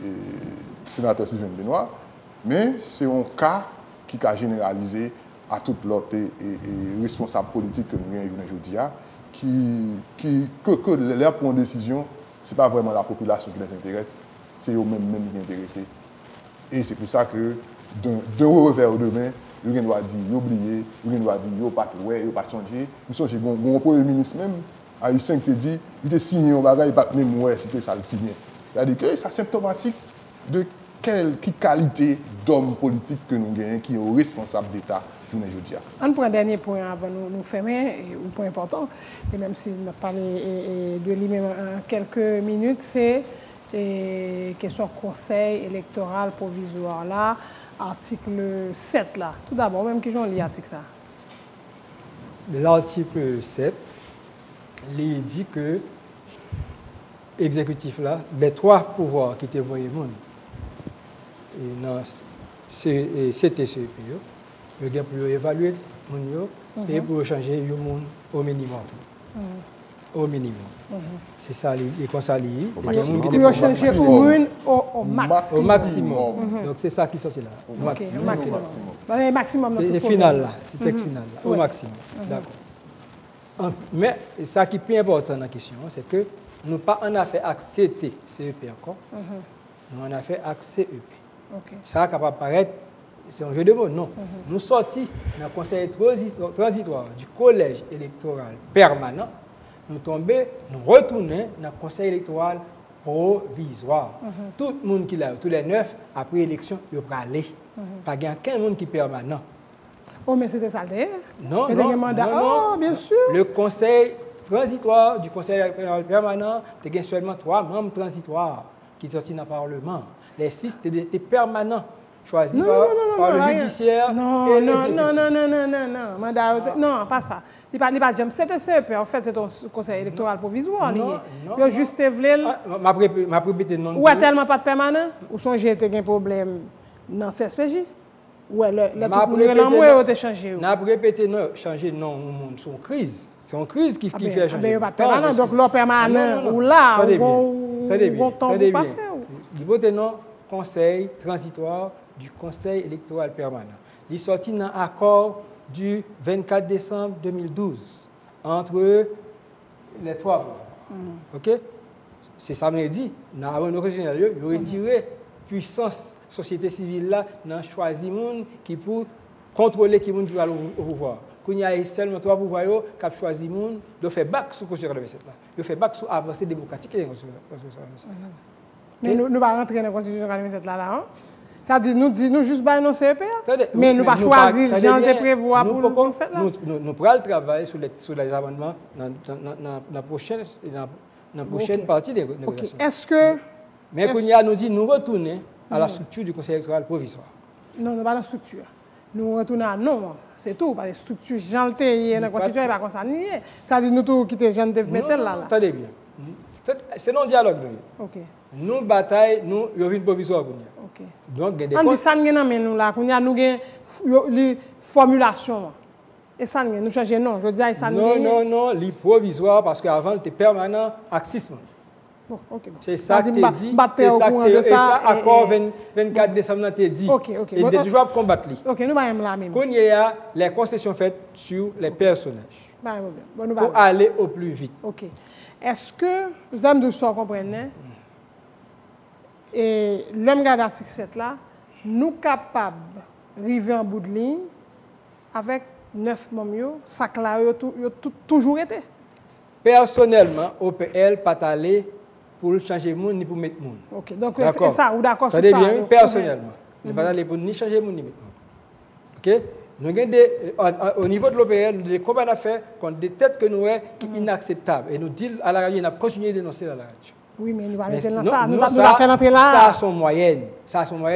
sénateur Sylvain Benoît, mais c'est un cas qui a généralisé à toute l'autre responsable politique que nous avons aujourd'hui, que les pour une décision, ce n'est pas vraiment la population qui les intéresse, c'est eux-mêmes qui sont intéressés. Et c'est pour ça que d'un revers au demain, ils doivent dire, ils oublier, ils doivent dire, ils ne peuvent pas changer. Nous sommes chez mon premier ministre même, haïtien qui te dit, il a signé un bagage, il n'a pas même ouais, c'était ça le signé. C'est-à-dire que c'est symptomatique de quelle qualité d'homme politique que nous gagnons, qui est responsable d'État pour nous aujourd'hui. On prend un dernier point avant de nous fermer, un point important, et même si on a parlé de lui-même en quelques minutes, c'est la question conseil électoral provisoire là, article 7 là. Tout d'abord, même qui j'en lis l'article ça. L'article 7, il dit que l'exécutif là, les 3 pouvoirs qui étaient voyés dans CTCEP, il y a pour évaluer et pour changer le monde au minimum. Au minimum. C'est ça, les conseils. Pour changer au maximum. Au maximum. Donc c'est ça qui sortit là. Au maximum. Au maximum. C'est final là, c'est texte final là, au maximum. D'accord. Mais ça qui est plus important dans la question, c'est que nous pas en affaire avec CTCEP encore, nous en affaire avec CEP. Ça va apparaître, c'est un jeu de mots, non. Nous sortis dans le conseil transitoire du collège électoral permanent, nous tombons, nous retournons dans le conseil électoral provisoire. Tout le monde qui est là, tous les 9, après l'élection, il va aller. Pas qu'il y a qu'un monde qui est permanent. Oh, mais c'était ça d'ailleurs. Non, bien sûr. Le conseil transitoire du conseil électoral permanent, il y a seulement 3 membres transitoires qui sont sortis dans le Parlement. Les 6 étaient permanents, choisis par le judiciaire. Non, pas ça. Il n'est pas jamais CTCEP, en fait, c'est ton conseil électoral provisoire. Il a juste voulu. Ma répété non. Ou a tellement pas de permanent, ou son j'ai un problème dans le CSPJ. Ou le tout changé. On a répété non, changer non, c'est une crise. C'est une crise qui fait changer. Pas permanent, donc le permanent ou là, ou temps pour passer. Il vote non. Conseil transitoire du Conseil électoral permanent. Il est sorti dans l'accord du 24 décembre 2012 entre les 3 pouvoirs. OK? C'est ça que je dit. Dans l'original, il a retiré puissance société civile là, dans choisi monde qui pour contrôler qui monde qui va au pouvoir. Quand il y a seulement 3 pouvoirs qui ont choisi monde, il fait bac sur la Constitution 87 là. Il fait bac sur l'avancée démocratique de la Constitution 87 là. Mais nous ne pouvons pas rentrer dans la Constitution 47 là. Ça dit nous juste pas non CEP. Mais nous ne pouvons pas choisir les gens de prévoir pour le faire là. Nous pourrons travailler sur les amendements dans la prochaine partie des négociations. Est-ce que... Mais quand il nous dit nous retourner à la structure du Conseil électoral provisoire. Non, pas la structure. Nous retournons à non, c'est tout. Parce que la structure, janté, dans la Constitution, elle n'est pas concernée. Ça dit nous tout quitter janté, mettre là. Attendez bien. C'est non dialogue. OK. Nous bataille, nous, il y a une provisoire. OK. Donc, il y a des On dit ça nous là, qu'on a nous une formulation. Et ça nous changer non, je dis ça non, les provisoire parce qu'avant c'était permanent axisme. Bon, OK. C'est ça que tu dis. C'est ça accord 24 décembre tu dit. OK. Et de toujours combattre. OK, nous va là même. Quand il y a les concessions faites sur les personnages. Pour aller au plus vite. OK. Est-ce que vous avez de ça comprenez? Et l'homme garde l'article 7 là, nous capables d'arriver en bout de ligne avec 9 membres, ça là toujours été. Personnellement, OPL pas aller pour changer le monde ni pour mettre le monde. OK. Donc c'est ça, ou d'accord sur ça? Ça bien, personnellement. Ne pas aller pour ni changer le monde ni mettre le monde. OK? Nous avons au niveau de l'OPL, nous avons des combats d'affaires contre des têtes que nous avons qui sont inacceptables. Et nous disons à la radio, nous avons continué de dénoncer à la radio. Oui, mais nous va mettre dans ça. Nous va faire entrer là. Ça a son moyenne.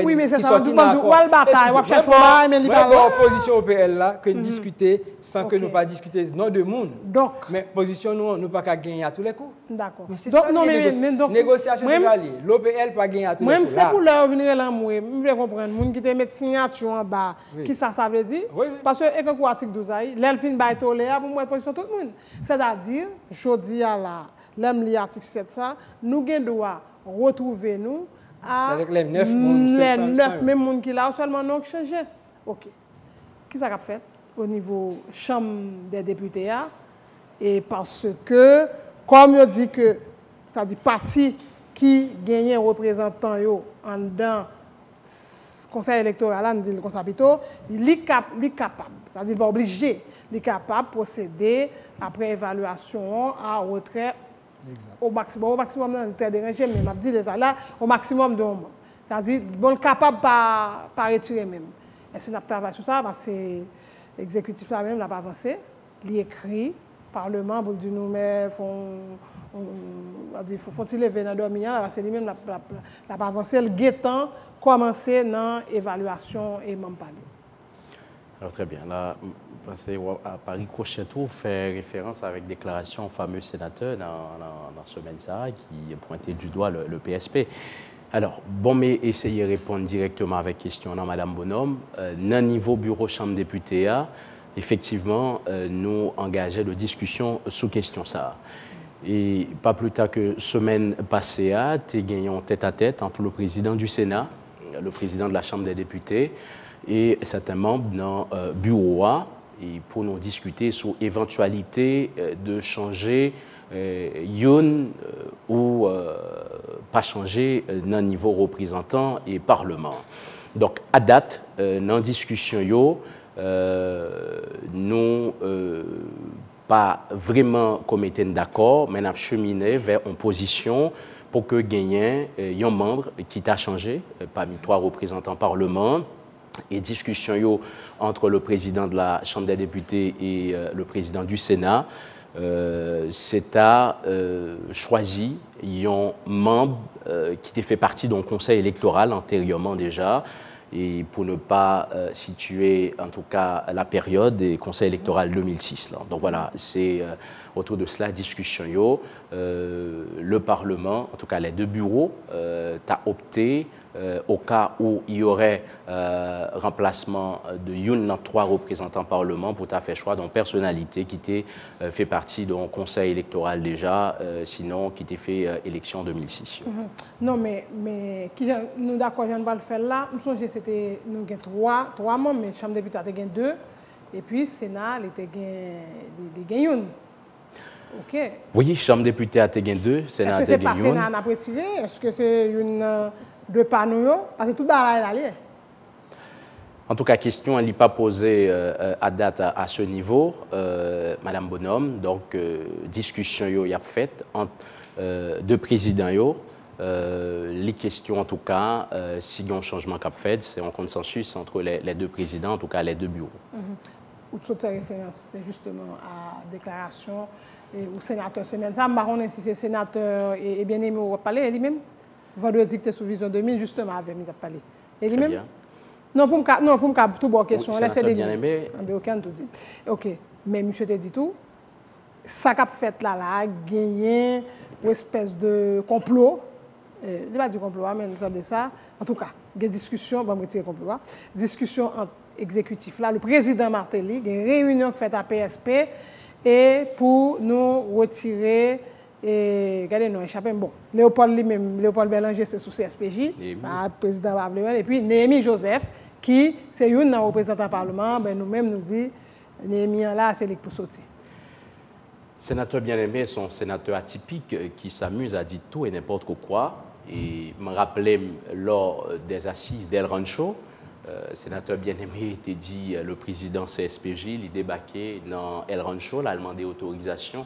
Oui, mais c'est ça. Nous va bataille, on va chercher un mais il va pas opposition OPL là que nous discuter sans que nous pas discuter non de monde. Donc mais position nous pas qu'à gagner à tous les coups. D'accord. Mais c'est ça donc négociation sociale. L'OPL pas gagner à tous les coups. Même c'est pour leur venir là moi, je veux comprendre monde qui te met signature en bas, qui ça veut dire parce que et quand article 12 l'elfin bail tolère pour moi position tout le monde. C'est-à-dire jodi à la l'homme li article 7 ça nous gain droit retrouver nous avec les 9 mêmes monde qui là seulement nous changer. OK. Qui ça a fait au niveau chambre des députés et parce que comme je dis que ça dit parti qui gagne représentant yo en dedans conseil électoral là nous dit le conseil plutôt il est capable c'est-à-dire pas obligé il est capable de procéder après évaluation à retrait. Exact. Au maximum dans le dérangé mais m'a dit déjà là au maximum de moment c'est-à-dire bon capable pas retirer même et c'est notre travail sur ça parce que exécutif là même n'a pas avancé il écrit parlement pour dire nous mais faut-il lever dans dormir là parce que lui même n'a pas avancé le guettant commencer dans évaluation et même pas. Alors très bien là à Paris Crochetou fait référence avec déclaration fameux sénateur dans semaine ça qui pointait du doigt le PSP. Alors, bon, mais essayez de répondre directement avec question à Mme Bonhomme. Dans niveau bureau chambre député, effectivement, nous engageons de discussion sous question ça. Et pas plus tard que semaine passée, tu as gagné en tête-à-tête entre le président du Sénat, le président de la Chambre des députés et certains membres dans le bureau et pour nous discuter sur l'éventualité de changer ou pas changer dans le niveau représentant et parlement. Donc, à date, dans la discussion, nous pas vraiment comme étant d'accord, mais nous avons cheminé vers une position pour que gagne un membre qui t'a changé parmi 3 représentants parlement. Et discussion entre le président de la Chambre des députés et le président du Sénat, c'est à choisi un membre qui était fait partie d'un conseil électoral antérieurement déjà, et pour ne pas situer en tout cas la période des conseils électoraux 2006. Là. Donc voilà, c'est autour de cela discussion. Le Parlement, en tout cas les 2 bureaux, t'as opté au cas où il y aurait remplacement de une dans 3 représentants Parlement pour faire choix d'une personnalité qui était fait partie d'un conseil électoral déjà, sinon qui était fait élection en 2006. Non, mais nous d'accord, je ne vais pas le faire là. Je pense que c'était nous avons 3 membres, mais la Chambre des députés a 2, et puis le Sénat il a une. OK. Oui, Chambre des députés a 2, Sénat a 1. Est-ce que c'est pas Sénat n'a pas retiré? Est-ce que c'est une 2 panneaux? Parce que tout là est allé. En tout cas, question elle n'est pas posée à date à ce niveau, Madame Bonhomme. Donc, discussion y a faite entre 2 présidents. Les questions, en tout cas, s'il y a un changement qu'a fait, c'est un consensus entre les 2 présidents, en tout cas les 2 bureaux. Ou toute référence, c'est justement à déclaration et au sénateur semaine. Ça, je si c'est sénateur et bien aimé, on va parler lui-même. Vendredi, tu es sous Vision 2000, justement, avec lui, parler. Et lui-même? Non, pour me tout bonne question. Sénateur bien aimé. Aucun tout dit. OK. Mais monsieur te dit tout. Ça qu'a fait là, gagné une espèce de complot il va dire complot, mais nous sommes de ça. En tout cas, des discussions, bon, retirer complot, discussion entre exécutif là, le président Martelly, des réunions qui fait à PSP et pour nous retirer et regardez nous échapper bon Léopold lui-même Léopold Bélanger c'est sous CSPJ ça président Bavlevel et puis Néhémie Joseph qui c'est une représentant parlement ben nous-mêmes nous dit Néhémie là c'est lui pour sortir. Sénateur bien-aimé, son sénateur atypique qui s'amuse à dire tout et n'importe quoi. Et me rappelait lors des assises d'El Rancho, sénateur bien-aimé était dit le président CSPJ, il débarquait dans El Rancho, il a demandé autorisation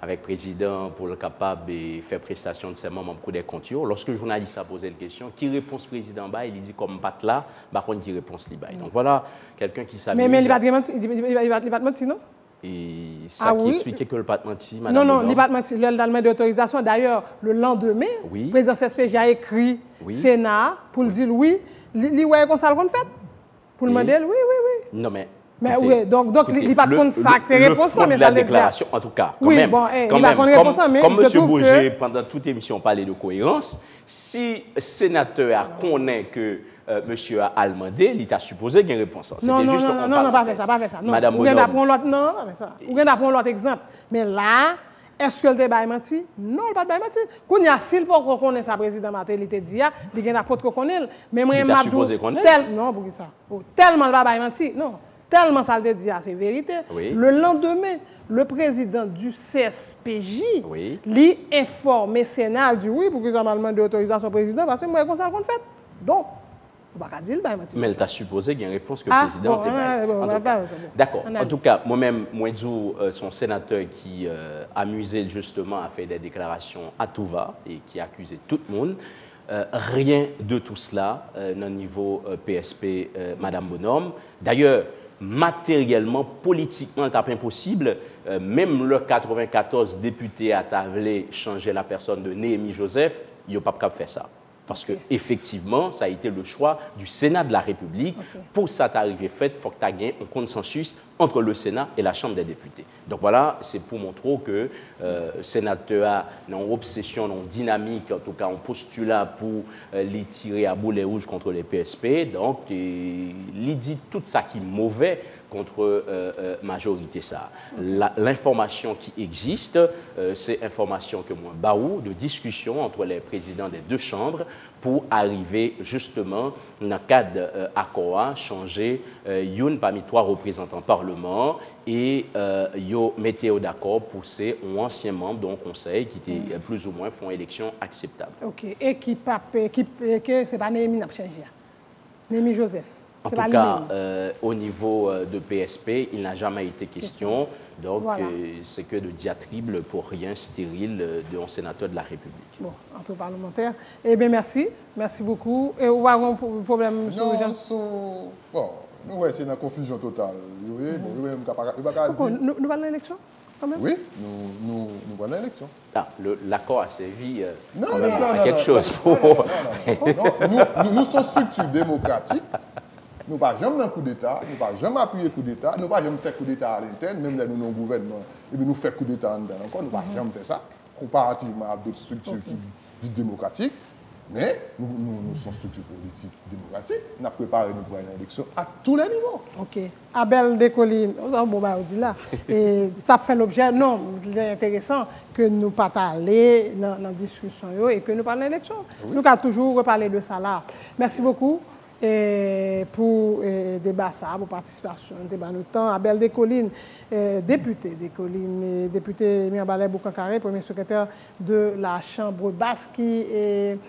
avec le président pour le capable de faire prestation de serment en cours des comptes. Lorsque le journaliste a posé la question, qui réponse président Baye, il dit comme pas là, par contre qui réponse li Baye. Donc voilà quelqu'un qui s'amuse. Mais il va te mentir, non? Et ça qui expliquait que le pas menti, madame. Non, il va te mentir. Le demande d'autorisation. D'ailleurs, le lendemain, le président CSPJ a écrit Sénat pour le dire oui. Il ouais comme ça le fait. Pour le demander oui. Non mais. Mais oui, donc il n'est pas contre ça que tu réponds ça, mais ça le déclaration, en tout cas, quand oui, même, bon, quand il même, va répondre ça, mais comme il se M. trouve Bourget, que... pendant toute émission, parlait de cohérence, si le sénateur connaît que monsieur a demandé, il t'a supposé qu'il y a une réponse. Non, pas faire ça. Non, Madame Bonhomme. Non, pas faire ça. Ou bien d'apprendre l'autre exemple. Mais là, est-ce que le débat est menti? Non, il pas de menti. Quand il y a s'il pas reconnaît sa président Martelly, il dit il y a n'importe quoi connaît. Mais moi, il supposé connaître. Non, pour ça. Tellement le débat est menti. Non. Tellement ça le dit, c'est vérité. Oui. Le lendemain, le président du CSPJ lui informe Sénat, dit oui, pour que ça m'a demandé d'autorisation au président, parce que moi, comme ça, le fait. Donc, on ne va pas dire le mais elle t'a supposé qu'il y a une réponse que le président D'accord. En tout cas, moi-même, moi, son sénateur qui amusait justement à faire des déclarations à tout va et qui accusait tout le monde. Rien de tout cela au niveau PSP, Madame Bonhomme. D'ailleurs, matériellement, politiquement, c'est impossible. Même le 94 député a tablé changer la personne de Néhémie Joseph, il n'y a pas capable de faire ça. Parce qu'effectivement, ça a été le choix du Sénat de la République. Pour cette arrivée faite, il faut que tu aies un consensus entre le Sénat et la Chambre des députés. Donc voilà, c'est pour montrer que le sénateur a une obsession, une dynamique, en tout cas un postulat pour les tirer à boulet rouge contre les PSP. Donc, il dit tout ça qui est mauvais contre majorité ça. L'information qui existe, c'est information que moi, baou, de discussion entre les présidents des deux chambres pour arriver justement dans le cadre ACOA, changer une parmi trois représentants parlement et yo mettez d'accord pour ces anciens membres d'un conseil qui étaient plus ou moins font élection acceptable. Ok. Et qui c'est pas Néhémie n'a changé. Néhémie Joseph. En tout cas, au niveau de PSP, il n'a jamais été question. Donc, c'est que de diatribe pour rien stérile d'un sénateur de la République. Bon, entre parlementaires. Eh bien, merci. Merci beaucoup. Et vous avez un problème sur les gens? Bon, nous, c'est une confusion totale. Nous allons à l'élection? Oui, nous allons à l'élection. L'accord a servi à quelque chose. Nous sommes structure démocratique. Nous ne pas jamais dans coup d'État, nous ne pas jamais appuyer coup d'État, nous ne pas jamais faire coup d'État à l'interne, même là nous sommes gouvernement, et puis nous faisons coup d'État en dedans encore, nous ne pas jamais faire ça, comparativement à d'autres structures qui disent démocratiques. Mais nous sommes structure politique démocratique, nous avons préparé nous pour une élection à tous les niveaux. Ok. Abel Descollines, bon, bah, on dit là, et tu as fait l'objet, non, c'est intéressant que nous pas aller dans la discussion et que nous parlons d'élection. Nous avons toujours reparlé de ça là. Merci beaucoup. Et pour débat ça, pour participation, débat nous temps. Abel Descollines, député Mirbalais Boukankaré, premier secrétaire de la Chambre basse qui est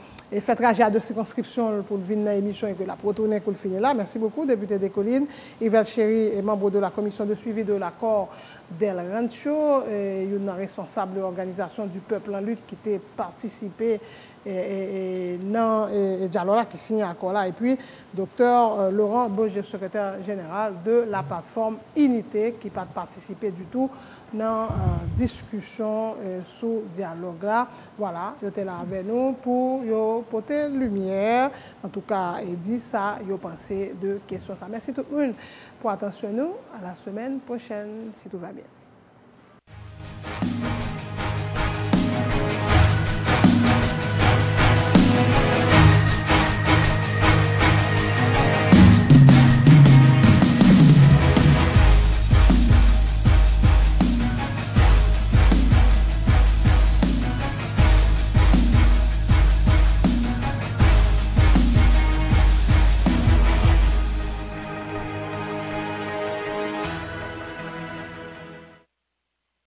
fait trajet à deux circonscriptions pour venir dans l'émission et que la protonner pour le finir là. Merci beaucoup, député Descollines. Yvel Chéri est membre de la commission de suivi de l'accord d'El Rancho, une responsable de l'organisation du peuple en lutte qui a participé dans le dialogue qui signe l'accord là. Et puis, docteur Laurent Bourget, secrétaire général de la plateforme Unité, qui n'a pas participé du tout dans la discussion sous dialogue là. Voilà, il était là avec nous pour porter lumière. En tout cas, il dit ça, il a pensé de questions ça. Merci tout le monde pour attention nous. À la semaine prochaine, si tout va bien.